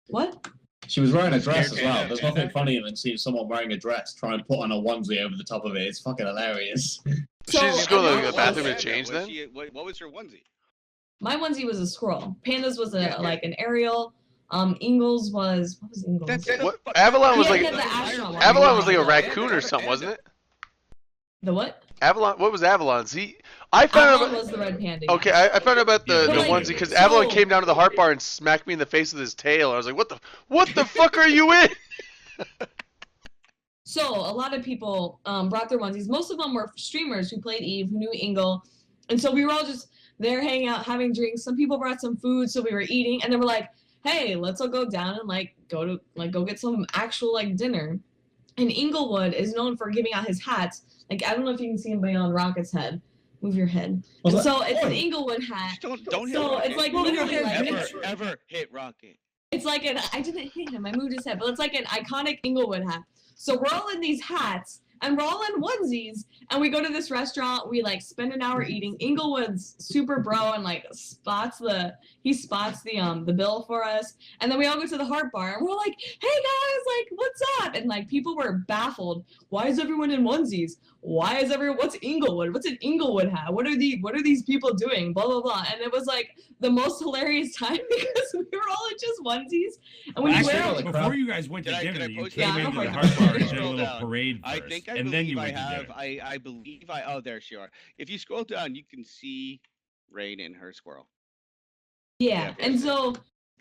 What? She was wearing a dress as well. There's nothing funnier than seeing someone wearing a dress try and put on a onesie over the top of it. It's fucking hilarious. She just go to the bathroom and change then? What was her onesie? My onesie was a squirrel. Panda's was like an Ariel. Ingles was, what was Ingles? What? Avalon was Yeah, like he had the astronaut one. Avalon was like a raccoon or something, wasn't it? The what? Avalon. What was Avalon's? I found Avalon out. was the red panda. Okay, yes. I found out about the But, like, onesie because Avalon so- came down to the heart bar and smacked me in the face with his tail. I was like, what the fuck are you in? So a lot of people brought their onesies. Most of them were streamers who played Eve, who knew Ingle. And so we were all just there hanging out, having drinks. Some people brought some food, so we were eating. And then we're like, hey, let's all go down and go get some actual like dinner. And Inglewood is known for giving out his hats. Like, I don't know if you can see anybody on Rocket's head. Move your head. And so it's an Inglewood hat. Don't hit So Rocket. it's like literally like ever hit Rocket. it's like I didn't hit him. I moved his head, but it's like an iconic Inglewood hat. So we're all in these hats and we're all in onesies, and we go to this restaurant. We like spend an hour eating. Inglewood's super bro and like spots the bill for us, and then we all go to the heart bar and we're like, hey guys, like what's up? And like people were baffled. Why is everyone in onesies? Why is everyone? What's Inglewood? What's an Inglewood hat? What are these people doing? Blah blah blah. And it was like the most hilarious time because we were all in just onesies. And when Before you guys went to dinner, you post came it? into the Yeah, heart bar and did a scroll little down. parade I first, think and then you went to dinner. I believe I. Oh, there she are. If you scroll down, you can see Rain and her squirrel. Yeah, and so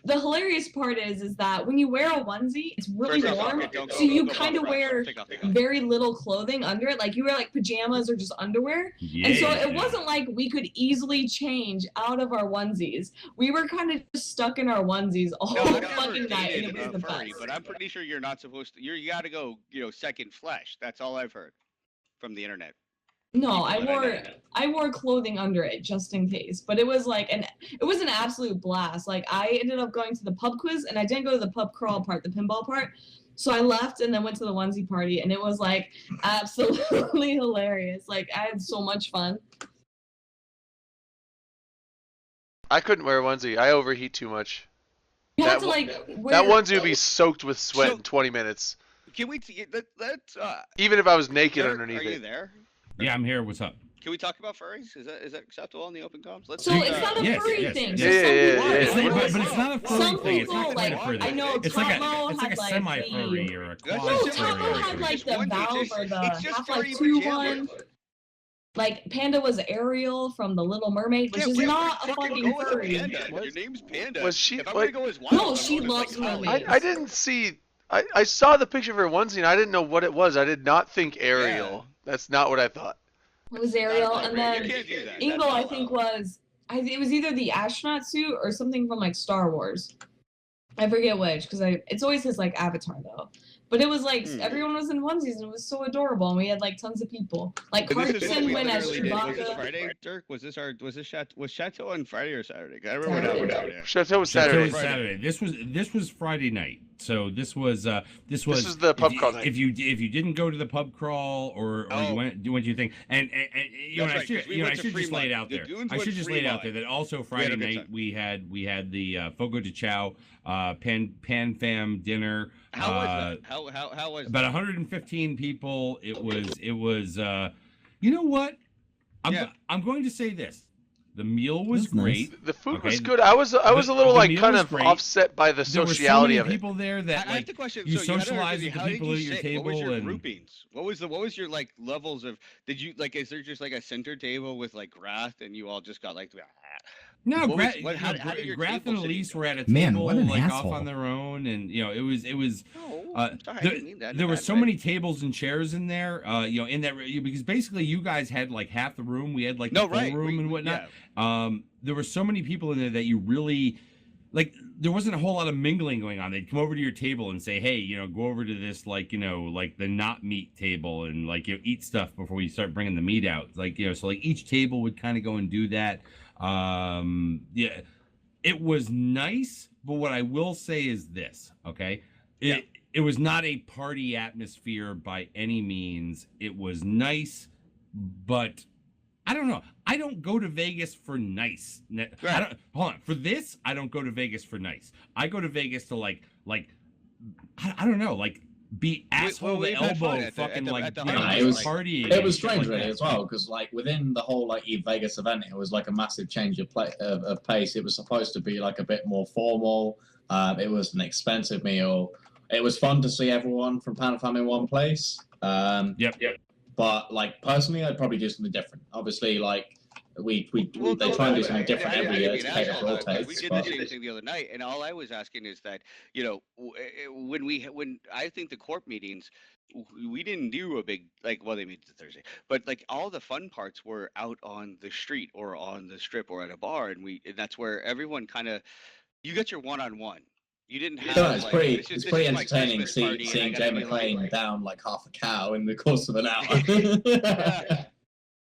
the hilarious part is that when you wear a onesie, it's really First off, warm, okay, don't so go- you go kind of off, wear take off. very little clothing under it. Like you wear like pajamas or just underwear. And so it wasn't like we could easily change out of our onesies. We were kind of just stuck in our onesies all No, I've never fucking night, and dated it was a the furry, best. but I'm pretty sure you're not supposed to. You got to go, second flesh. That's all I've heard from the internet. No, People that I wore clothing under it just in case. But it was like it was an absolute blast. Like I ended up going to the pub quiz, and I didn't go to the pub crawl part, the pinball part. So I left and then went to the onesie party, and it was like absolutely hilarious. Like I had so much fun. I couldn't wear a onesie. I overheat too much. You had That to like wear That onesie would be soaked with sweat in 20 minutes. Can we? Let's. Even if I was naked Derek, underneath are you it. there? Yeah, I'm here. What's up? Can we talk about furries? Is that acceptable on the open comms? Let's. So it's not a furry thing. So It's some not- people, but it's not a furry some thing. It's people not quite a like furry I know it's like Taco a had like semi-furry or a That's quad No, just furry. Taco or had like the It's valve or the it's just Half-Life furry 2 pajamas. one. Like Panda was Ariel from The Little Mermaid, which Yeah, is we not a fucking fucking go with furry. Panda. Your name's Panda. Was she If I'm like? gonna go as wild, No, I'm she going as, loves like, mermaids. I didn't see. I saw the picture of her onesie and I didn't know what it was. I did not think Ariel. That's not what I thought. It was Ariel, and then You can't do that. Ingle, That's I not think allowed. was it was either the astronaut suit or something from like Star Wars. I forget which, because it's always his like avatar though. But it was like everyone was in onesies and it was so adorable, and we had like tons of people. Like But this is what Carson we went as literally did. Was this Chewbacca. Friday, Dirk? Was Chateau on Friday or Saturday? I remember what happened Saturday. Chateau was Chateau Saturday. was Saturday. This was Friday night. So this was the pub crawl night. If you didn't go to the pub crawl or you went to your thing, and you know, That's I right, should 'cause we you know I went to should just lay it Fremont. out The there. goons I went should just lay it out Fremont. there that also We had Friday a good night time. we had the Fogo de Chao Pan Fam dinner. How was that? How was About that? 115 people. It was you know what? I'm going to say this. The meal was That's nice. great. The food Okay. was good. I was a little the like meal kind was of great. offset by the There were so sociality many of it. people there that I have like the question. you So you had socialize to with the how did people you at your sit? table What was your and groupings? What was your like levels of? Did you like? Is there just like a center table with like grass and you all just got like? No, how did your Grath table and sit Elise together? were at a Man, table what an like asshole. off on their own, and it was No, I'm sorry, I didn't mean that in a there were bad so way. many tables and chairs in there, in that because basically you guys had like half the room, we had like the full room and whatnot. There were so many people in there that you really like. There wasn't a whole lot of mingling going on. They'd come over to your table and say, "Hey, go over to this like like the not meat table and like eat stuff before you start bringing the meat out." Like so like each table would kind of go and do that. Yeah. It was nice, but what I will say is this, okay? It was not a party atmosphere by any means. It was nice, but I don't know. I don't go to Vegas for nice. Hold on. For this, I don't go to Vegas for nice. I go to Vegas to like I don't know, like be asshole to elbow, fucking like it was partying. It was strange, like really, that. as well, because like within the whole like Vegas event, it was like a massive change of pace. It was supposed to be like a bit more formal. It was an expensive meal. It was fun to see everyone from Pan Am in one place. Yep. But like personally, I'd probably do something different. Obviously, like they try and do something different every year to cater for all tastes. We did the same thing the other night, and all I was asking is that when I think the corp meetings, we didn't do a big they meet Thursday, but like all the fun parts were out on the street or on the strip or at a bar, and that's where everyone kind of you get your one-on-one. You didn't have. No, it's pretty my entertaining Christmas party, seeing and Jay I gotta be McClane down like half a cow in the course of an hour.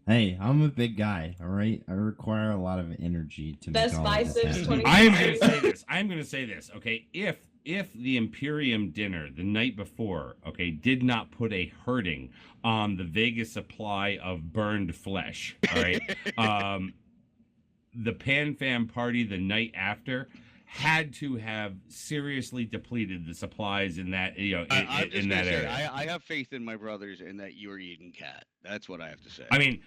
Hey, I'm a big guy, all right? I require a lot of energy to Best make all buy of this 6, happen. 20. I am going to say this. I'm going to say this. Okay, if the Imperium dinner the night before, okay, did not put a hurting on the Vegas supply of burned flesh, all right, the Pan Fam party the night after had to have seriously depleted the supplies in that in that area. I have faith in my brothers in that you were eating cat. That's what I have to say. I mean,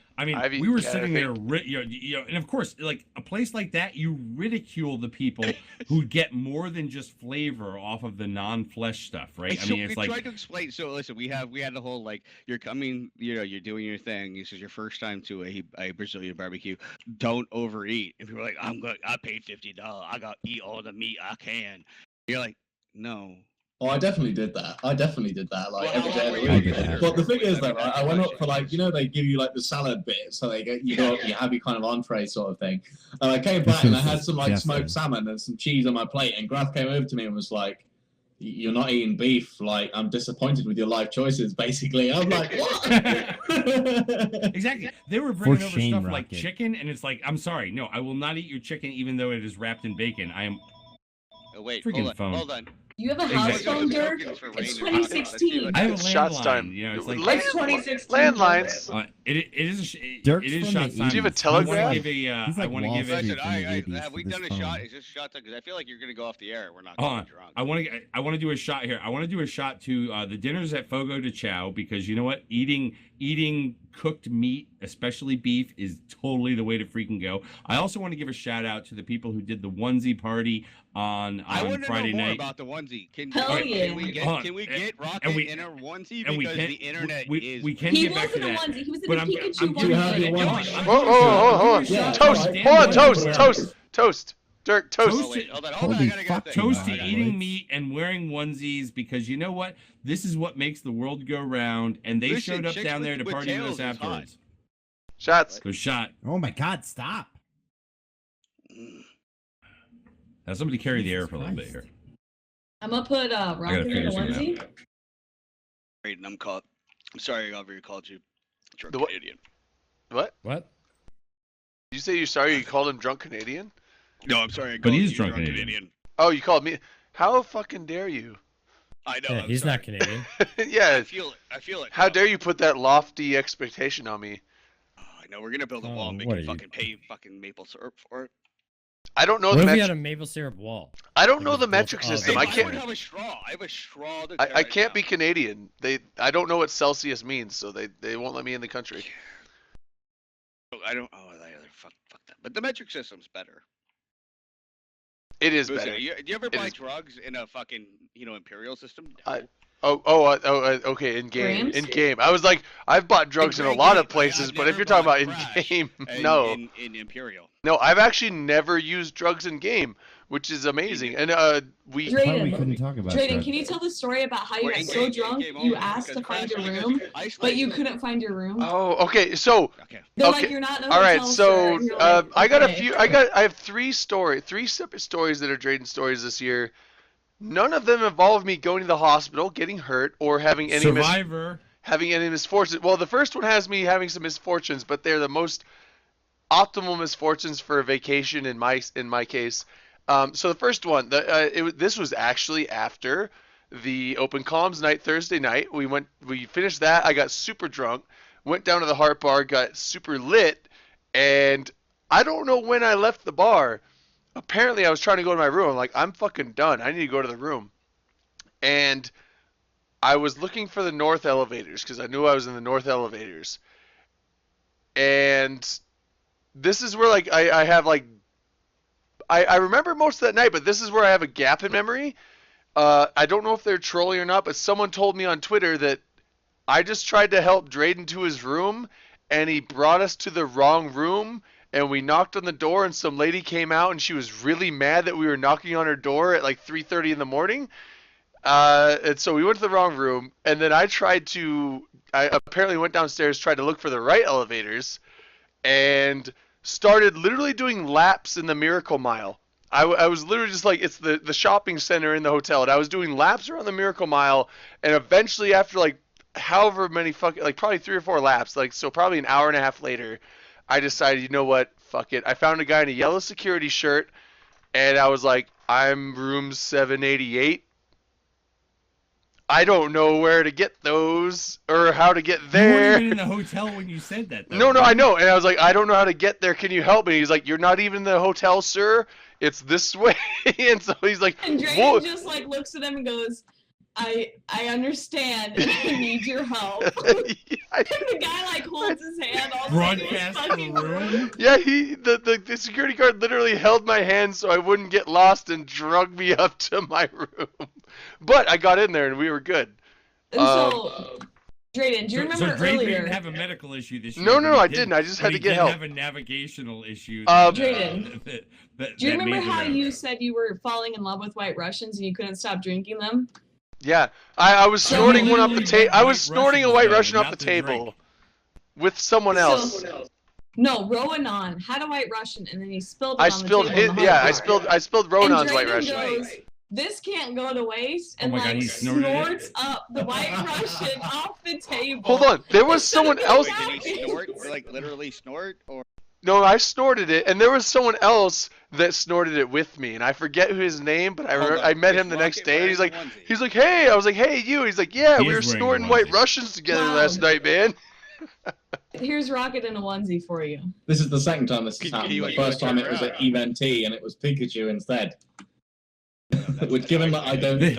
we were sitting there, and of course, like a place like that, you ridicule the people who get more than just flavor off of the non-flesh stuff, right? So I mean, it's we like tried to explain. So listen, we had the whole like you're coming, you're doing your thing. This is your first time to a Brazilian barbecue. Don't overeat. If you're like, I paid $50. I got to eat all the meat I can. You're like, no. Oh, I definitely did that. Like every day of the I week. did that. But the thing is, though, right, I went up for like they give you like the salad bit, so you go up, you have your kind of entree sort of thing. And I came back and I had some like smoked salmon and some cheese on my plate, and Grath came over to me and was like, "You're not eating beef. Like I'm disappointed with your life choices." Basically, I'm like, "What?" Exactly. They were bringing For over shame, stuff like Rocket. chicken, and it's like, I'm sorry, no, I will not eat your chicken, even though it is wrapped in bacon. I am. Oh, wait, Freaking phone. Hold on. You have a house phone, Dirk? It's 2016. I have a It's shots landline. time. It's like It's 2016. Landlines. it is Dirk's it is from shots the time. Do you have a 80s. telegraph? He's like I want to Wall give it. Street Listen, from the 80s have we for done this a shot? phone. Is this shot time? Because I feel like you're gonna go off the air. We're not Hold going on. drunk. I want to do a shot here. I want to do a shot to the dinners at Fogo de Chao, because you know what? Eating cooked meat, especially beef, is totally the way to freaking go. I also want to give a shout out to the people who did the onesie party on I want to Friday know more night. about the onesie. Can yeah. we get Rocket in a onesie because the internet is. We can He get back to wasn't a that. onesie. He was in But a I'm Pikachu onesie. Hold on. Yeah, Toast. alright. Hold on. Toast. Dirk, toast. Oh, wait, hold on. I Holy gotta get fuck, that. Toast to Right. eating meat and wearing onesies, because you know what? This is what makes the world go round, and they Listen, showed up chicks down there to with party with tails us is hot. afterwards. Shots. So shot. Oh my God! Stop. Now somebody carry the air for a little bit Christ. here. I'm gonna put Rocket in figure a something onesie. Great, and I'm sorry, I called you drunk The what? Canadian. What? What? Did you say you're sorry you called him drunk Canadian? No, I'm sorry. I But called he's you drunk Canadian. Oh, you called me. How fucking dare you? I know. Yeah, I'm he's sorry. not Canadian. Yeah. I feel it. How dare you put that lofty expectation on me? Oh, I know. We're gonna build a Oh, wall and make what you are you? fucking pay fucking maple syrup for it. I don't know What the if we had metric. a maple syrup wall? I don't Like know it's the built metric of system. Hey, I I can't. would have a straw. I have a straw. To I carry can't be down. Canadian. I don't know what Celsius means, so they won't let me in the country. I don't. Oh, fuck that. But the metric system's better. It is Listen, better. do you ever It buy is- drugs in a fucking imperial system? I- No. Okay, in game. Grams? In game. I was like, I've bought drugs in a lot of places, but if you're talking about in game, no. In Imperial. No, I've actually never used drugs in game, which is amazing. And we I thought we Drayden, couldn't talk about Drayden, drugs. can you tell the story about how you Or got in so game, drunk game you only, asked to because find your Crash room, Ice but you Ice- couldn't find your room? Oh, okay. So Okay. They're okay. like, you're not in a all right. hotel, sir, So and you're like, I got a okay. few. I have three separate stories that are Drayden stories this year. None of them involve me going to the hospital, getting hurt, or having any Survivor. having any misfortunes. Well, the first one has me having some misfortunes, but they're the most optimal misfortunes for a vacation in my case. So the first one, this was actually after the open comms night Thursday night. We finished that. I got super drunk, went down to the Heart Bar, got super lit, and I don't know when I left the bar. Apparently, I was trying to go to my room. I'm like, I'm fucking done. I need to go to the room. And I was looking for the north elevators because I knew I was in the north elevators. And this is where like I have like I remember most of that night, but this is where I have a gap in memory. I don't know if they're trolling or not, but someone told me on Twitter that I just tried to help Drayden to his room, and he brought us to the wrong room, and we knocked on the door, and some lady came out, and she was really mad that we were knocking on her door at like 3:30 in the morning. And so we went to the wrong room, and then I apparently went downstairs, tried to look for the right elevators, and started literally doing laps in the Miracle Mile. I was literally just like, it's the shopping center in the hotel, and I was doing laps around the Miracle Mile, and eventually after like however many like probably 3 or 4 laps, like so probably an hour and a half later, I decided, you know what, fuck it. I found a guy in a yellow security shirt, and I was like, I'm room 788. I don't know where to get those or how to get You there. weren't even in the hotel when you said that, though. No, I know. And I was like, I don't know how to get there. Can you help me? He's like, you're not even in the hotel, sir. It's this way. And so he's like, And whoa. Drayden just like looks at him and goes, I understand and I need your help. And the guy like holds his hand all Broadcast the room. Yeah, the security guard literally held my hand so I wouldn't get lost and drug me up to my room. But I got in there and we were good. And so, Drayden, do you remember so Drayden earlier? didn't have a medical issue this year. No, I didn't. I just had to get help. He did have a navigational issue. Drayden, do you that remember made how it you said you were falling in love with White Russians and you couldn't stop drinking them? Yeah, I was snorting one off the table. I was White snorting a Russians, White though, Russian off not the the table drink. with someone else. No, Rowan had a White Russian and then he spilled it I on spilled the table. his. Yeah, I spilled Ronan's White Drayden Russian. goes, this can't go to waste, and my God, like he snorted it? snorts up the White Russian off the table. Hold on, there was Instead of someone being else. Wait, did he happy. snort? Or like literally snort? Or No, I snorted it, and there was someone else that snorted it with me, and I forget who his name, but Hold on, I met is him the next Rocket day, and wearing a onesie? he's like, hey, I was like, hey, you. He's like, yeah, He we were is wearing a snorting White onesie. Russians together Wow. last night, man. Here's Rocket in a onesie for you. This is the second time this has Can happened. you- The you first time turn it was at around? Event T and it was Pikachu instead. Which, given that I don't really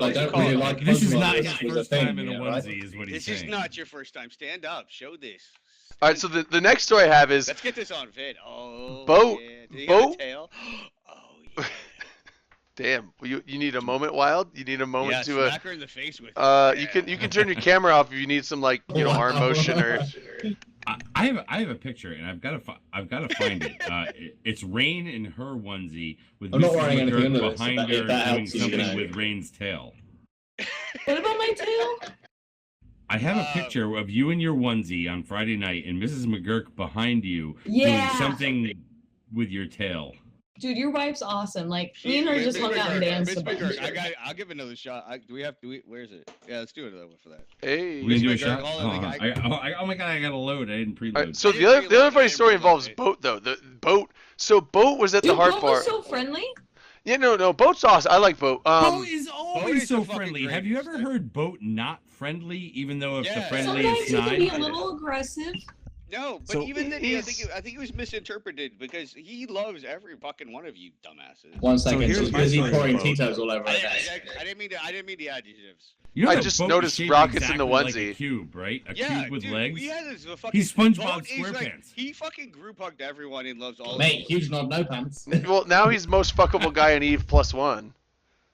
like This is Pokemon, not his this was a first thing, time in a yeah, right? onesie, is what he's This is saying. not your first time. Stand up. Show this. All right, so the next story I have is Let's get this on vid. Oh, Boat- yeah. Did he have a boat- tail? Oh, yeah. damn. You need a moment, Wild. You need a moment Yeah, to smack her in the face with it. you can turn your camera off if you need some like arm motion or. I have a picture, and I've got to find it. It's Rain in her onesie with I'm not Mrs. wearing anything McGurk under it, so behind that- her if that doing helps you, something you know. with Rain's tail. What about my tail? I have a picture of you in your onesie on Friday night, and Mrs. McGurk behind you Yeah. doing something with your tail. Dude, your wife's awesome. Like, me and her just hung out and danced a Miss bunch. McGurk, I'll give another shot. Where is it? Yeah, let's do another one for that. Hey. We gonna do a Mr. shot? McGurk, all of the Oh my god, I gotta load. I didn't preload. All right, so I the didn't other realize funny I story didn't involves realize it. Boat though. The Boat. So Boat was at Dude, the Heart Boat Bar. was so friendly. Yeah, no, Boat's awesome. I like Boat. Boat is always is so the fucking friendly. Have greatest. you ever heard Boat not friendly, even though if the Yeah. friendly Sometimes is he can be a snide? little aggressive. No, but So even then, I he's- think it was misinterpreted because he loves every fucking one of you dumbasses. One second, here's she's my busy story pouring about- Tito's all over her I desk. didn't mean the adjectives. You know I that just Boat is noticed shaped rockets in the exactly like a onesie. cube, right? A Yeah, cube with dude, legs. a fucking. He's SpongeBob Boat is like- SquarePants. he fucking group hugged everyone and loves all. Mate, of them. huge knob, no pants. Well, now he's most fuckable guy in Eve +1.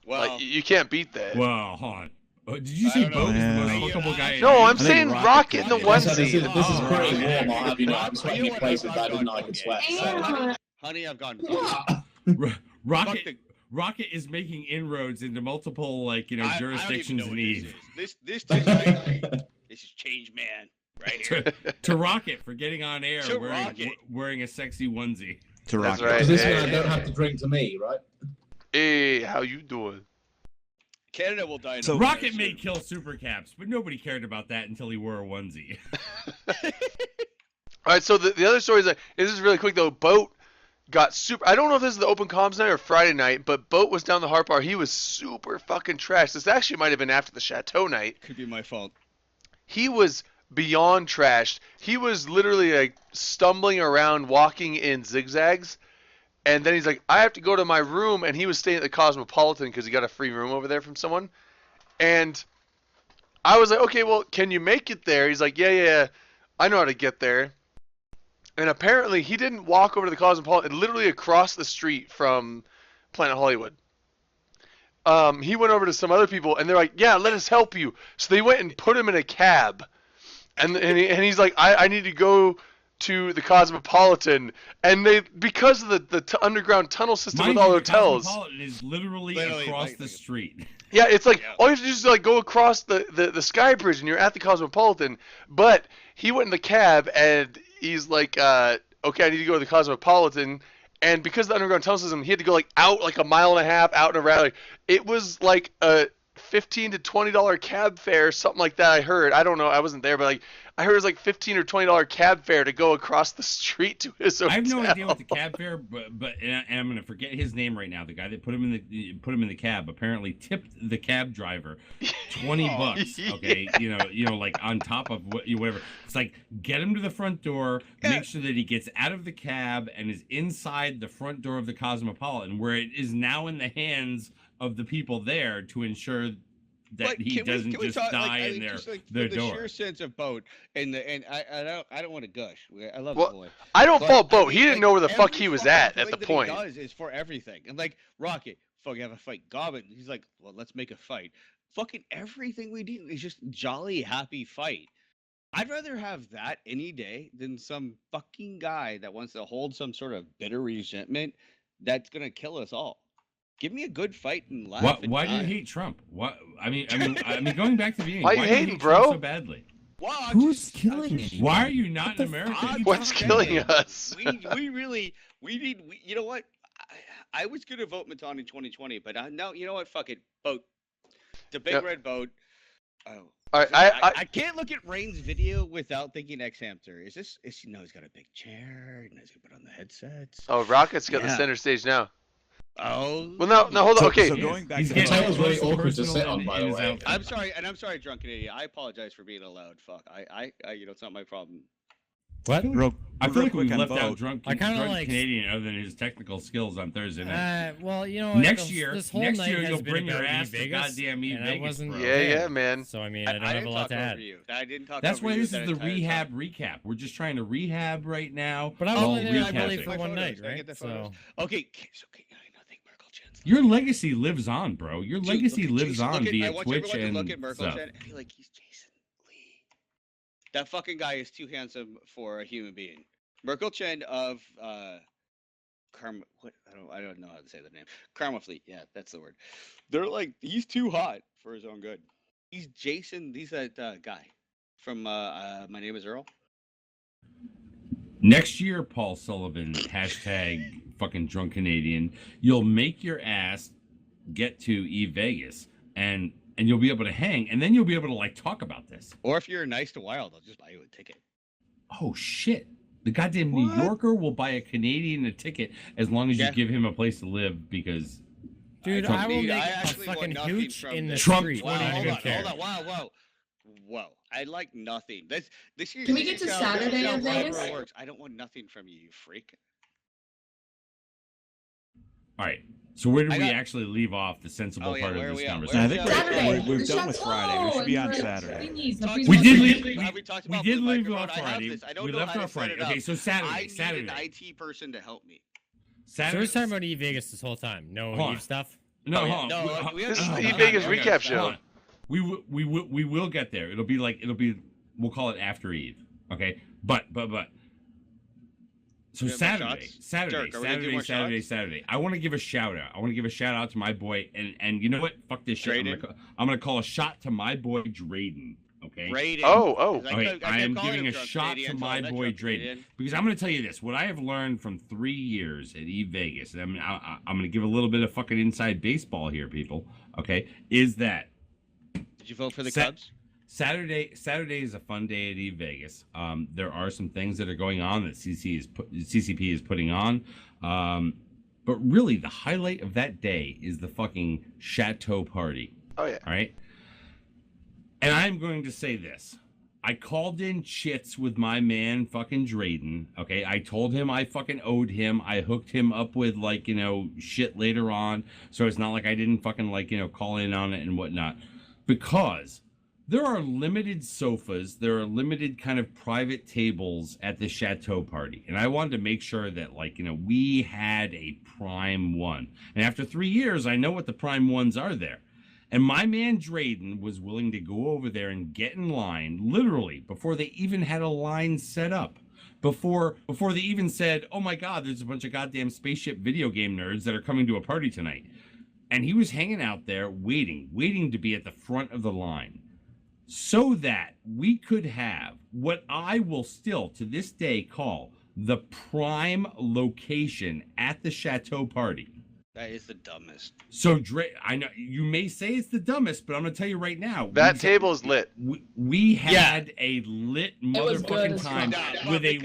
Well, Like you can't beat that. Well, hold on. Oh, did you say Boat is the most fuckable guy? No, I'm saying Rocket in the onesie. This is pretty warm. I'll have you know. I'm sweating in places I didn't know I could sweat. So. Honey, I've gone. Rocket is making inroads into multiple, like, you know, jurisdictions in Eve. This is change man right here. To Rocket for getting on air wearing a sexy onesie. To Rocket. Right. This way I don't have to drink to me, right? Hey, how you doing? Canada will die. So Rocket may kill super caps, but nobody cared about that until he wore a onesie. All right, so the other story is like, this is really quick though. Boat got super. I don't know if this is the open comms night or Friday night, but Boat was down the Harp Bar. He was super fucking trash. This actually might have been after the Chateau night. Could be my fault. He was beyond trashed. He was literally like stumbling around, walking in zigzags. And then he's like, I have to go to my room. And he was staying at the Cosmopolitan because he got a free room over there from someone. And I was like, okay, well, can you make it there? He's like, yeah, I know how to get there. And apparently he didn't walk over to the Cosmopolitan, literally across the street from Planet Hollywood. He went over to some other people, and they're like, yeah, let us help you. So they went and put him in a cab. And he's like, I need to go to the Cosmopolitan. And they, because of the underground tunnel system with all hotels. The Cosmopolitan is literally across the street. Yeah, it's like, all you have to do is like go across the Sky Bridge, and you're at the Cosmopolitan. But he went in the cab, and he's like, okay, I need to go to the Cosmopolitan. And because of the underground tunnel system, he had to go like out like a mile and a half out and around. Like, it was like a $15 to $20 cab fare, something like that. I heard. I don't know. I wasn't there, but like I heard it was like $15 or $20 cab fare to go across the street to his hotel. I have no idea what the cab fare, but and I'm gonna forget his name right now. The guy that put him in the cab apparently tipped the cab driver $20. Okay, you know, like on top of whatever. It's like, get him to the front door, make sure that he gets out of the cab and is inside the front door of the Cosmopolitan, where it is now in the hands of the people there to ensure that he doesn't just die in their door. The sheer sense of Boat and I don't want to gush. I love the boy. I don't fault Boat. He didn't know where the fuck he was at the point. He does is for everything. And like Rocket, fucking have a fight. Goblin, he's like, well, let's make a fight. Fucking everything we do is just jolly, happy fight. I'd rather have that any day than some fucking guy that wants to hold some sort of bitter resentment that's gonna kill us all. Give me a good fight and laugh. Why do you hate Trump? What? I mean, going back to the beginning. Why you hating, bro? Trump so badly? Well, Who's killing me? Why are you not in America? What's killing us? We need. You know what? I was gonna vote Matan in 2020, but no. You know what? Fuck it. Vote the big red vote. Oh. All right, I can't look at Rain's video without thinking X Hamster. Is he's got a big chair and he's gonna put on the headsets. Oh, Rocket's got the center stage now. Oh. Well, no, hold on. Okay. So going back to that was really awkward to sit on, by the way. I'm sorry, drunken idiot. I apologize for being loud. Fuck. I it's not my problem. What? I feel like we left out drunk Canadian other than his technical skills on Thursday night. Well, you know, next year you'll bring your ass to goddamn Vegas. Yeah, man. So I mean, I don't have a lot to add. I didn't talk. That's why this is the rehab recap. We're just trying to rehab right now. But I was only there, I believe, for one night, right? So okay. Your legacy lives on, bro. Your legacy lives on via Twitch and stuff. I feel like he's Jason Lee. That fucking guy is too handsome for a human being. Merkel Chen of Karma. What? I don't know how to say the name. Karma Fleet. Yeah, that's the word. They're like, he's too hot for his own good. He's Jason. He's that guy from My Name Is Earl. Next year, Paul Sullivan, hashtag fucking drunk Canadian, you'll make your ass get to Vegas and you'll be able to hang, and then you'll be able to like talk about this. Or if you're nice to Wild, I'll just buy you a ticket. Oh shit. The goddamn New Yorker will buy a Canadian a ticket as long as you give him a place to live, because dude, I will make a fucking hooch in the street. Hold on. Whoa. I like nothing. This year. Can we get to Saturday in Vegas? I don't want nothing from you, you freak. All right. So where did we actually leave off the sensible part of this conversation? I think we're done with Friday. We should be on Saturday. We did leave off Friday. We left off Friday. Okay, so Saturday. I need an IT person to help me. Saturday. So we're talking about Vegas this whole time. No Eve stuff. No, this is the Vegas recap show. We will get there. It'll be we'll call it after Eve. Okay, but. So Saturday. I want to give a shout out. I want to give a shout out to my boy, and you know what? Fuck this shit. I'm gonna call a shot to my boy Drayden. Okay. Drayden. Okay. I am giving a shot to my boy Drayden because I'm gonna tell you this. What I have learned from 3 years at Eve Vegas, and I'm gonna give a little bit of fucking inside baseball here, people. Okay, is that? Did you vote for the Cubs? Saturday is a fun day at Eve Vegas. There are some things that are going on that CCP is putting on. But really, the highlight of that day is the fucking Chateau party. Oh, yeah. All right? And I'm going to say this. I called in chits with my man fucking Drayden, okay? I told him I fucking owed him. I hooked him up with, shit later on. So it's not like I didn't fucking, call in on it and whatnot. Because there are limited sofas, there are limited kind of private tables at the Chateau party. And I wanted to make sure that, we had a prime one. And after 3 years, I know what the prime ones are there. And my man Drayden was willing to go over there and get in line, literally, before they even had a line set up. Before they even said, oh my God, there's a bunch of goddamn spaceship video game nerds that are coming to a party tonight. And he was hanging out there waiting to be at the front of the line, so that we could have what I will still to this day call the prime location at the Chateau party. That is the dumbest. So I know you may say it's the dumbest, but I'm gonna tell you right now. That table is lit. We had a lit motherfucking time with a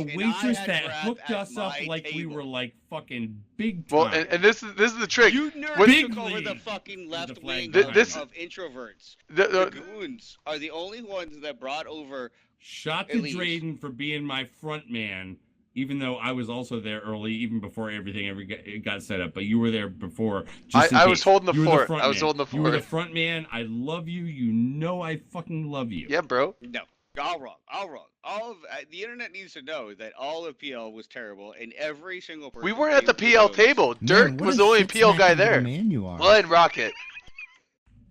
waitress that hooked us up like we were like fucking big time. Well, and this is the trick. You nerds took over the fucking left wing of introverts. The goons are the only ones that brought over. Shot to Drayden for being my front man. Even though I was also there early, even before everything ever got set up, but you were there before. I was holding the fort. You were the front man. I love you. You know I fucking love you. Yeah, bro. No, all wrong. All of the internet needs to know that all of PL was terrible, and every single person. We weren't at the PL table. Dirk was the only PL guy there. Man, you are. Well, and Rocket.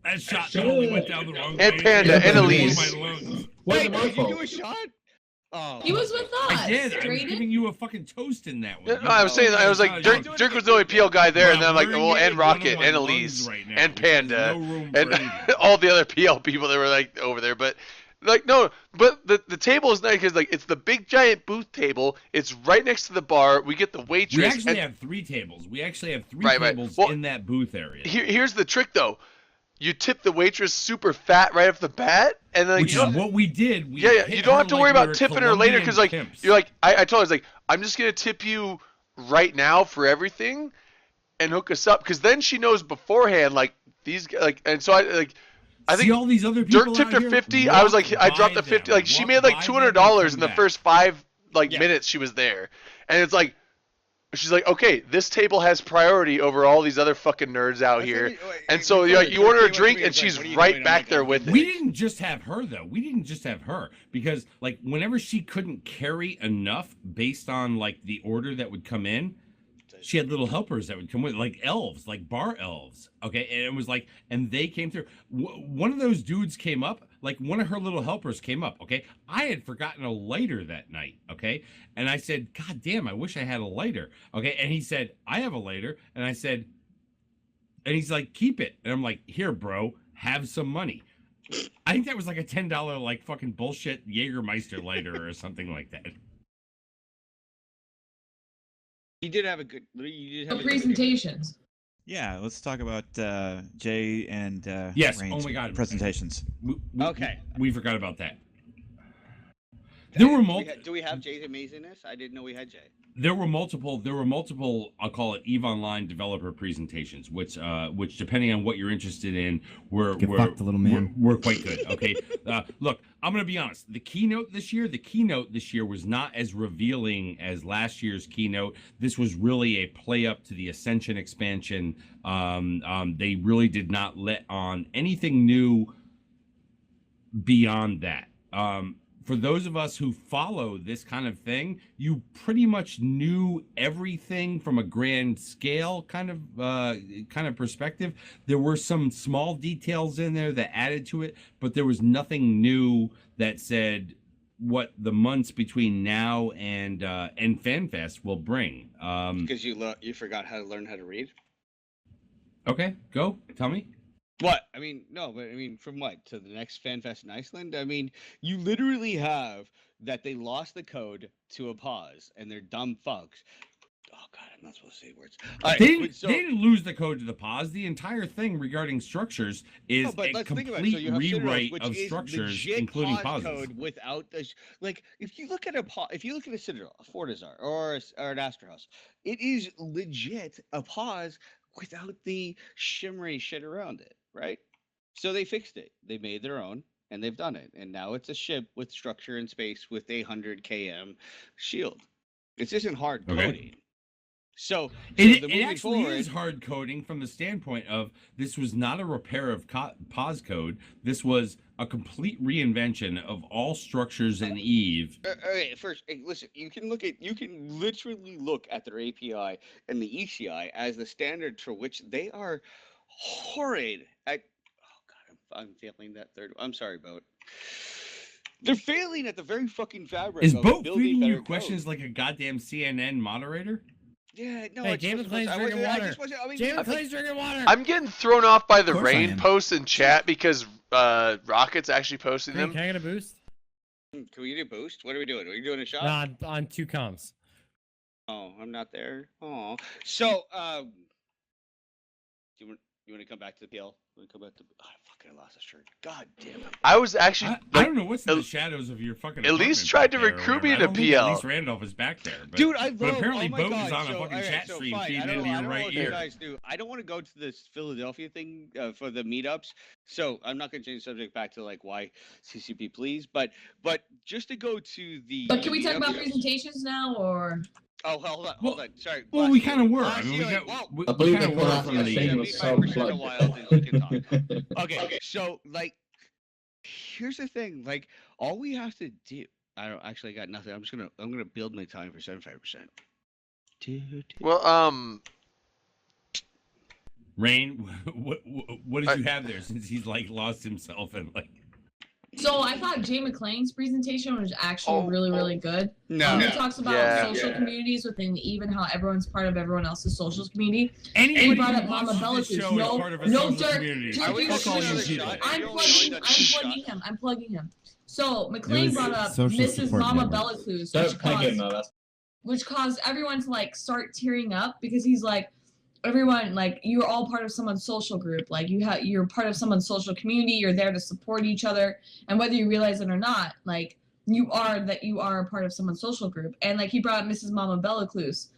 That shot totally went down the wrong way. And Panda and Elise. Wait, did you do a shot? Oh. He was with us. I did. I was giving you a fucking toast in that one. Yeah, no, I was like, Dirk was the only PL guy there, and then I'm like, well, and Rocket, and Elise, and Panda, and all the other PL people that were like over there. But no, but the table is nice because it's the big giant booth table. It's right next to the bar. We get the waitress. We actually have 3 tables. Tables in that booth area. Here's the trick, though. You tip the waitress super fat right off the bat, and then which is what we did. You don't have to worry about tipping her later because you're like I told her I'm just gonna tip you right now for everything, and hook us up because then she knows beforehand these and so I think all these other people Dirk tipped her 50. I was like I dropped the 50. She made $200 in the first 5 minutes she was there, and it's like. She's like, okay, this table has priority over all these other fucking nerds out here. And so you order a drink, and she's right back there with it. We didn't just have her, though. Because, whenever she couldn't carry enough based on, the order that would come in, she had little helpers that would come with, like elves, like bar elves. Okay, and it was and they came through. One of those dudes came up, one of her little helpers came up. Okay, I had forgotten a lighter that night. Okay, and I said, God damn, I wish I had a lighter. Okay, and he said, I have a lighter, and I said, and he's like, keep it, and I'm like, here, bro, have some money. I think that was a $10 fucking bullshit Jägermeister lighter or something like that. You did have a good. You did have presentations. Yeah, let's talk about Jay and yes. Range Oh my God, presentations. We forgot about that. There were multiple. Do we have Jay's amazingness? I didn't know we had Jay. There were multiple. I'll call it EVE Online developer presentations, which depending on what you're interested in, were quite good. Okay, look, I'm gonna be honest. The keynote this year was not as revealing as last year's keynote. This was really a play up to the Ascension expansion. They really did not let on anything new beyond that. for those of us who follow this kind of thing, you pretty much knew everything from a grand scale kind of perspective. There were some small details in there that added to it, but there was nothing new that said what the months between now and FanFest will bring. Because you forgot how to learn how to read. Okay, go tell me. What? I mean, no, but I mean, from what to the next FanFest in Iceland? I mean, you literally have that they lost the code to a pause, and they're dumb fucks. Oh God, I'm not supposed to say words. They didn't lose the code to the pause. The entire thing regarding structures is a complete rewrite of structures, including pauses. Code without the if you look at a Citadel, a Fortizar, or an Astra House, it is legit a pause without the shimmery shit around it, right? So they fixed it. They made their own, and they've done it. And now it's a ship with structure and space with a 100 km shield. This isn't hard coding. Okay. So it actually is hard coding from the standpoint of this was not a repair of pause code. This was a complete reinvention of all structures in Eve. First, listen. You can literally look at their API and the ECI as the standard for which they are horrid at. Oh God, I'm failing that third. I'm sorry, Boat. They're failing at the very fucking fabric. Is Boat feeding you questions like a goddamn CNN moderator? Yeah, no. Hey, James McClain's drinking water. James McClain's drinking water. I'm getting thrown off by the rain posts in chat because Rocket's actually posting them. Can I get a boost? Can we get a boost? What are we doing? Are we doing a shot? No, on 2 comms. Oh, I'm not there. Oh, so do you want to come back to the PL? Oh, I lost a shirt. God damn it. I was actually. I don't know what's in the shadows of your fucking. At least tried to recruit me to PL. At least Randolph is back there. But, dude, but apparently Boat is on a fucking chat stream feeding into your right ear. I don't want to go to this Philadelphia thing for the meetups, so I'm not going to change the subject back to why CCP please, but just to go to the. But can we talk about presentations now, or? Oh, hold on. Sorry. Well, we kind of were. I mean, we kind of were from the. Okay, so here's the thing. All we have to do. I got nothing. I'm gonna build my time for 75%. Well, Rain, what did you have there? Since he's lost himself and So I thought Jay McClain's presentation was actually really good. No, he talks about social communities within Eve and how everyone's part of everyone else's social community. And he brought up Mama Bella's no, Dirk. I'm plugging him. So McClain brought up Mrs. Mama Bellacluse, which caused everyone to start tearing up because he's like, everyone, you're all part of someone's social group. You're part of someone's social community. You're there to support each other, and whether you realize it or not, you are a part of someone's social group. And he brought up Mrs. Mama Bellacluse.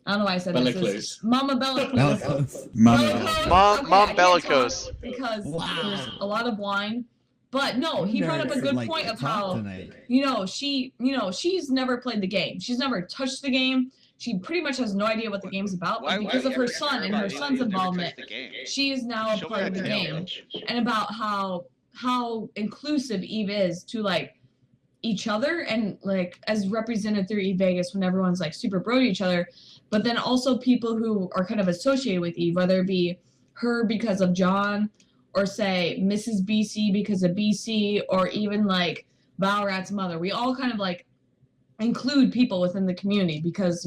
I don't know why I said this. Mama Bellacluse. Mom Bellicose. Because there's a lot of wine. But no, he brought up a good point of how she's never played the game. She's never touched the game. She pretty much has no idea what the game's about, but because of her son and her son's involvement, she is now a part of the game. And about how inclusive Eve is to each other and as represented through Eve Vegas when everyone's super bro to each other, but then also people who are kind of associated with Eve, whether it be her because of John, or say Mrs. BC because of BC, or even Valrat's mother. We all kind of include people within the community because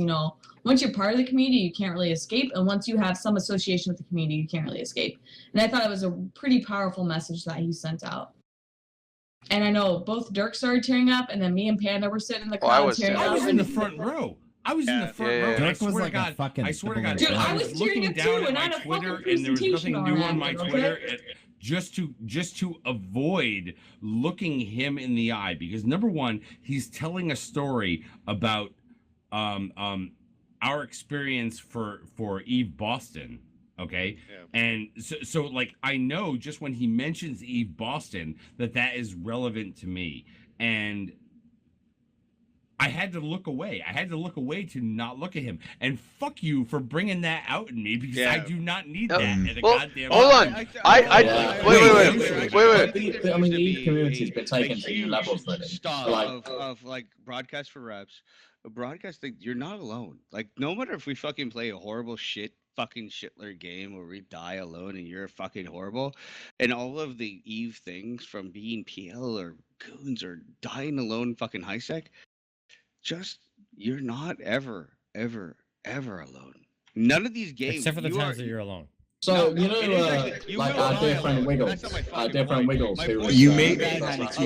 once you're part of the community you can't really escape, and once you have some association with the community you can't really escape. And I thought it was a pretty powerful message that he sent out. And I know both Dirk started tearing up, and then me and Panda were sitting in the crowd tearing up. I was in the front row. I was in the front row. Dirk was like a fucking. I swear to God, dude, I was looking down at my Twitter, and there was nothing new on my Twitter. Just to avoid looking him in the eye, because number one, he's telling a story about our experience for Eve Boston, okay? Yeah. And so I know just when he mentions Eve Boston that is relevant to me, and I had to look away. I had to look away to not look at him. And fuck you for bringing that out in me because I do not need that at a goddamn. Hold on. Wait. I mean, the Eve community's been taken to new levels, really. Of like broadcast for reps, a broadcast thing. You're not alone. Like, no matter if we fucking play a horrible fucking shitler game where we die alone and you're fucking horrible, and all of the Eve things from being PL or goons or dying alone fucking high sec. Just, you're not ever alone. None of these games, except for the times that you're alone. So like our dear friend Wiggles, who you made a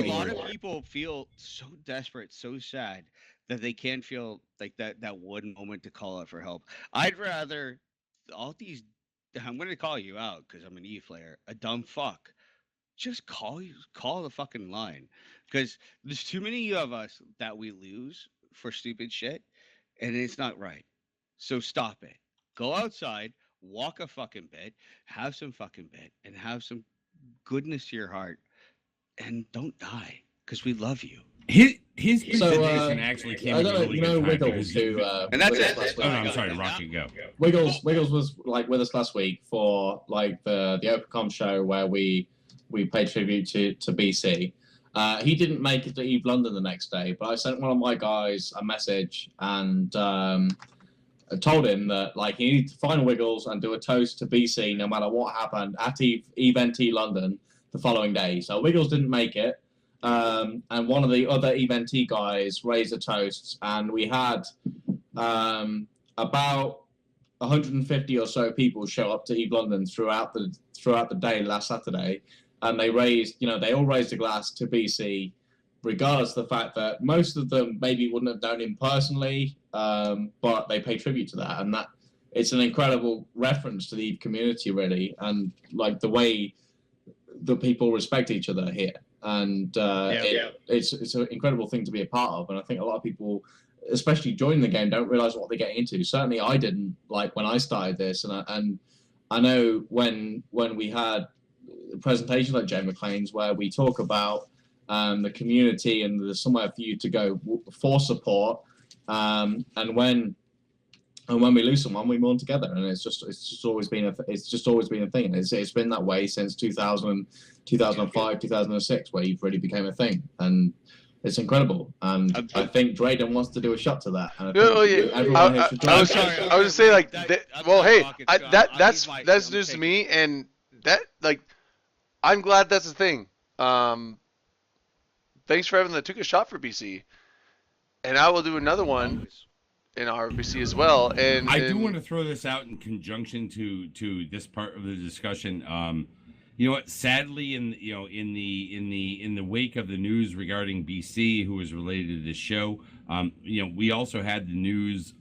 lot of people feel so desperate, so sad that they can't feel like that one moment to call out for help. I'd rather all these. I'm going to call you out because I'm an Eve player, a dumb fuck. Just call the fucking line, because there's too many of us that we lose for stupid shit, and it's not right. So stop it. Go outside, walk a fucking bit, have some fucking bit, and have some goodness to your heart, and don't die, because we love you. His presentation actually came at a really good time. Wiggles, who and that's it. Oh, no, I'm sorry, Rocky, go. Wiggles was like with us last week for like the OpenCom show where we paid tribute to BC. He didn't make it to Eve London the next day, but I sent one of my guys a message and told him that like he needed to find Wiggles and do a toast to BC no matter what happened at Eve NT London the following day. So Wiggles didn't make it, and one of the other Eve NT guys raised a toast, and we had about 150 or so people show up to Eve London throughout the day last Saturday. And they all raised a glass to BC, regardless of the fact that most of them maybe wouldn't have known him personally, but they pay tribute to that. And that it's an incredible reference to the Eve community, really, and like the way the people respect each other here. And it's an incredible thing to be a part of. And I think a lot of people, especially joining the game, don't realize what they're getting into. Certainly I didn't, like when I started this. And I know when we had presentations like Jay McLean's where we talk about the community and there's somewhere for you to go for support, and when we lose someone we mourn together, and it's just always been a thing. It's been that way since 2000, 2005, 2006 where you've really became a thing, and it's incredible. And I think Drayden wants to do a shot to that. And I was just saying, like, that's news to me, and that, like, I'm glad that's a thing. Thanks for having took a shot for BC, and I will do another one in RBC as well. And I do want to throw this out in conjunction to this part of the discussion. You know what? Sadly, in the wake of the news regarding BC, who was related to this show, we also had the news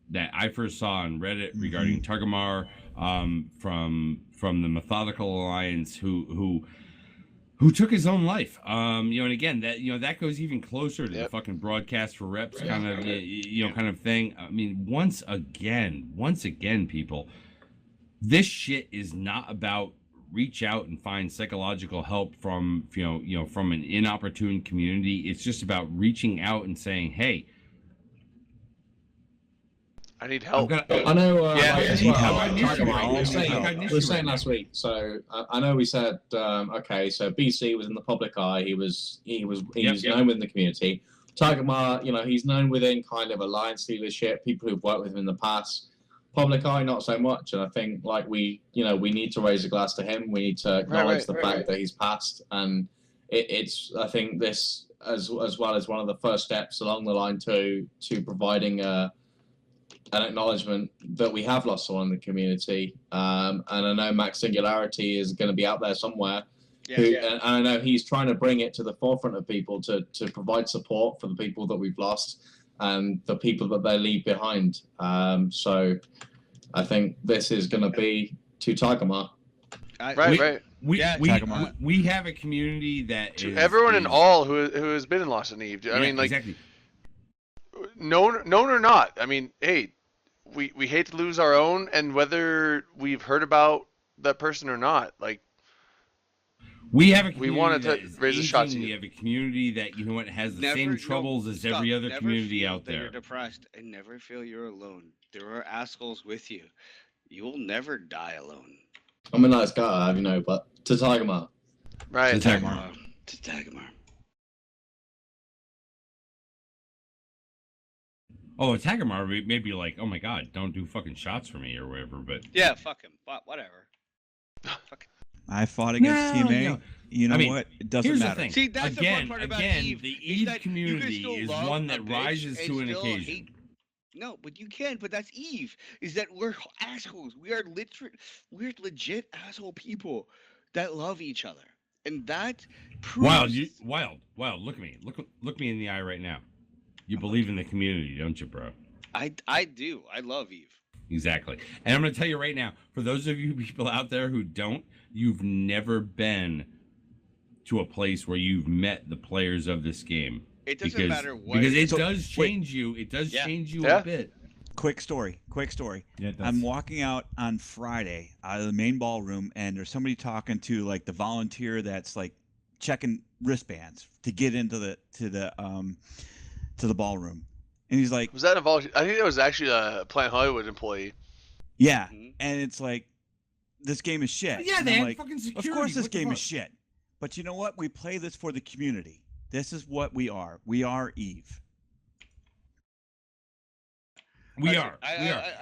that I first saw on Reddit regarding Targamar from the Methodical Alliance, who took his own life. And again, that goes even closer to the fucking broadcast for reps kind of thing. I mean, once again, people, this shit is not about reach out and find psychological help from from an inopportune community. It's just about reaching out and saying, hey, I need help. I know. We were saying last week. So I know we said, okay, so BC was in the public eye. He was known within the community. Targamar, he's known within kind of alliance leadership, people who've worked with him in the past. Public eye, not so much. And I think like we need to raise a glass to him. We need to acknowledge the fact that he's passed. And it's I think this as well as one of the first steps along the line to providing an acknowledgement that we have lost someone in the community. And I know Max Singularity is going to be out there somewhere. And I know he's trying to bring it to the forefront of people to provide support for the people that we've lost and the people that they leave behind. So I think this is going to be to Targamar. We have a community that to everyone in all who has been in Lost and Eve. I mean, like, exactly. known or not. I mean, hey, we hate to lose our own, and whether we've heard about that person or not, like, We have a We community wanted that to is raise a shot to aging. We you. have a community that, you know what, has the same troubles as every other Never community feel out that you're there. depressed, and never feel you're alone. There are assholes with you. You will never die alone. I'm a nice guy, you know, but to Tigermar. Right, To Tigermar. To Dagmar. Oh, a Tagamar may be like, oh my god, don't do fucking shots for me or whatever, but Yeah, fuck him. Whatever. Fuck. I fought against No, TMA. no. You know I mean, what? It doesn't here's the matter. thing. See, that's the fun again, part about again, Eve. the is Eve that you can community still is love one a that bitch rises and to an still occasion. hate- No, but you can. But that's Eve. Is that we're assholes? We're legit asshole people that love each other, and that proves. Wild. Look at me. Look me in the eye right now. You believe in the community, don't you, bro? I do. I love Eve. Exactly. And I'm going to tell you right now, for those of you people out there who don't, you've never been to a place where you've met the players of this game. It doesn't matter what. Because it does change you. It does change you a bit. Quick story. Yeah, it does. I'm walking out on Friday out of the main ballroom, and there's somebody talking to like the volunteer that's like checking wristbands to get into the ballroom. And he's like, Was that a volunteer? I think that was actually a Planet Hollywood employee. yeah. And it's like, this game is shit. Yeah, And they I'm had like, fucking security. of course this What the game is fuck? shit. But you know what? We play this for the community. This is what we are. We are Eve. We Listen, are. I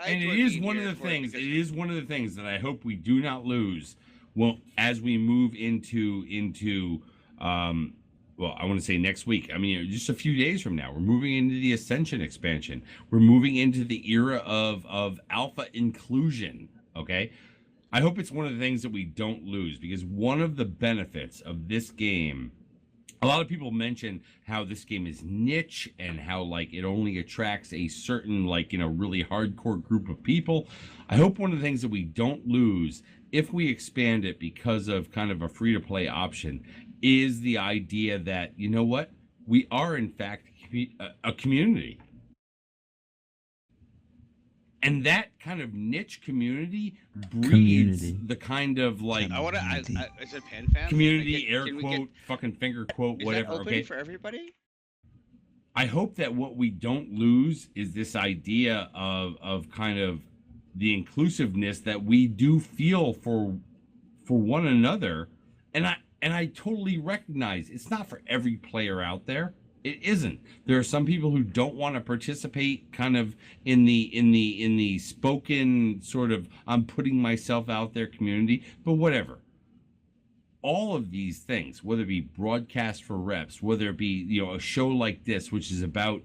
And it enjoy is being one of here the for it things. because- It is one of the things that I hope we do not lose. Well, as we move into well, I want to say next week. I mean, just a few days from now, we're moving into the Ascension expansion. We're moving into the era of alpha inclusion. Okay. I hope it's one of the things that we don't lose, because one of the benefits of this game, a lot of people mention how this game is niche and how like it only attracts a certain really hardcore group of people. I hope one of the things that we don't lose if we expand it because of kind of a free to play option is the idea that, you know what, we are in fact a community. And that kind of niche community breeds the kind of like I want to. Is it pen fans? community air quote fucking finger quote Is whatever. that open Okay, for everybody? I hope that what we don't lose is this idea of kind of the inclusiveness that we do feel for one another, and I totally recognize it's not for every player out there. It isn't. There are some people who don't want to participate kind of in the spoken sort of I'm putting myself out there community, but whatever. All of these things, whether it be broadcast for reps, whether it be, a show like this, which is about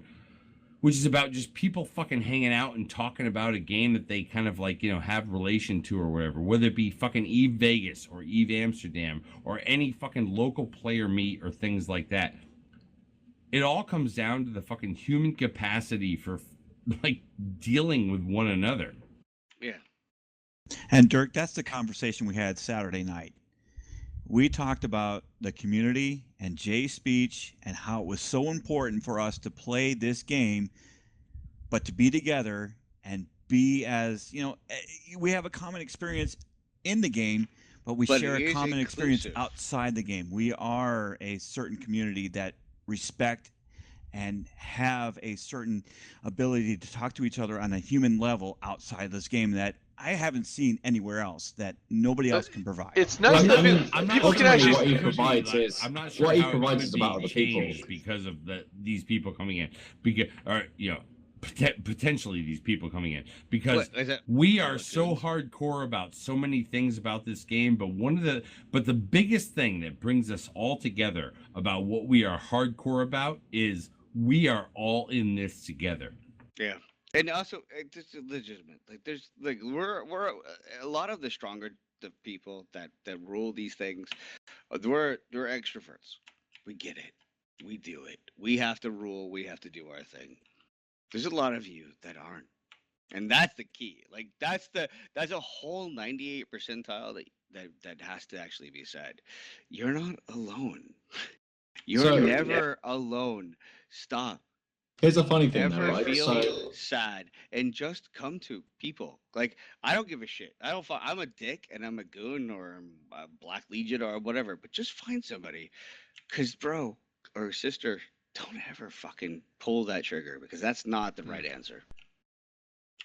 just people fucking hanging out and talking about a game that they kind of have relation to or whatever, whether it be fucking Eve Vegas or Eve Amsterdam or any fucking local player meet or things like that. It all comes down to the fucking human capacity for dealing with one another. Yeah. And Dirk, that's the conversation we had Saturday night. We talked about the community and Jay's speech and how it was so important for us to play this game, but to be together and be as, we have a common experience in the game, but we share a common experience outside the game. We are a certain community that respect and have a certain ability to talk to each other on a human level outside this game that I haven't seen anywhere else, that nobody else can provide. It's nice that people can actually. What he provides is I'm not sure what he how provides it is could about be other people. changed because of these people coming in, because potentially these people coming in, because we are so hardcore about so many things about this game. But the biggest thing that brings us all together about what we are hardcore about is we are all in this together. Yeah. And also, it's legitimate. We're a lot of the stronger people that rule these things. We're extroverts. We get it. We do it. We have to rule. We have to do our thing. There's a lot of you that aren't, and that's the key. That's a whole 98 percentile that has to actually be said. You're not alone. You're never alone. Stop. Here's a funny thing, though, Never right? feel sad and just come to people. Like, I don't give a shit. I'm a dick and I'm a goon or I'm a Black Legion or whatever, but just find somebody. Because, bro or sister, don't ever fucking pull that trigger because that's not the right answer.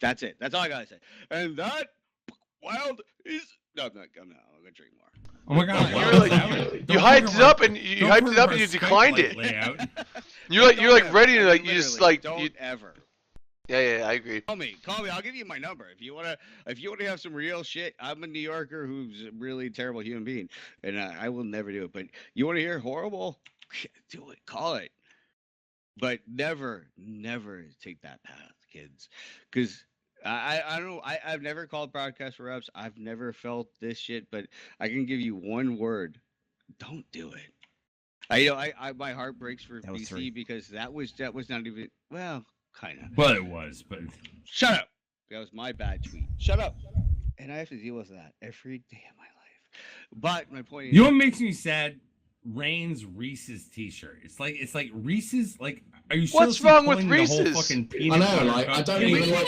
That's it. That's all I gotta say. And that wild is. No, I'm not. I'm gonna drink more. Oh my god! You hyped it up and you declined it. You're like ready to you just like don't ever. Yeah, I agree. Call me. I'll give you my number if you wanna have some real shit. I'm a New Yorker who's a really terrible human being, and I will never do it. But you want to hear horrible? Do it. Call it. But never take that path, kids, because. I don't know. I've never called broadcast for reps. I've never felt this shit, but I can give you one word: don't do it. I my heart breaks for BC because that was not even kind of. But it was. But shut up. That was my bad tweet. Shut up. And I have to deal with that every day of my life. But my point is, you know what makes me sad? Rain's Reese's T-shirt. It's like Reese's. Like, are you? What's wrong with Reese's? I know. Like, I don't even like.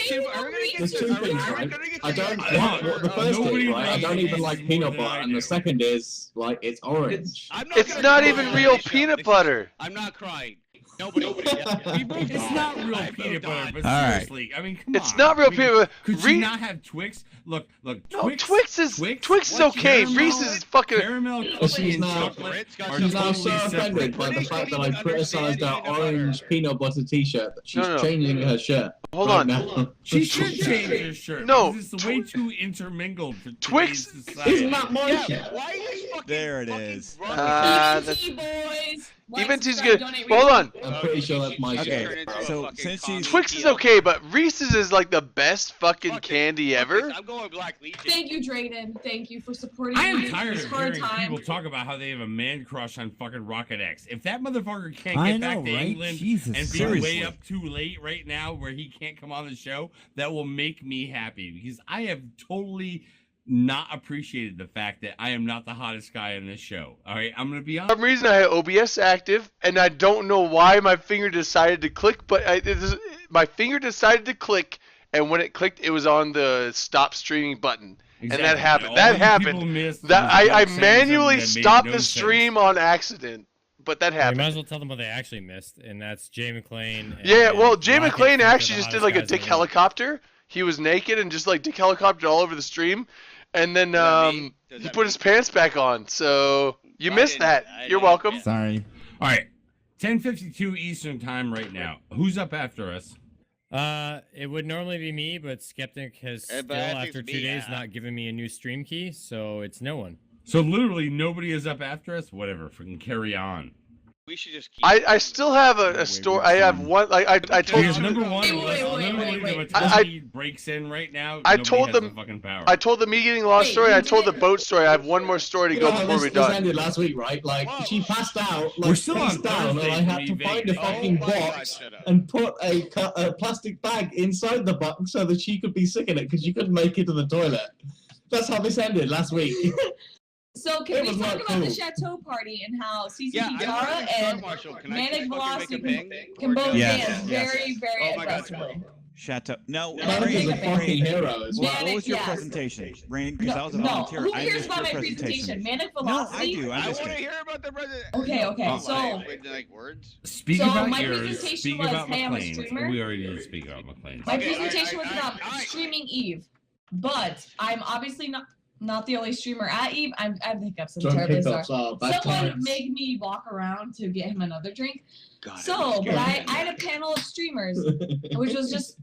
There's two things, right? I don't. The first thing, right? I don't even like peanut butter, and the second is like it's orange. It's not even real peanut butter. I'm not crying. Nobody. It's not real peanut butter, but seriously, I mean, come on. It's not real peanut butter. Could you not have Twix? Look. No, Twix is okay. Reese's is fucking caramel. She's now so offended by the fact that I criticized her orange peanut butter T-shirt. She's changing her shirt. Hold on. Now. She should change her shirt. No, it's way too intermingled for Twix. Isn't that my shirt? There it is. Boys. Even T's good. Hold on. I'm pretty sure that's my shirt. Okay, so since she's Twix is okay, but Reese's is like the best fucking candy ever. I'm going Black Legion. Thank you, Drayden. Thank you for supporting I am me tired this of hard hearing time. people talk about how they have a man crush on fucking Rocket X. If that motherfucker can't get back to England and be way up too late right now where he can't come on the show, that will make me happy because I have totally not appreciated the fact that I am not the hottest guy in this show. All right, I'm gonna be honest. For some reason, I had OBS active, and I don't know why my finger decided to click, but my finger decided to click, and when it clicked, it was on the stop streaming button. Exactly. And that happened. That happened. I manually stopped the stream on accident, but that happened. You might as well tell them what they actually missed, and that's Jay McClain. Yeah, well, Jay McClain actually just did like a dick helicopter. He was naked and just like dick helicopter all over the stream. And then he put his pants back on, so you missed that. You're welcome. Sorry. All right, 10:52 Eastern time right now. Who's up after us? It would normally be me, but Skeptic has still, after 2 days, not given me a new stream key, so it's no one. So literally nobody is up after us? Whatever, freaking carry on. We should just keep I still have a story. I have one. Like I told you. Number one, literally, breaks in right now. I told them. Fucking power. I told the me getting lost story. I told the boat story. I have one more story to go before we're done. This ended last week, right? Like she passed out. Like, we're still on down, and I had to find a fucking box and put a plastic bag inside the box so that she could be sick in it because she couldn't make it to the toilet. That's how this ended last week. So can we talk about the Chateau party and how CCP Dara and Manic Velocity can both dance very aggressively? Chateau. No, Manic is a fucking hero. What was your presentation, Rain? Because I was a volunteer. Who cares about my presentation? Manic Velocity. No, I do. I want to hear about the president. Okay. So like words. Speak about my yours. presentation Speak was, about hey, I'm a McLean's. streamer. We already did speak about McLean's. My presentation was about streaming Eve, but I'm obviously not the only streamer at Eve. I have hiccups. I'm terribly sorry. Someone made me walk around to get him another drink. But I had a panel of streamers, which was just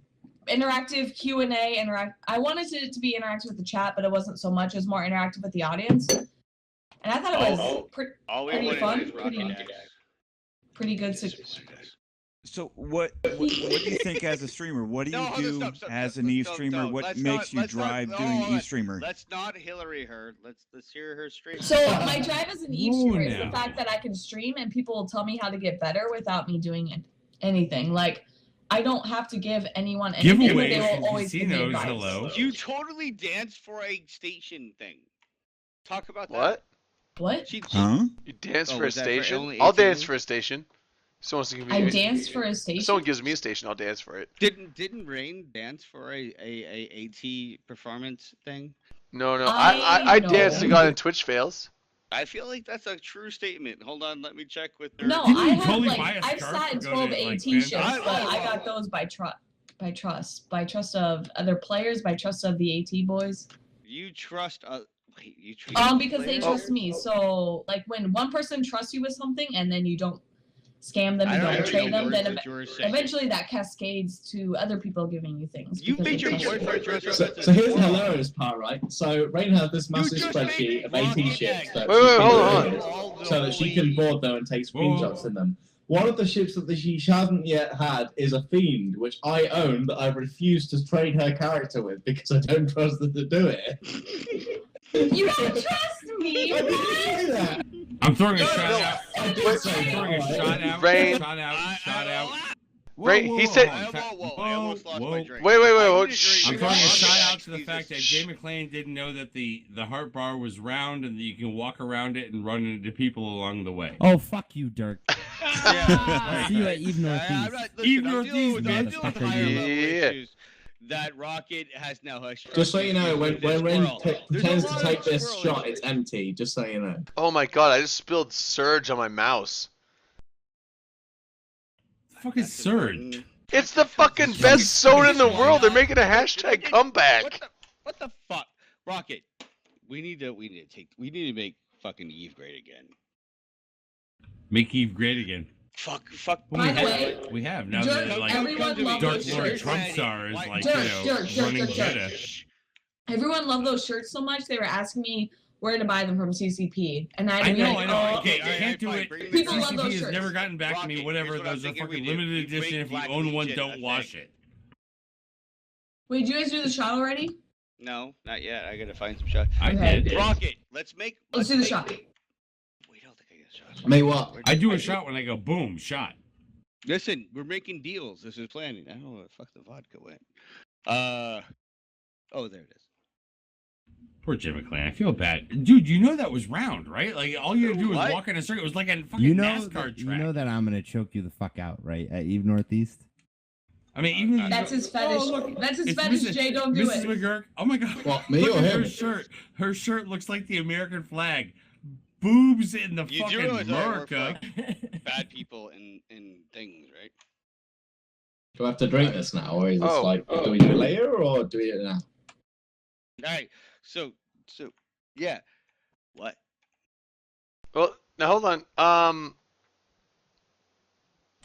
interactive Q&A. I wanted it to be interactive with the chat, but it wasn't so much. It was more interactive with the audience. And I thought it was pretty fun, pretty good. So what do you think as a streamer? What do you do as an Eve streamer? What makes you drive doing Eve streamer? Let's not Hillary her. Let's hear her stream. So my drive as an Eve streamer is the fact that I can stream and people will tell me how to get better without me doing anything. Like I don't have to give anyone anything. Giveaways They will always give me advice. Hello. You totally danced for a station thing. Talk about that. What? You dance for a station? I'll dance for a station. Someone give me, I danced for a station. If someone gives me a station, I'll dance for it. Didn't Rain dance for a AT performance thing? No. I danced and got in Twitch fails. I feel like that's a true statement. Hold on, let me check with her. No, I have I've sat in 12 AT shifts, but I got those by trust of other players, by trust of the AT boys. You trust wait, you trust because players? they trust me. So like when one person trusts you with something and then you don't scam them, you don't betray them, then eventually that cascades to other people giving you things. You think your boyfriend trusts you? So here's the hilarious part, right? So Rain had this massive spreadsheet of 18 ships that hold on. so that she can board them and take screenshots in them. One of the ships that she hasn't yet had is a fiend, which I own, that I refuse to trade her character with because I don't trust her to do it. You don't trust me. I didn't say that. I'm throwing a shot out. I did say I'm throwing a shot out. Rain. Shot out. Rain, he said. Whoa. Wait. I'm throwing a shout out to the fact that Jay McClain didn't know that the heart bar was round and that you can walk around it and run into people along the way. Oh, fuck you, Dirk. I'll see you at Eve Northeast. Eve Northeast, bitch. That rocket has now hushed. Just so you know, when Rain pretends to take this shot, it's empty. Just so you know. Oh my god! I just spilled Surge on my mouse. Fuck is Surge? It's the fucking best soda in the world. They're making a hashtag comeback. What the fuck, Rocket? We need to make fucking Eve great again. Make Eve great again. Fuck. By the way, we have now Dirk, that like everyone loved Dark those Lord shirts. Trump star is like Dirk, running Dirk. meta. Everyone loved those shirts so much they were asking me where to buy them from CCP, and I know. Oh, okay, I can't do it. People love CCP those has shirts. never gotten back to me. Whatever, those are fucking limited edition. If you own one, don't wash it. Wait, did you guys do the shot already? No, not yet. I gotta find some shots. I did. Rocket, let's do the shot. Wait, I don't think I get a shot. May what? I do a shot when I go boom, shot. Listen, we're making deals. This is planning. I don't know where the fuck the vodka went. Oh, there it is. Poor Jim McClain. I feel bad. Dude, you know that was round, right? Like, all you had to do was walk in a circle. It was like a fucking NASCAR track. You know that I'm going to choke you the fuck out, right? At Eve Northeast? I mean, even that's his fetish. That's his fetish, Jay. Don't do Mrs. it. McGurk. Oh my god. What, me or him? Her shirt. Her shirt looks like the American flag. Boobs in the fucking America. Bad people in things, right? Do I have to drink this now, or is this like, do we do it later, or do we do it now? Alright, so, yeah. What? Well, now hold on.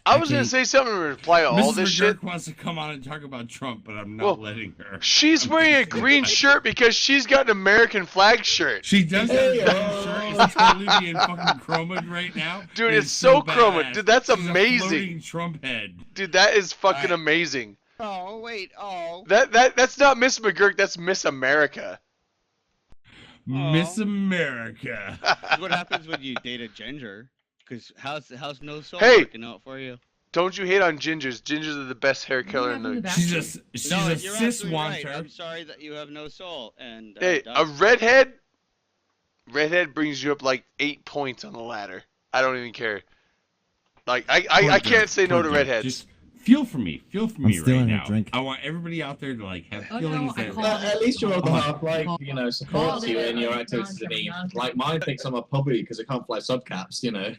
I was gonna say something in reply to all this shit. Mrs. McGurk wants to come on and talk about Trump, but I'm not letting her. She's wearing a green shirt because she's got an American flag shirt. She does have a green shirt. It's totally being fucking chromed right now. Dude, it's so chromed. Dude, that's amazing. A floating Trump head. Dude, that is fucking amazing. Oh, wait, That's not Miss McGurk, that's Miss America. Miss America. That's what happens when you date a ginger. Because how's no soul working out for you? Don't you hate on gingers? Gingers are the best hair color in the. She's a cis wanter. Right. I'm sorry that you have no soul. And hey, a redhead brings you up like 8 points on the ladder. I don't even care. Like I can't say no to redheads. Just feel for me right now. Drink. I want everybody out there to like have feelings that. At least your other half, like, supports you in your activities in Eve. Like mine thinks I'm a puppy because I can't fly subcaps, you know.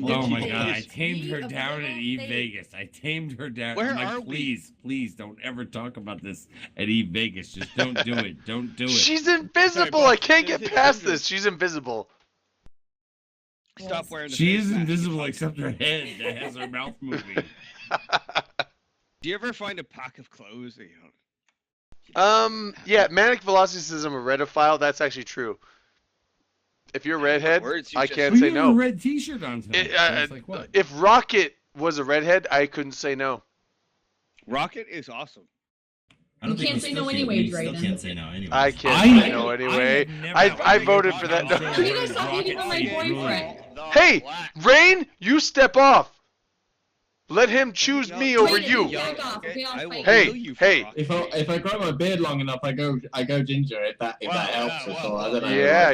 Oh my god, I tamed her down at Eve Vegas. I tamed her down. Where are we? Please don't ever talk about this at Eve Vegas. Just don't do it. Don't do it. She's invisible. I can't get past this. She's invisible. Stop wearing the She is invisible except her head that has her mouth moving. Do you ever find a pack of clothes that you don't? Yeah, Manic Velocity says I'm a redophile. That's actually true. If you're a redhead, I can't say no. You have a red T-shirt on tonight. Like what? If Rocket was a redhead, I couldn't say no. Rocket is awesome. You can't say no anyway, Drayden. Still can't say no anyway. I can't say no anyway. I voted for that. Can you guys stop hating on my boyfriend? Hey, Rain, you step off. Let him choose me over Brayden, you. back off, okay? I'll fight Hey, you. hey. If I grow my beard long enough, I go ginger. If that helps at all, I don't know. Yeah.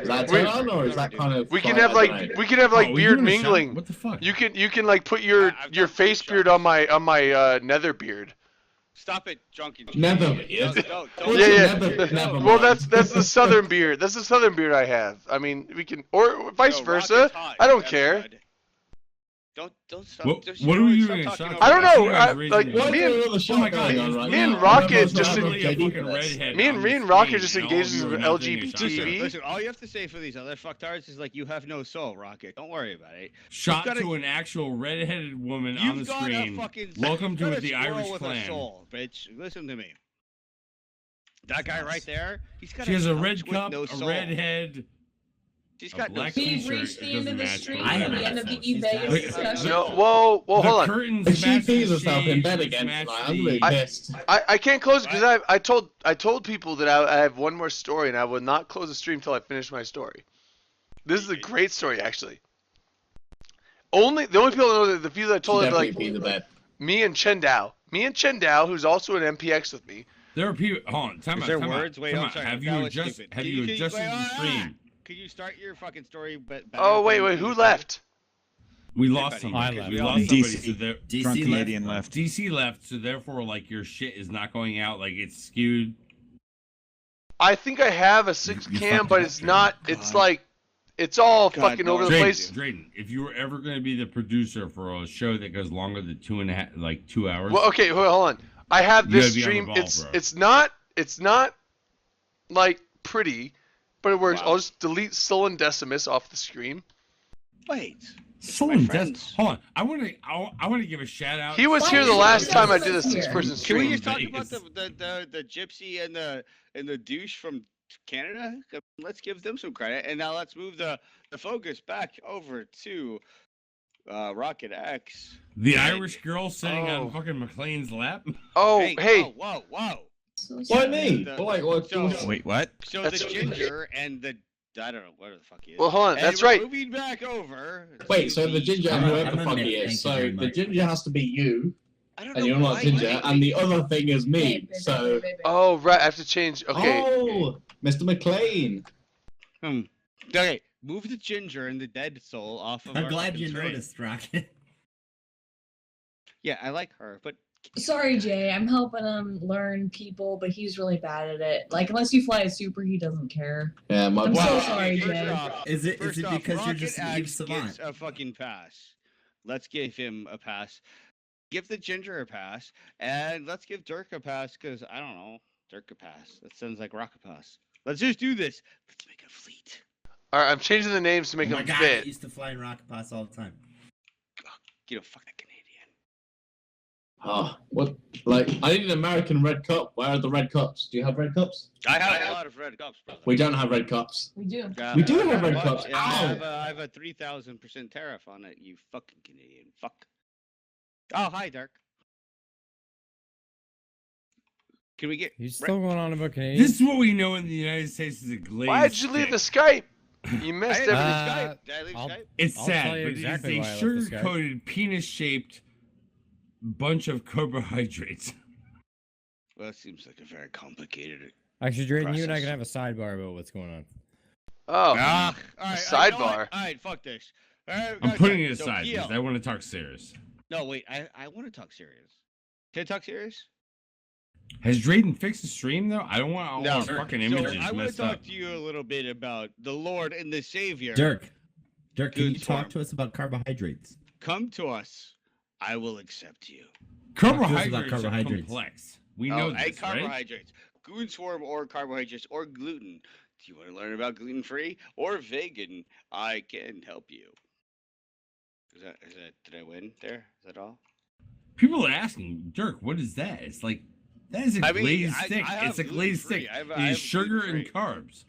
Is that turn on or is that kind of? We can have like beard mingling. What the fuck? You can like put your face beard on my nether beard. Stop it, drunken. Never. Yeah. Well, that's the southern beard. That's the southern beard I have. I mean, we can, or vice versa. I don't care. Don't stop. What are you doing? I don't know. Me and Rocket just engages with LGBT. Listen, all you have to say for these other fucktards is like, you have no soul, Rocket. Don't worry about it. Shot to an actual redheaded woman on the screen. Welcome to the Irish clan. Soul, bitch. Listen to me. That guy right there, he's got. She has a red cup, no a red head. She's got black We've t-shirt. reached the end of the stream I and the end of the eBay discussion. No, whoa, hold on. Curtains If she match pees the herself in shades, bed again match tonight, I'm the- gonna be pissed. I can't close because I told people that I have one more story and I would not close the stream till I finish my story. This is a great story actually. The only people that know that the people that I told it like me and Chen Dao, who's also an MPX with me. There are people. Hold on, time Is out. there time words? out, Wait, time I'm out. sorry. Have you that was adjusted? stupid. Have Can you wait, adjusted the stream? Can you start your fucking story? Oh wait, who left? We lost Somebody. somebody. I We left. lost somebody. DC. So there, Drunk Canadian left. DC left, so therefore, like your shit is not going out. Like it's skewed. I think I have a 6 You cam, fucked but it it's up, not. It's like, it's all God, fucking no, over the Drayden, place. Drayden, if you were ever going to be the producer for a show that goes longer than 2 hours. Well, okay, hold on. I have You this gotta be on the stream. ball, It's not like pretty, but it works. Wow. I'll just delete Sullen Decimus off the screen. Wait. Someone friends. does. Hold on. I want to give a shout out. He was Why here is the he last time I Decimus did a here? 6-person Can stream. we just talk about Vegas. the gypsy and the douche from Canada? Let's give them some credit, and now let's move the focus back over to Rocket X. The Irish girl sitting Oh. on fucking McLean's lap. Oh, hey. Whoa. So Why sad. me? The- Why, what? So- Wait, what? So That's- the ginger and the I don't know what the fuck he is. Well, hold on. And That's we're right. Moving back over. Wait, so the ginger and whoever I'm the a fuck myth, he thank you is. So very the much. ginger has to be you, I don't and know you're not why. ginger, and the other thing is Hey, me. baby, So, baby. Oh, right. I have to change. Okay. oh, Mr. McLean. Okay, move the ginger and the dead soul off of. I'm our glad fucking you train. noticed, Rocket. Yeah, I like her, but Sorry, Jay. I'm helping him learn people, but he's really bad at it. Like, unless you fly a super, he doesn't care. Yeah, my I'm so boy. sorry, first Jay. off- Is it first off, because you're Rocket just an Eve X savant? gets a fucking pass. Let's give him a pass. Give the ginger a pass, and let's give Dirk a pass because I don't know, Dirk a pass. That sounds like Rocket pass. Let's just do this. Let's make a fleet. All right. I'm changing the names to make Oh my them god, I fit. used to fly in rocket pass all the time. You know, fuck that Canadian. Oh, what? Like, I need an American red cup. Where are the red cups? Do you have red cups? I have a lot of red cups, brother. We don't have red cups. We do. We do have red What? cups. Yeah, Ow! I have a 3,000% tariff on it. You fucking Canadian fuck. Oh, hi, Dirk. Can we get? He's still going on about Canadian. This is what we know in the United States is a glazed. Why did you leave the Skype? You I missed didn't everything. leave Skype. Did I leave I'll- Skype? It's I'll sad, tell you but exactly it's why I a left the Skype. sugar-coated, penis-shaped bunch of carbohydrates. Well, that seems like a very complicated. Actually, Drayden, you and I process. can have a sidebar about what's going on. Oh, All right, sidebar. All right, fuck this. All right, I'm guys, putting it so aside because Gil- I want to talk serious. No, wait. I want to talk serious. Can I talk serious? Has Drayden fixed the stream though? I don't want all No. our fucking So images I want to messed talk up. to you a little bit about the Lord and the Savior. Dirk, can you Good talk form. to us about carbohydrates? Come to us. I will accept you. Carbohydrates, carbohydrates. are complex. We Oh, know and this, right? carbohydrates. Goonswarm or carbohydrates or gluten. Do you want to learn about gluten-free or vegan? I can help you. Is that? Did I win there? Is that all? People are asking, Dirk, what is that? It's like that is a I mean, glazed I- stick. I have It's a glazed gluten-free. stick. I have- It I is have sugar and gluten-free. carbs.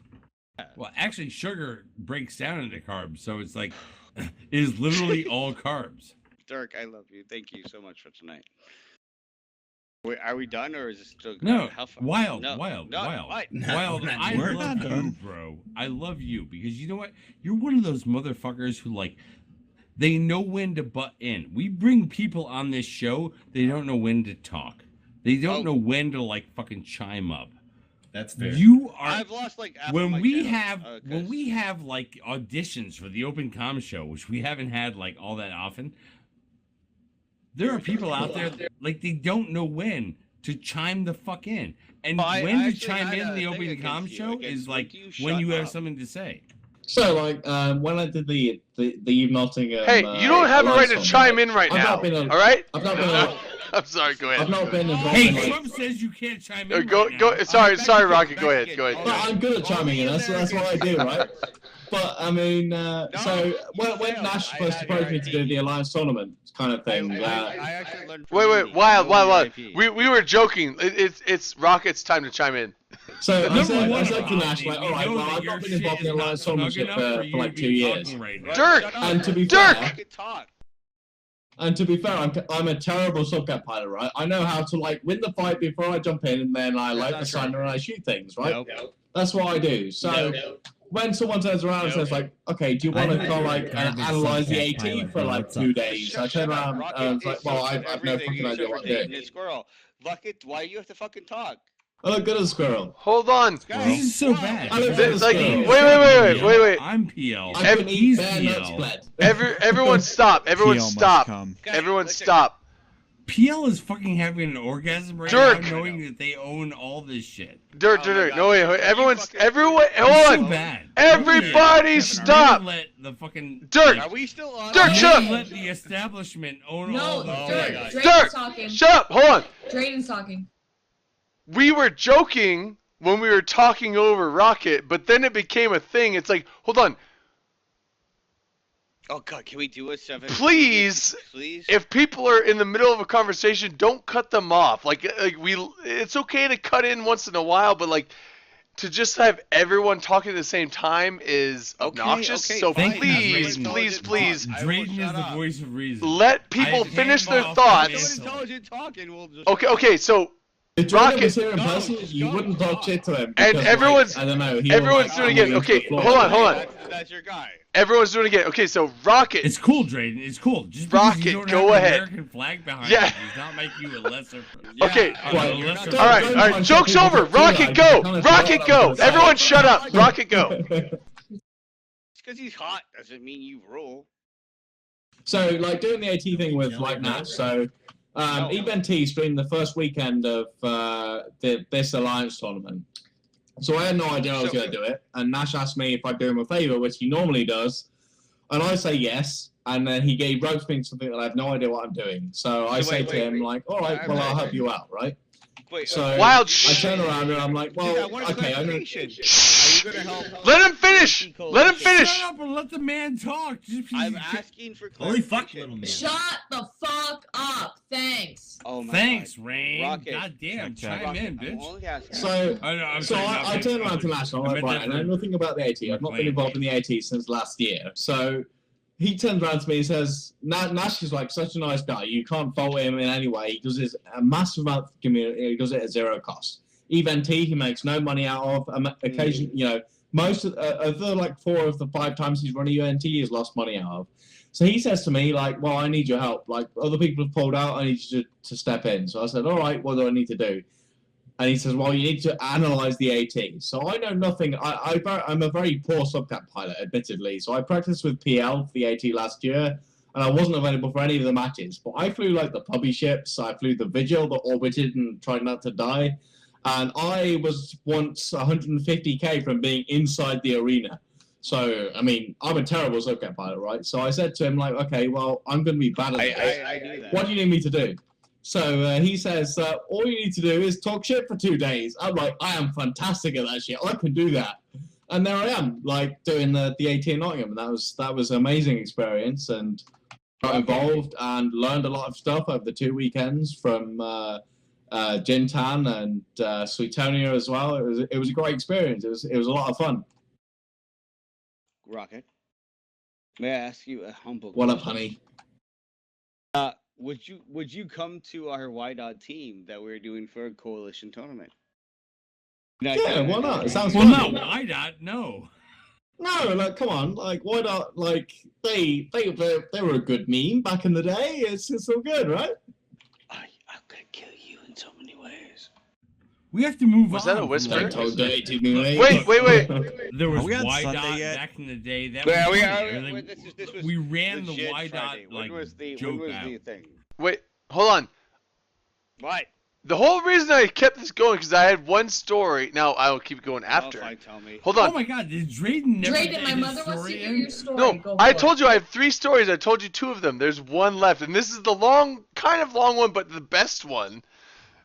Well, actually, sugar breaks down into carbs, so it's like it is literally all carbs. Dirk, I love you. Thank you so much for tonight. Wait, are we done or is it still? No, how far? wild, No, wild, no, wild, what? wild. I We're love not you, done. bro. I love you because you know what? You're one of those motherfuckers who like They know when to butt in. We bring people on this show, they don't know when to talk. They don't know when to like fucking chime up. That's fair. You are. I've lost like half when of my we channels, have when we have like auditions for the Open Com show, which we haven't had like all that often. There are people out there like they don't know when to chime the fuck in, and when to chime in the Open Com show is like when you have something to say. So, like, when I did the Eve Nottingham... Hey, you don't have a right to chime in right now, all right? I've not been... I'm sorry, go ahead. I've not been involved Hey, in, like... Trump says you can't chime in Go, right go, now. sorry, Rocket, go ahead. I'm good at chiming in, that's what I do, right? But, I mean, so, when Nash first approached me to do the Alliance Tournament kind of thing... I actually learned from Wait, wild. We were joking. It's Rocket's time to chime in. So I said to Nash, like, all right, well, I've not been involved in the Alliance Tournament for like 2 years. Dirk! And to be fair, I'm a terrible subcat pilot, right? I know how to like win the fight before I jump in, and then I light the signer and I shoot things, right? Nope. That's what I do. So when someone turns around and says like, okay, do you want to go like analyze the AT for like 2 days? I turn around and it's like, well, I've no fucking idea what I'm doing. Squirrel, Bucket, why do you have to fucking talk? I look good as a squirrel. Hold on. This is so bad. I look good as a squirrel. Wait. I'm PL. I can eat bare nuts, bled. Everyone stop. Everyone PL must stop. come. Everyone stop. PL is fucking having an orgasm right Dirk. now, knowing that they own all this shit. Dirk. No, wait. Everyone, It's hold so on. bad. Everybody stop. Let the fucking Dirk. Are we still on? Dirk, shut up. Let the establishment own all No, the Drayden's Dirk, talking. shut up. Hold on. Drayden's talking. We were joking when we were talking over Rocket, but then it became a thing. It's like, hold on. Oh God, can we do a 7? Please, if people are in the middle of a conversation, don't cut them off. It's okay to cut in once in a while, but like to just have everyone talking at the same time is obnoxious. So please. Drayden is the voice of reason. Let people finish their thoughts. Intelligent talking will just... Okay, so If Jordan was here in person, you wouldn't talk shit to him. And because, everyone's, like, I don't know. Everyone's doing it again. Okay, hold on. That's your guy. Everyone's doing it again. Okay, so Rocket. It's cool, Drayden. It's cool. Just because Rocket, you don't go have ahead. an American flag behind Yeah. you does not make you a lesser. Okay. All right. Joke's over. Rocket, go. Rocket, go. Everyone, shut up. Rocket, go. Just because he's hot doesn't mean you rule. So, like, doing the AT thing with, like, Nash, so... EBNT streamed the first weekend of this Alliance tournament. So I had no idea I was going to do it. And Nash asked me if I'd do him a favour, which he normally does. And I say yes. And then he ropes me something that I have no idea what I'm doing. So I say to him, like, all right, well, I'll help you out, right? So Wild I turn around and I'm like, well, okay, I'm going to help? Let him finish. Let him finish. Shut up and let the man talk. I'm asking for Holy fuck, little man. Shut the fuck up. Thanks. Oh my Thanks, God. Rain. Rocket. God damn, chime in, bitch. So, I turn around to Nash and I'm like, right, I know nothing about the AT. I've not been involved in the AT since last year. So he turns around to me and says, Nash is like such a nice guy. You can't fault him in any way. He does this a massive amount of community. He does it at zero cost. EVNT, he makes no money out of. Occasion, you know, most of the like 4 of the 5 times he's run a UNT, he's lost money out of. So he says to me, like, well, I need your help. Like, other people have pulled out. I need you to step in. So I said, all right, what do I need to do? And he says, well, you need to analyze the AT. So I know nothing. I'm a very poor subcat pilot, admittedly. So I practiced with PL for the AT last year, and I wasn't available for any of the matches. But I flew, like, the puppy ships. I flew the Vigil that orbited and tried not to die. And I was once 150K from being inside the arena. So, I mean, I'm a terrible subcat pilot, right? So I said to him, like, okay, well, I'm going to be bad at this. I knew that. What do you need me to do? So he says, all you need to do is talk shit for 2 days. I'm like, I am fantastic at that shit. I can do that. And there I am, like, doing the AT in Nottingham. And that was an amazing experience. And got involved and learned a lot of stuff over the 2 weekends from Jintan and Sweetonia as well. It was a great experience. It was a lot of fun. Rocket, may I ask you a humble What question? up, honey? Would you come to our Y-Dot team that we're doing for a coalition tournament? Yeah, why not? It sounds well, fun. no, Y-Dot, no. No, like, come on, like, why not? Like, they were a good meme back in the day. It's all good, right? I'm gonna kill you in so many ways. We have to move on. Was that a whisper? Don't talk dirty to me, mate. Wait. There was Are we on Y Sunday dot yet? back in the day. That Yeah, was we funny. are. Like, This was we ran the legit Y dot Friday. like when was the thing. Wait, hold on. What? The whole reason I kept this going because I had one story. Now I'll keep going after. Oh, fine, tell me. Hold on. Oh my God! Did Drayden never Drayden, get my his mother wants to story hear in? your story. No, Go I for it. told you I have 3 stories. I told you 2 of them. There's one left, and this is the kind of long one, but the best one.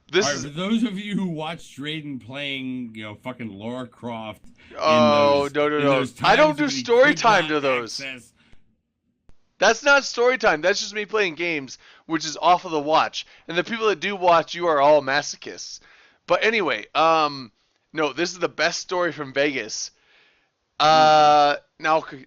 This All right, is. for those of you who watched Drayden playing, fucking Lara Croft. Oh, no. I don't do story time to those. Access. That's not story time. That's just me playing games, which is off of the watch. And the people that do watch, you are all masochists. But anyway, no, this is the best story from Vegas. Now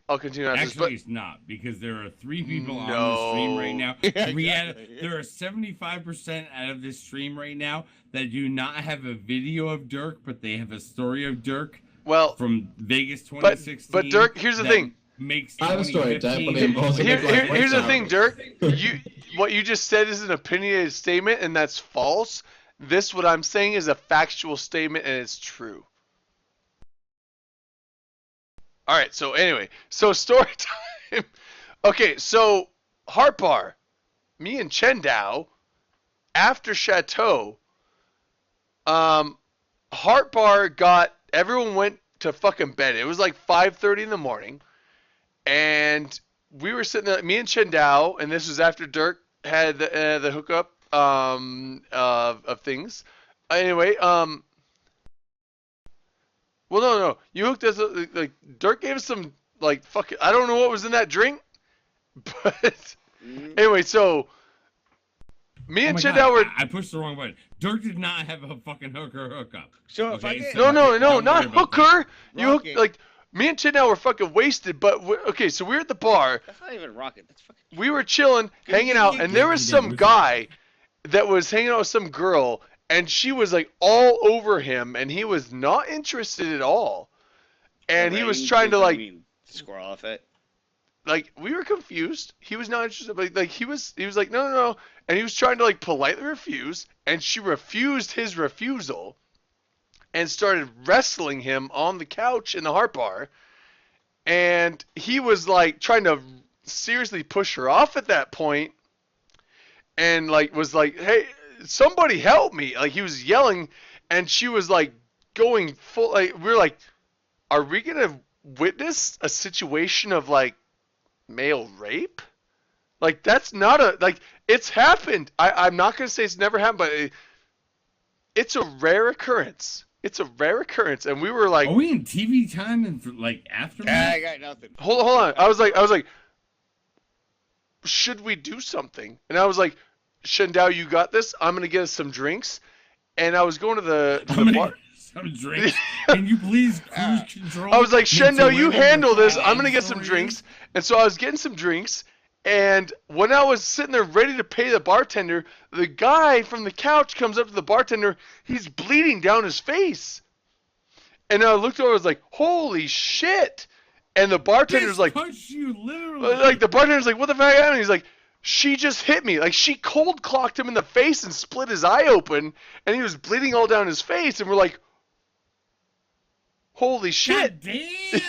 I'll continue after Actually, this. it's not, because there are 3 people on the stream right now. There are 75% out of this stream right now that do not have a video of Dirk, but they have a story of Dirk. Well, from Vegas 2016. But Dirk, here's the thing. Makes I have a story, Dad, but it involves here's the thing, Dirk. What you just said is an opinionated statement, and that's false. What I'm saying is a factual statement, and it's true. All right. So anyway, story time. Okay. So Heart Bar, me and Chendao, after Chateau, Heart Bar everyone went to fucking bed. It was like 5:30 in the morning. And we were sitting there, me and Chendao, and this was after Dirk had the hookup of things. Anyway, well, no, you hooked us up, like Dirk gave us some like fucking, I don't know what was in that drink, but anyway, so me and Chendao were. I pushed the wrong button. Dirk did not have a fucking hookup. So if I get no, not hooker. You hooked like. Me and Chendao were fucking wasted, but okay, so we were at the bar. That's not even rocket. That's fucking. We were chilling, hanging out, and there was some guy that was hanging out with some girl, and she was like all over him, and he was not interested at all. And he was trying to like score off it. Like we were confused. He was not interested, but like he was like no, and he was trying to like politely refuse, and she refused his refusal. And started wrestling him on the couch in the Heart Bar. And he was like trying to seriously push her off at that point. And like was like, hey, somebody help me. Like he was yelling, and she was like going full, like we were like, are we gonna witness a situation of like male rape? Like that's not it's happened. I'm not gonna say it's never happened, but it's a rare occurrence. It's a rare occurrence, and we were like, are we in TV time and like aftermath? I got nothing. Hold on. I was like, should we do something? And I was like, Chendao, you got this. I'm gonna get us some drinks. And I was going to the bar. Some drinks. Can you please cruise control? I was like, Chendao, you handle this. I'm gonna get some drinks. And so I was getting some drinks. And when I was sitting there ready to pay the bartender, the guy from the couch comes up to the bartender. He's bleeding down his face. And I looked over, I was like, holy shit. And the bartender's like, punched you literally. Like the bartender's like, what the fuck happened? He's like, she just hit me. Like she cold clocked him in the face and split his eye open. And he was bleeding all down his face. And we're like, holy shit. God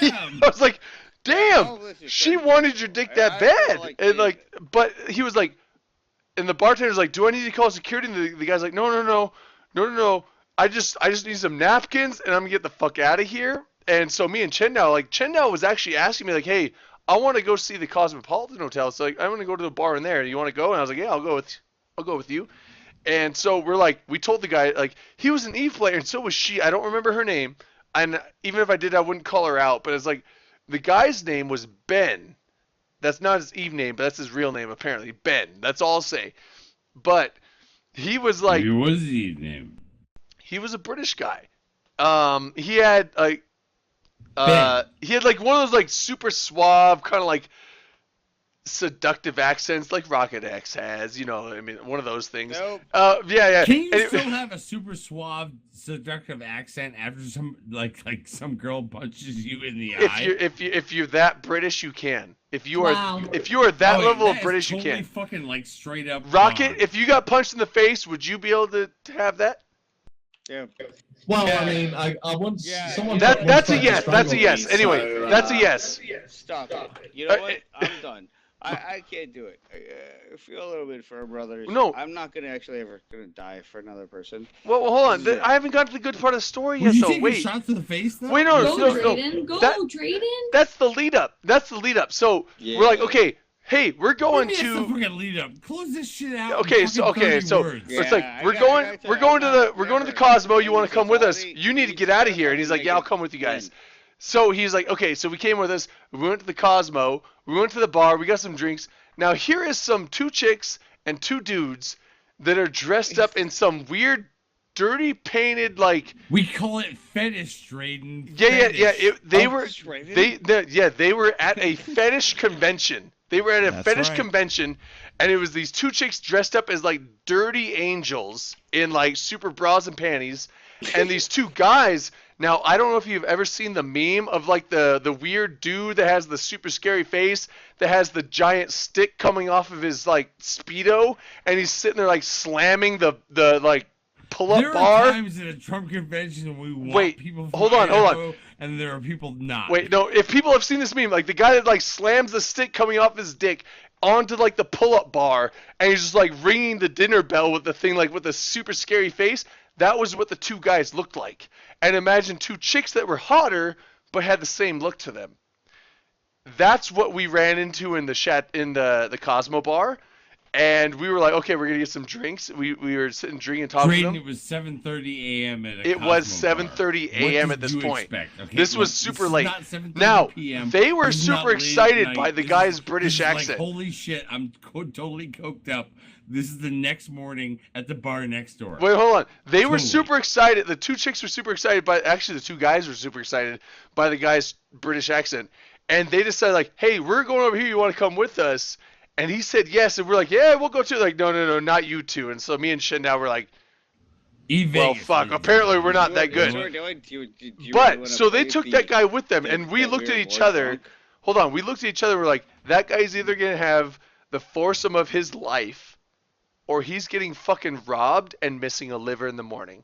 damn. I was like, damn, she wanted your dick that bad. Like and like, but he was like, and the bartender's like, do I need to call security? And the guy's like, no. I just need some napkins, and I'm gonna get the fuck out of here. And so me and Chendao was actually asking me like, hey, I want to go see the Cosmopolitan Hotel. So like, I'm gonna go to the bar in there. You want to go? And I was like, yeah, I'll go with you. And so we're like, we told the guy like he was an Eve player, and so was she. I don't remember her name, and even if I did, I wouldn't call her out. But it's like. The guy's name was Ben. That's not his Eve name, but that's his real name, apparently. Ben. That's all I'll say. But he was like... What was his Eve name? He was a British guy. He had, like... Ben. He had, like, one of those, like, super suave, kind of, like, seductive accents like Rocket X has. You know, I mean, one of those things. Nope. Yeah. Can you still have a super suave, seductive accent after some some girl punches you in the eye? If you're that British, you can. If you Wow. are that level of British, totally you can. Fucking like straight up. Rocket, if you got punched in the face, would you be able to have that? Yeah. Well, Yeah. I mean, I once someone. That's a yes. That's a yes. Anyway, that's a yes. Stop it. You know what? I'm done. I can't do it. I feel a little bit for our brothers. No. I'm not gonna actually ever gonna die for another person. Well, hold on. I haven't got to the good part of the story yet, Would you though. take Wait. a shot to the face, though? Wait, no. Go, Drayden. Go, Drayden. That's the lead up. So we're like, okay, hey, we're going Maybe to. that's the fucking lead up. Close this shit out. Okay, in so fucking 30 words. it's like we're going to the Cosmo. You want to come with us? You need to get out of here. And he's like, yeah, I'll come with you guys. So he's like, okay, so we came with us. We went to the Cosmo. We went to the bar. We got some drinks. Now here is some 2 chicks and 2 dudes that are dressed up in some weird, dirty painted like. We call it fetish, Drayden. Yeah. They were at a fetish convention. They were at a fetish convention, and it was these 2 chicks dressed up as like dirty angels in like super bras and panties, and these 2 guys. Now I don't know if you've ever seen the meme of like the weird dude that has the super scary face that has the giant stick coming off of his like Speedo, and he's sitting there like slamming the like pull-up bar. There are times at a Trump convention when we want people from Idaho, and there are people not. Wait, no. If people have seen this meme, like the guy that like slams the stick coming off his dick onto like the pull-up bar, and he's just like ringing the dinner bell with the thing like with a super scary face. That was what the 2 guys looked like. And imagine 2 chicks that were hotter but had the same look to them. That's what we ran into in the Cosmo bar. And we were like, okay, we're gonna get some drinks. We were sitting drinking and talking to them. It was 7:30 a.m. at a It was Cosmo 7:30 bar. a.m. at this What did you point. expect? Okay, This was look, super this is late. not 7:30 Now PM. they were This is not super late excited night. by the This guy's is- British this is accent. Like, holy shit! I'm totally coked up. This is the next morning at the bar next door. Wait, hold on. They were Totally. super excited. The 2 chicks were super excited actually the 2 guys were super excited by the guy's British accent. And they decided like, hey, we're going over here. You want to come with us? And he said yes. And we're like, yeah, we'll go too. Like, no, not you 2. And so me and Shin now were like, well, fuck. Apparently we're not that good. But so they took that guy with them, and we looked at each other. Hold on. We looked at each other. We're like, that guy's either going to have the foursome of his life, or he's getting fucking robbed and missing a liver in the morning.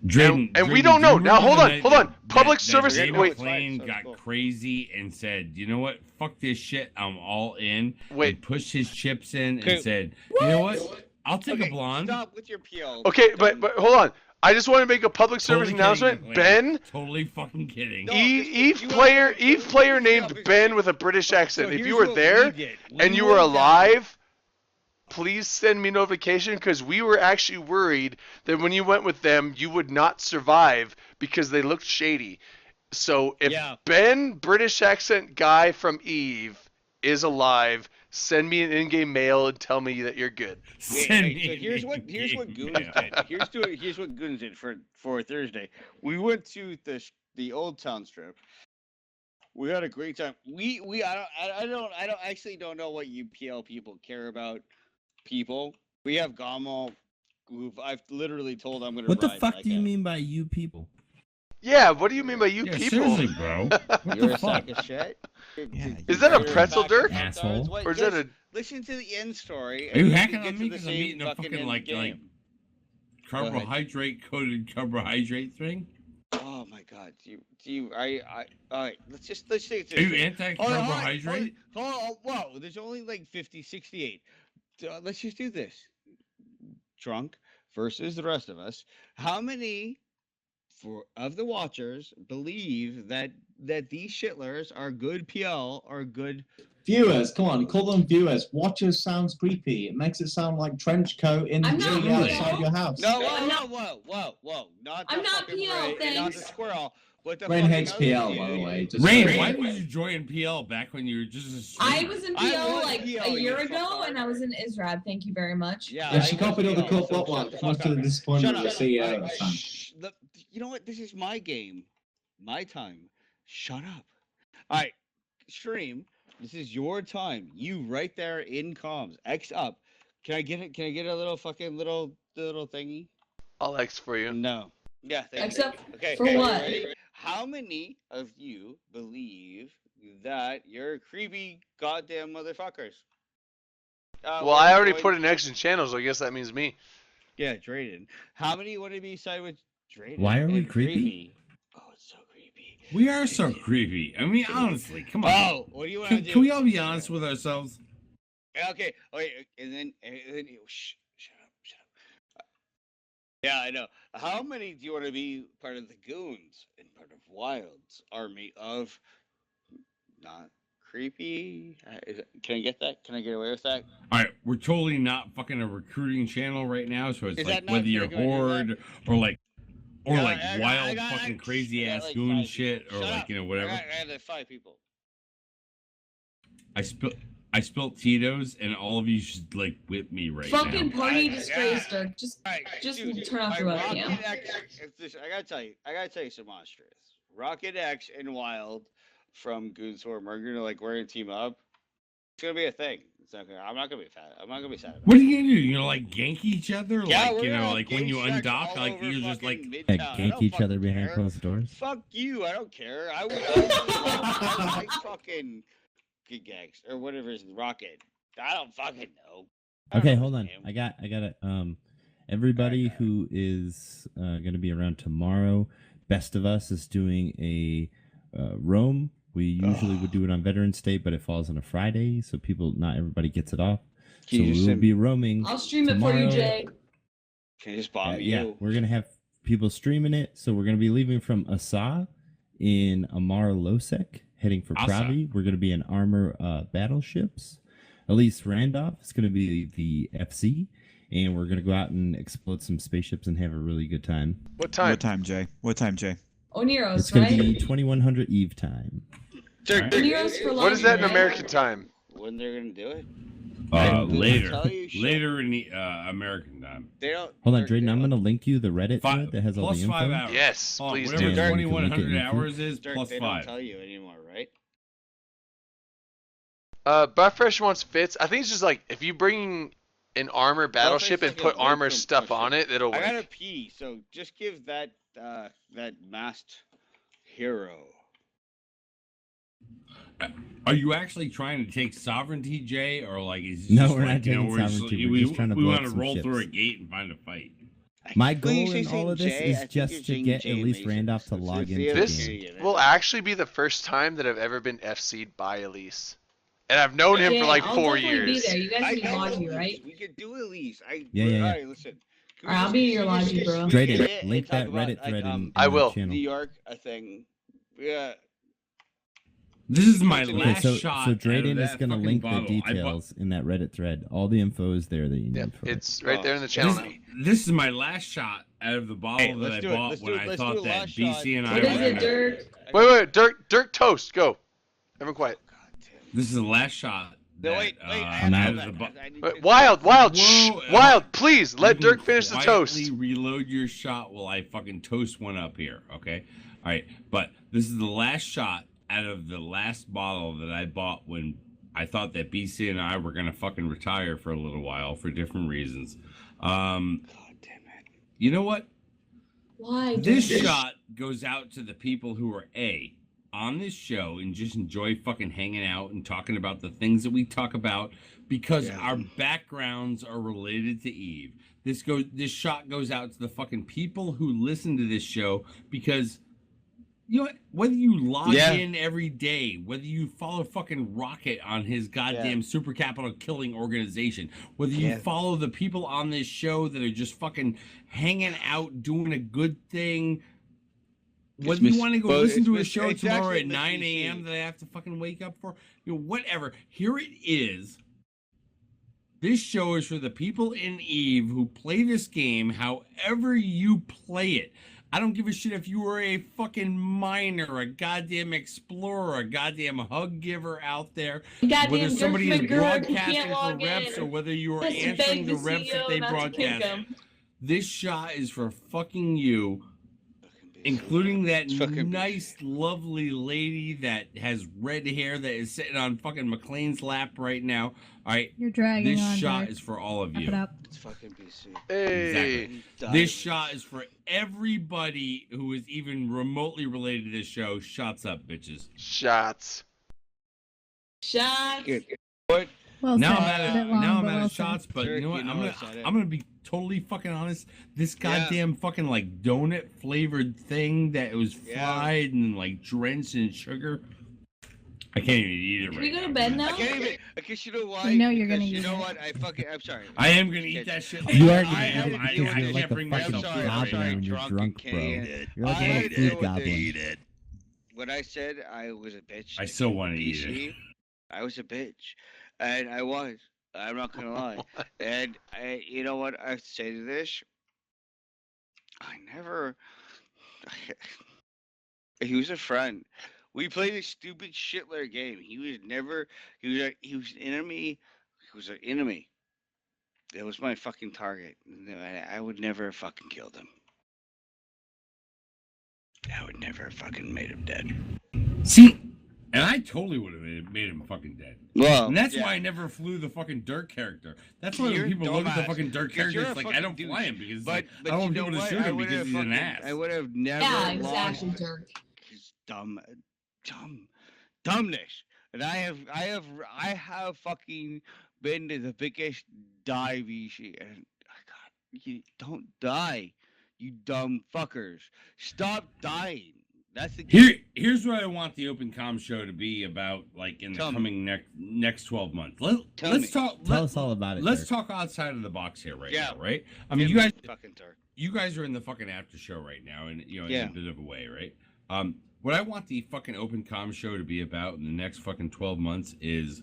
And we don't know. Now hold on. Public service. Wait. Plane got crazy and said, you know what? Fuck this shit. I'm all in. Wait. And pushed his chips in and said, you know what? I'll take a blonde. Stop with your PL. Okay, but hold on. I just want to make a public service announcement. Ben. Totally fucking kidding. Eve player named Ben with a British accent. If you were there and you were alive, please send me notification, because we were actually worried that when you went with them, you would not survive because they looked shady. So if Ben, British accent guy from Eve, is alive, send me an in-game mail and tell me that you're good. So here's what Goons did. Here's what Goons did for Thursday. We went to the Old Town Strip. We had a great time. I don't actually don't know what UPL people care about. People. We have Gamo, who I've literally told I'm gonna. What the fuck do you mean by you people? Yeah, what do you mean by you people? Seriously, bro. What You're the a fuck? sack of shit. Is that a pretzel, Dirk? Asshole. Or is that a? Listen to the end story. Are you hacking on me because I'm eating a fucking like carbohydrate-coated carbohydrate thing? Oh my god, all right, let's say it's Are you anti-carbohydrate? Whoa, there's only like 68. Let's just do this. Drunk versus the rest of us. How many of the watchers believe that these shitlers are good PL or good viewers? Come on, call them viewers. Watchers sounds creepy. It makes it sound like trench coat in the tree outside your house. No, whoa. I'm not PL, thanks. Not the squirrel. Rain hates PL, by the way. Rain, why did you join PL back when you were just a I was in PL like a year ago, and I was in Israel. Thank you very much. Yeah, she copied all the cool plot lines. Much to the disappointment of the CEO at the time. You know what? This is my game. My time. Shut up. All right. Stream. This is your time. You right there in comms. X up. Can I get it? Can I get a little fucking little thingy? I'll X for you. No. Yeah, thank X you. up Okay. for what? Ready? How many of you believe that you're creepy goddamn motherfuckers? Well, I already put an X in channels, so I guess that means me. Yeah, Drayden. How many want to be side with Drayden? Why are we and creepy? Oh, it's so creepy. We are so creepy. I mean, honestly, come on. Oh, what do you want to do? Can we all be honest with ourselves? Okay. Wait, and then shut up. Yeah, I know. How many do you want to be part of the Goons and part of Wild's army of not creepy? Can I get that? Can I get away with that? All right, we're totally not fucking a recruiting channel right now, so it's Is like that not whether you're gonna do horde or like I got fucking crazy ass like goon 5 shit people. or Shut like up. whatever. I got 5 people. I spilt Tito's, and all of you should like whip me right Fucking now. party disgrace, Dirk. Just Dude, turn off the webcam. I gotta tell you some monstrous. Rocket X and Wild from Goons Swarm are gonna we're gonna team up. It's gonna be a thing. I'm not gonna be sad. I'm not gonna be sad about it. What are you gonna do? You know, like gank each other, Yeah, like we're gonna like when you gang sex undock, all like over you're just fucking like Like, Midtown. I gank don't each other fucking behind care. closed doors. Fuck you! I don't care. I would like fucking good gangs or whatever is Rocket. I don't fucking know. Okay, hold on. I got it. Everybody who is gonna be around tomorrow, Best of Us is doing a roam. We usually would do it on Veterans Day, but it falls on a Friday, so not everybody gets it off. So we will be roaming. I'll stream tomorrow. it for you, Jay. Can you just bomb Yeah, you? we're gonna have people streaming it. So we're gonna be leaving from Asa in Amar Losek, heading for Asa. Pravi. We're gonna be in armor battleships. Elise Randolph is gonna be the FC, and we're gonna go out and explode some spaceships and have a really good time. What time? What time, Jay? What time, Jay? Oneros, It's gonna right? be 2100 Eve time. Oneros for What is that in right? American time? When they're gonna do it? later tell you shit. later in the American time. They don't. Hold on, Dirk, Drayden. I'm gonna link you the Reddit Five, thread that has all plus the info. 5 hours. Yes, Hold on, please whatever do. And you can link it 2100 in the hours is Dirk, plus they 5. don't tell you anymore, right? Buffresh wants fits. I think it's just like if you bring an armor battleship and put armor stuff on it, it'll I work. gotta pee, so just give that that masked hero. Are you actually trying to take sovereignty, Jay, or like is it No, just we're like, not taking we're sovereignty, we're we just trying to we blow want up to some roll through a ships. gate and find a fight. My Well, you goal say in all of this Jay, I is think just you're to saying get Jay at least Mason. Randolph to It's log the into the This game. will actually be the first time that I've ever been FC'd by Elise. And I've known him Jay, for like I'll 4 definitely be years. there. You guys I need know. Logi, right? We could do Elise. Yeah. All right, listen. Can we I'll just- be your can we just- Logi, bro. we Drayden, can hit and link talk that about, Reddit thread in I the will. channel. New York, a thing. Yeah. This is my Okay, last so shot. out of Drayden is that gonna fucking link bottle. the details in that Reddit thread. All the info is there that you need Yep, for it. it's right there in the This, channel. this is my last shot out of the bottle Hey, that let's I do it. bought Let's when do it. I Let's do thought it that last BC shot. and I What were is it, gonna- Dirk? Wait, Dirk toast, go. Everyone quiet. This is the last shot. No, that, wait. I'm out out. of the Wait, Wild, shh, Whoa, Wild, please You let can Dirk finish the toast. quietly reload your shot while I fucking toast one up here, okay? All right, but this is the last shot out of the last bottle that I bought when I thought that BC and I were gonna fucking retire for a little while for different reasons. God damn it. You know what? Why? This Dirk? shot goes out to the people who are on this show and just enjoy fucking hanging out and talking about the things that we talk about because Yeah. our backgrounds are related to Eve. This shot goes out to the fucking people who listen to this show because you know what? Whether you log Yeah. in every day, whether you follow fucking Rocket on his goddamn super capital killing organization, whether you Yeah. follow the people on this show that are just fucking hanging out doing a good thing. Whether you want to go listen to a show tomorrow at 9 a.m. that I have to fucking wake up for, whatever. Here it is. This show is for the people in Eve who play this game however you play it. I don't give a shit if you are a fucking miner, a goddamn explorer, a goddamn hug giver out there. Goddamn Whether Dirk somebody is McGurk who broadcasting can't for log reps in. or whether you are Has to answering beg the reps that CEO they not to kick broadcast. him. This shot is for fucking you. including that nice, lovely lady that has red hair that is sitting on fucking McLean's lap right now. All right, You're dragging this on, shot Derek. is for all of Wrap you. it up. It's fucking BC. Hey. Exactly. This shot is for everybody who is even remotely related to this show. Shots up, bitches. Shots. Shots. What? Well Now said. I'm A bit long, out but well of said. shots, but you know what? You know I'm I said it. gonna be totally fucking honest. This goddamn fucking like donut flavored thing that was fried and like drenched in sugar. I can't even eat it Can right we go to now. bed now? I can't even. Because you know why? You know you're gonna Because you eat know it. what? I'm sorry. I am gonna eat that shit. You are I gonna had eat to it I deal because with you're it. like a bring fucking myself I'm goblin sorry, when you're drunk drunk, and bro. can't. You're like I a had little to food deal with goblin. it. When I said I was a bitch, I still want to eat it. BC, I was a bitch, and I was. I'm not gonna lie. And you know what I have to say to this? I never. He was a friend. We played a stupid shitler game. He was never. He was an enemy. He was an enemy. That was my fucking target. I would never have fucking killed him. I would never have fucking made him dead. See, and I totally would have made him fucking dead. Well, And that's why I never flew the fucking Dirk character. That's why You're when people look at the dumbass. fucking Dirk Because character, you're it's a like I fucking don't fly douche. him because But I don't want you know people to what? shoot I him would because have he's an fucking- ass. I would have never Yeah, lost exactly, Dirk. his dumbness. And I have fucking been to the biggest dive and you don't die, you dumb fuckers. Stop dying. That's the Here's what I want the Open Com show to be about, like in the Tell me. coming next 12 months. Tell Let's me. talk. Tell us all about it. Let's Dirk. talk outside of the box here right Yeah. now, right? I mean, Give you me guys, fucking Dirk. you guys are in the fucking after show right now, and you know, Yeah. in a bit of a way, right? What I want the fucking Open Com show to be about in the next fucking 12 months is,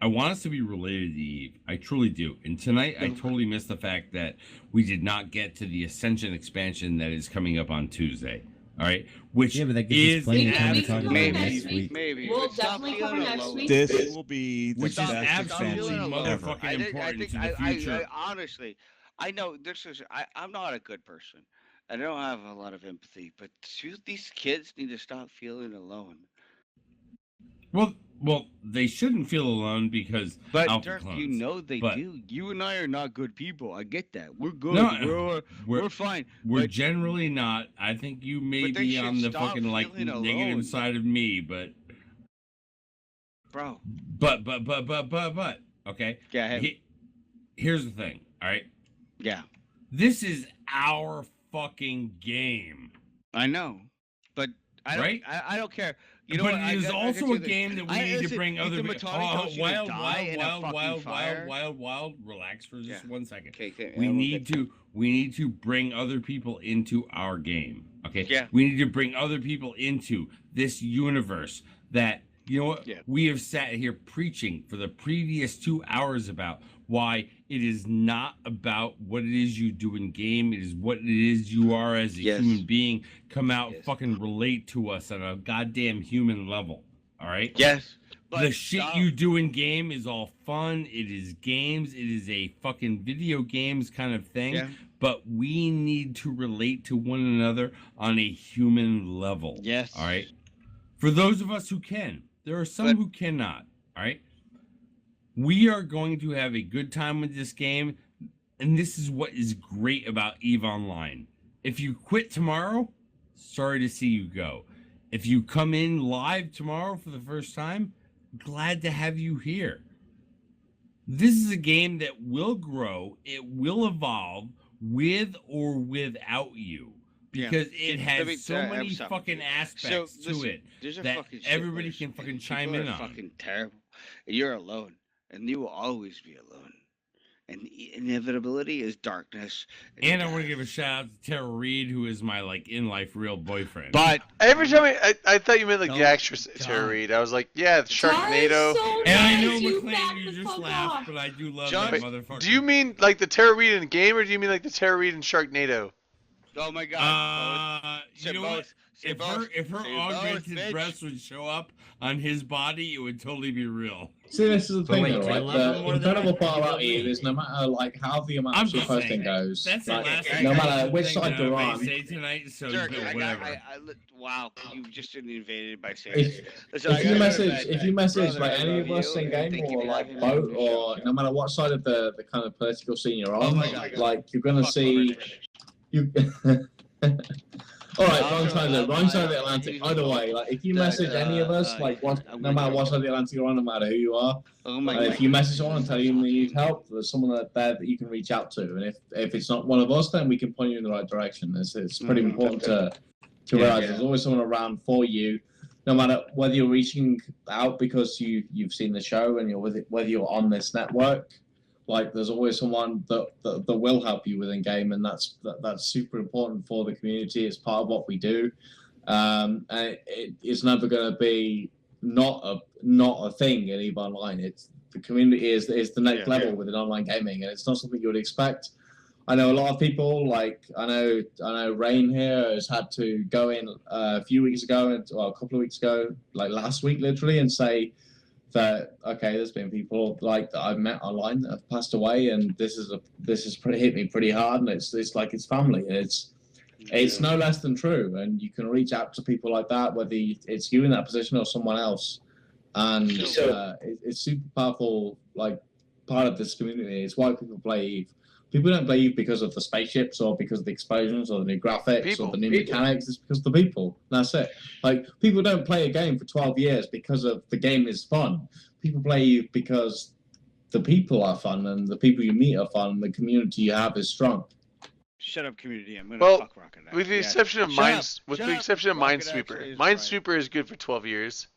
I want us to be related to Eve. I truly do. And tonight, I totally missed the fact that we did not get to the Ascension expansion that is coming up on Tuesday. All right, which Yeah, but that gives us is plenty of time to absolutely- talk about it next week. Maybe. We'll But stop definitely feeling cover next alone. week. This will be the Which is best absolutely expansion alone. ever. motherfucking I important think to the future. I honestly, I know this is. I'm not a good person. I don't have a lot of empathy, but these kids need to stop feeling alone. Well, they shouldn't feel alone because But alpha Dirk, clones. you know they But- do. You and I are not good people. I get that. We're good. No, we're fine. We're but generally not. I think you may But they be should on the stop fucking like feeling negative alone. side of me, but bro. but okay. Yeah. Here's the thing. All right. Yeah. This is our fucking game. I know, but I don't. Right? I don't care. You know but what? it is also a game that we need to listen, bring if other the people. Matani tells you to Wild, die in a fucking fire- wild. Relax for just 1 second. Okay, We need to bring other people into our game. Okay. Yeah. We need to bring other people into this universe that, you know what, Yeah. we have sat here preaching for the previous 2 hours about why it is not about what it is you do in game. It is what it is you are as a Yes. human being. Come out, Yes. fucking relate to us on a goddamn human level. All right. Yes. But The shit stop. you do in game is all fun. It is games. It is a fucking video games kind of thing. Yeah. But we need to relate to one another on a human level. Yes. All right. For those of us who can, there are some But- who cannot. All right. We are going to have a good time with this game. And this is what is great about EVE Online. If you quit tomorrow, sorry to see you go. If you come in live tomorrow for the first time, glad to have you here. This is a game that will grow, it will evolve with or without you. Yeah. Because it Let me- has so I'm many sorry. fucking aspects to listen, it there's a that fucking everybody shitlist, can fucking and chime people in are on. Fucking terrible. You're alone, and you will always be alone. And inevitability is darkness. And I want to give a shout out to Tara Reid, who is my like in life real boyfriend. But Every time I thought you meant like Don't the actress Tara die. Reid. I was like, yeah, Sharknado. So and I know nice, you McLean, backed you the just fuck laughed, off. but I do love John, that Wait, motherfucker. Do you mean like the Tara Reid in the game, or do you mean like the Tara Reid in Sharknado? oh my god. You know both. what? if her augmented breasts would show up on his body, it would totally be real. See, this is the thing, wait, though, I right? love it The more incredible than part I about do Eve me. is no matter like how the amount I'm of shit just posting saying, goes, that's the like, last no matter which thing side that you're I on. may say tonight. So Dirk, whatever. wow, you just invaded by saying. Listen, If you message like any of us in game or like boat or no matter what side of the kind of political scene you're on, like you're gonna see you. All right, wrong side of the Atlantic. Either way, like if you message any of us, like no matter what side of the Atlantic you're on, no matter who you are, if you message someone and tell you they need help, there's someone there that you can reach out to, and if it's not one of us, then we can point you in the right direction. It's pretty important to realize there's always someone around for you, no matter whether you're reaching out because you've seen the show and whether you're on this network. Like there's always someone that will help you within game, and that's super important for the community. It's part of what we do, and it's never going to be not a thing in EVE Online. It's the community is the next level within online gaming, and it's not something you would expect. I know a lot of people, like I know Rain here has had to go in a few weeks ago, a couple of weeks ago, like last week literally, and say that okay, there's been people like that I've met online that have passed away, and this has hit me pretty hard, and it's like it's family. It's no less than true, and you can reach out to people like that, whether it's you in that position or someone else, and it's super powerful. Like part of this community, it's why people play EVE. People don't play EVE because of the spaceships or because of the explosions or the new graphics or the new mechanics. It's because of the people. That's it. Like, people don't play a game for 12 years because of the game is fun. People play EVE because the people are fun and the people you meet are fun and the community you have is strong. Shut up, community. I'm gonna fuck Rocket. With the exception of Minesweeper. Minesweeper is good for 12 years.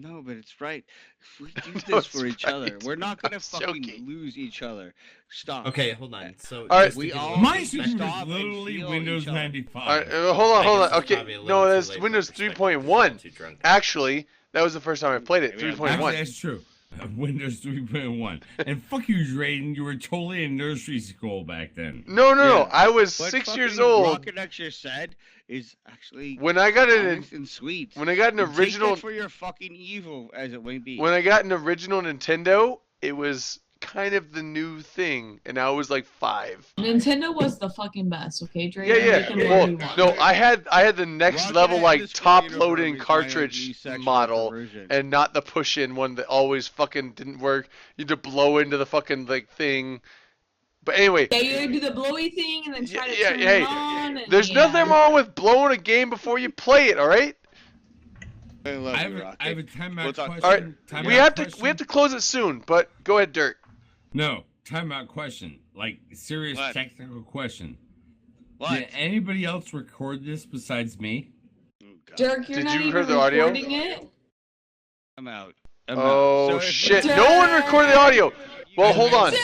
No, but it's right. If we do this for each other, we're not gonna fucking lose each other. Stop. Okay, hold on. So all right, Minesweeper is literally Windows 95. All right, hold on. Okay, no, that's Windows 3.1. Actually, that was the first time I played it. 3.1. Actually, that's true. Windows 3.1. And fuck you, Drayden. You were totally in nursery school back then. No. I was 6 years old. What Rocket Extra said is actually when I got and sweet. When I got an original take that for your fucking evil as it may be. When I got an original Nintendo, it was kind of the new thing, and I was like 5. Nintendo was the fucking best, okay, Dre? Yeah. Well, no, I had the next level, like top-loading cartridge model, and not the push-in one that always fucking didn't work. You had to blow into the fucking like thing. But anyway. Yeah, you had to do the blowy thing and then try to turn it on. And, there's nothing wrong with blowing a game before you play it, all right? I have a timeout question. All right, we have to close it soon, but go ahead, Dirk. No, timeout question. Like, serious technical question. What? Did anybody else record this besides me? Dirk, you're not even recording it? I'm out. Oh, shit. No one recorded the audio. Well, hold on.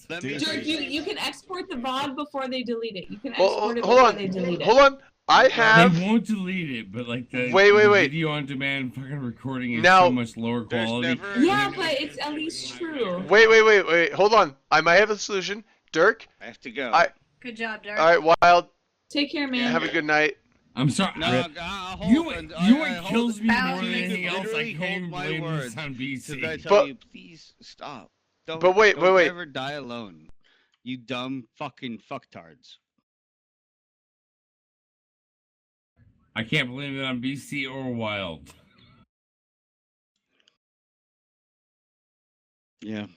Dirk, you can export the VOD before they delete it. You can export it hold before on. they delete it. Hold on. I won't delete it, but like the video on demand fucking recording is so much lower quality. Yeah, but it's at least true. Wait. Hold on. I might have a solution. Dirk? I have to go. Good job, Dirk. All right, Wild. Take care, man. Have a good night. I'm sorry. No, you what kills me more than anything else? I can't even blame this on BC. I tell you, please stop. Don't ever die alone. You dumb fucking fucktards. I can't blame it on BC or Wild. Yeah.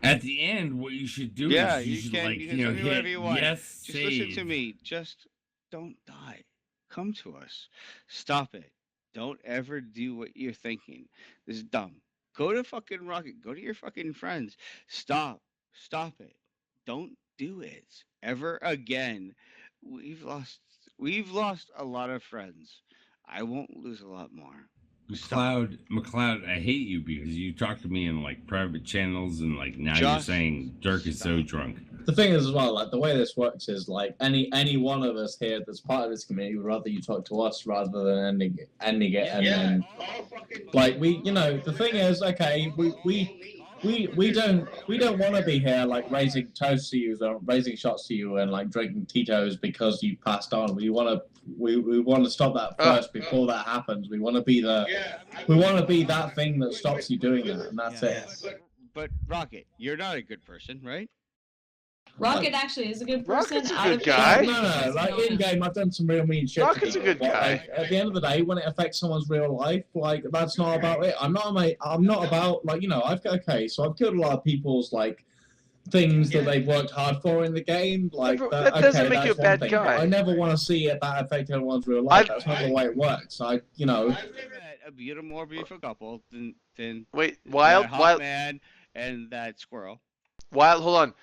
At the end, what you should do is you should hit yes, just listen to me. Just don't die. Come to us. Stop it. Don't ever do what you're thinking. This is dumb. Go to fucking Rocket. Go to your fucking friends. Stop. Stop it. Don't do it ever again. We've lost a lot of friends. I won't lose a lot more. McLeod, I hate you because you talk to me in like private channels and like now you're saying Dirk is so drunk. The thing is as well, like the way this works is like any one of us here that's part of this community would rather you talk to us rather than ending it and then like the thing is, okay, we we don't want to be here like raising toasts to you, or raising shots to you, and like drinking Tito's because you passed on. We want to stop that first before that happens. We want to be that thing that stops you doing that, and that's it. But Rocket, you're not a good person, right? Rocket actually is a good person. Rocket's a good guy. No, like in game, I've done some real mean shit. Rocket's a good guy. Like, at the end of the day, when it affects someone's real life, like that's not about it. I'm not about like so I've killed a lot of people's like things that they've worked hard for in the game. Like that doesn't make you a bad guy. I never want to see it that affect anyone's real life. That's not the way it works. I've met a more beautiful couple than Wild man and that squirrel. Wild, hold on.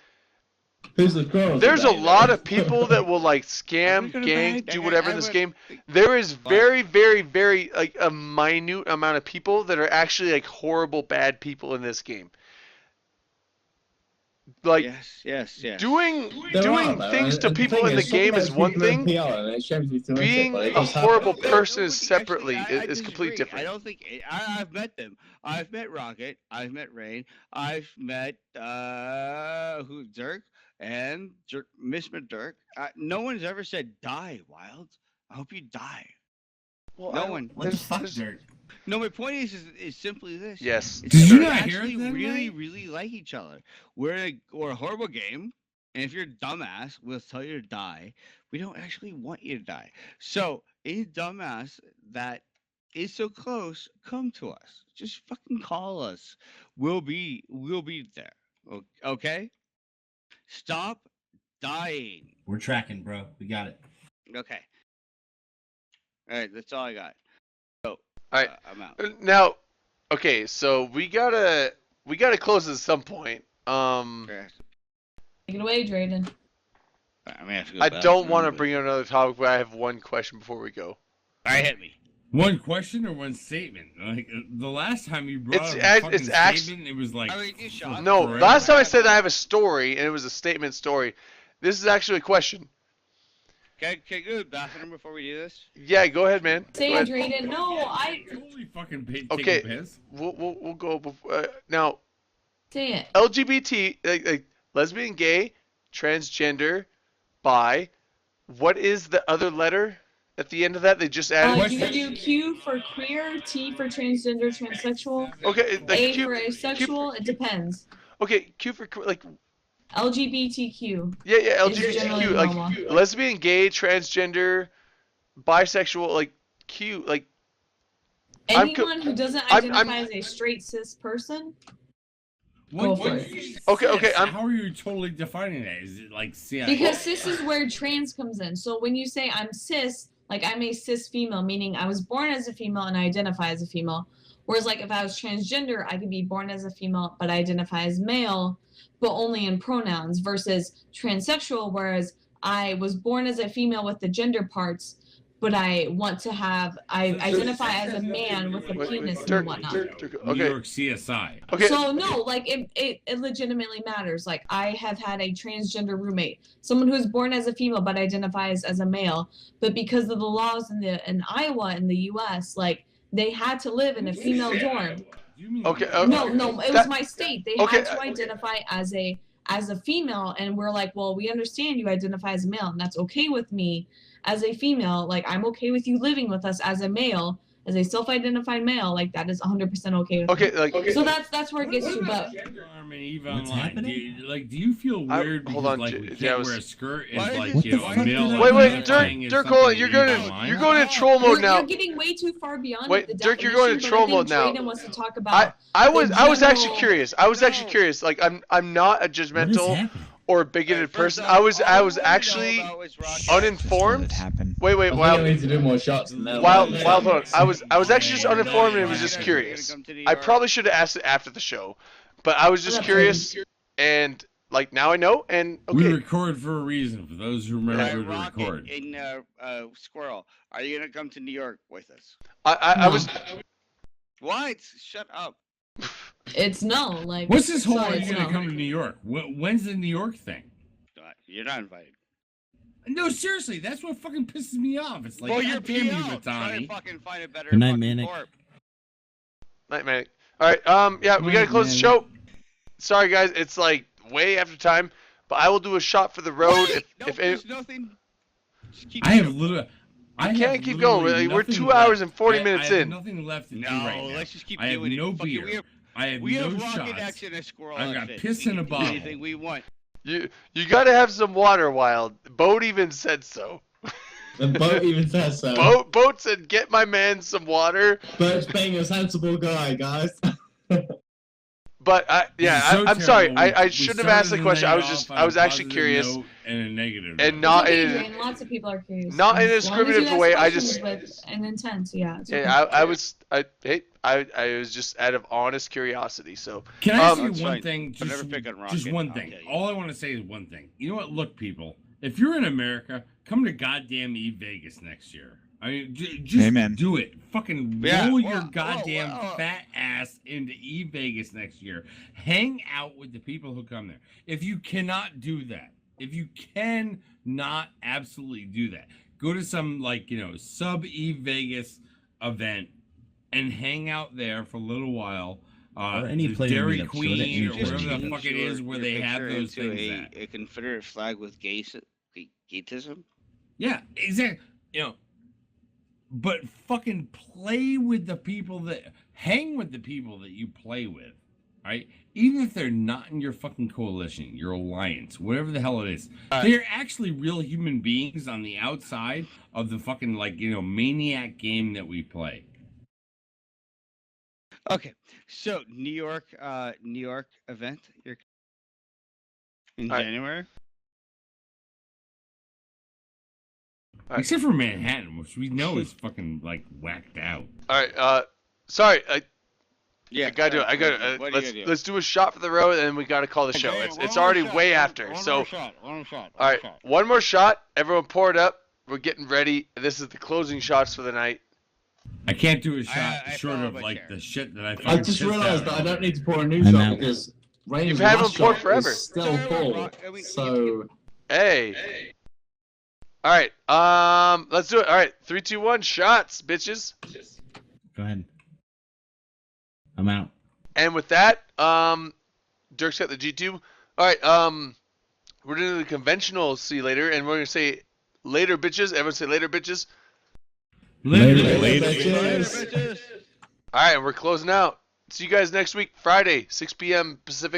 Who's the girl? There's a lot of people that will like scam, gank, do whatever in this game. There is very, very, very like a minute amount of people that are actually like horrible, bad people in this game. Like yes. Doing things to people in the game is one thing. Being a horrible person is separately is completely different. I don't think I've met them. I've met Rocket. I've met Rain. I've met Dirk and Mr. Dirk. No one's ever said die, Wild. I hope you die. Well, no one. What the fuck, Dirk? No, my point is simply this. Yes. Did you not hear it? Them, really, really like each other. We're a horrible game, and if you're a dumbass, we'll tell you to die. We don't actually want you to die. So, any dumbass that is so close, come to us. Just fucking call us. We'll be there. Okay? Stop dying. We're tracking, bro. We got it. Okay. All right, that's all I got. All right, I'm out. Now, okay, so we gotta close at some point. Take it away, Drayden. I don't want to bring up another topic, but I have one question before we go. All right, hit me. One question or one statement? Like the last time you brought up a fucking statement, it was like no. Last time I said I have a story, and it was a statement story. This is actually a question. Can I go to the bathroom before we do this? Yeah, go ahead, man. Say it, Drayden. No, Holy fucking take okay, a piss. We'll go before, now. Say it. LGBT, like lesbian, gay, transgender, bi. What is the other letter at the end of that? They just added. You do Q for queer, T for transgender, transsexual. Okay. Like A for asexual. It depends. Okay, Q for like. LGBTQ. Yeah, LGBTQ, like lesbian, gay, transgender, bisexual, like Q, like. Anyone who doesn't identify as a straight cis person. Go for it. Okay. How are you totally defining that? Is it like cis? Because cis is where trans comes in. So when you say I'm cis, like I'm a cis female, meaning I was born as a female and I identify as a female. Whereas like if I was transgender, I could be born as a female but I identify as male, but only in pronouns, versus transsexual, whereas I was born as a female with the gender parts, but I identify as a man with a penis and whatnot. New York CSI. Okay. So no, like it legitimately matters. Like I have had a transgender roommate, someone who's born as a female but identifies as a male, but because of the laws in Iowa in the U.S., like they had to live in a female dorm. Okay. No, it was my state. They had to identify as a female, and we're like, well, we understand you identify as a male, and that's okay with me as a female. Like, I'm okay with you living with us as a male, as a self-identified male. Like, that is 100% okay with me. So that's where it gets to. But what's happening? Do you feel weird because you can't wear a skirt is like a male? Wait, Dirk, hold on. You're going in troll mode now. You're getting way too far beyond. Wait, Dirk, you're going in troll mode now. Wants to talk about I was actually curious. Like, I'm not a judgmental or a bigoted person. I was actually uninformed. Wait, Wild. I need to do more shots than that. Wild, hold on. I was actually just uninformed and was just curious. I probably should have asked it after the show, but I was just curious, and like now I know. And okay. We record for a reason. For those who remember to record. In Squirrel, are you gonna come to New York with us? I was. What? Shut up. It's no, like. What's this whole? Are you gonna come to New York? When's the New York thing? You're not invited. No, seriously, that's what fucking pisses me off. It's like, you're damn you, Matani. Fucking find a better Good night, Manic. Night, Manic. All right, yeah, we gotta close the show. sorry guys, it's like way after time, but I will do a shot for the road. There's nothing. I have literally. I can't keep going. We're 2 hours and 40 minutes I have in. nothing left to do No, right now. let's just keep I have doing no it. beer. I have We no have rocket shots. action and a squirrel. I've got outfit. piss We in a can do bottle. Anything we want. You gotta have some water, Wild. Boat even said so. The boat even says so. Boat said, "Get my man some water." Boat's being a sensible guy, guys. But I'm sorry. I shouldn't have asked the question. started I was actually positive curious. note and a negative And note. not It's in okay, Jane. Lots of people are curious. not in a As long as you discriminative ask way. I questions just with an intent. Yeah. It's okay. I was just out of honest curiosity. So Can I say That's one fine. thing? But never pick on Just Rocket, one I'll thing. tell you. All I want to say is one thing. You know what? Look, people. If you're in America, come to goddamn Vegas next year. I mean, just Amen. do it. Fucking Yeah, roll well, your goddamn well, fat ass into Vegas next year. Hang out with the people who come there. If you cannot do that, if you cannot absolutely do that, go to some sub Vegas event and hang out there for a little while. Or any the player Dairy meetup, Queen so that you or just whatever the change fuck it is where they have picture those into things at. a Confederate flag with gayism. Yeah, exactly. But fucking play with the people hang with the people that you play with, right? Even if they're not in your fucking coalition, your alliance, whatever the hell it is, they're actually real human beings on the outside of the fucking maniac game that we play. Okay, so New York event in January. Right. Except for Manhattan, which we know is fucking whacked out. All right. Sorry. I gotta do it. What are you gonna do? Let's do a shot for the road, and then we gotta call the show. It's already way after. So One more shot. all right, one more shot. Everyone pour it up. We're getting ready. This is the closing shots for the night. I can't do a shot I short follow of my chair. the shit that I I fucking just pissed realised out that I don't need to pour a new I'm shot out. because Rain's You've had last them poured shot forever. is still full. So Hey. All right. Let's do it. All right. 3, 2, 1. Shots, bitches. Go ahead. I'm out. And with that, Dirk's got the G2. All right. We're doing the conventional see you later, and we're gonna say later, bitches. Everyone say later, bitches. Later, bitches. All right, we're closing out. See you guys next week, Friday, 6 p.m. Pacific.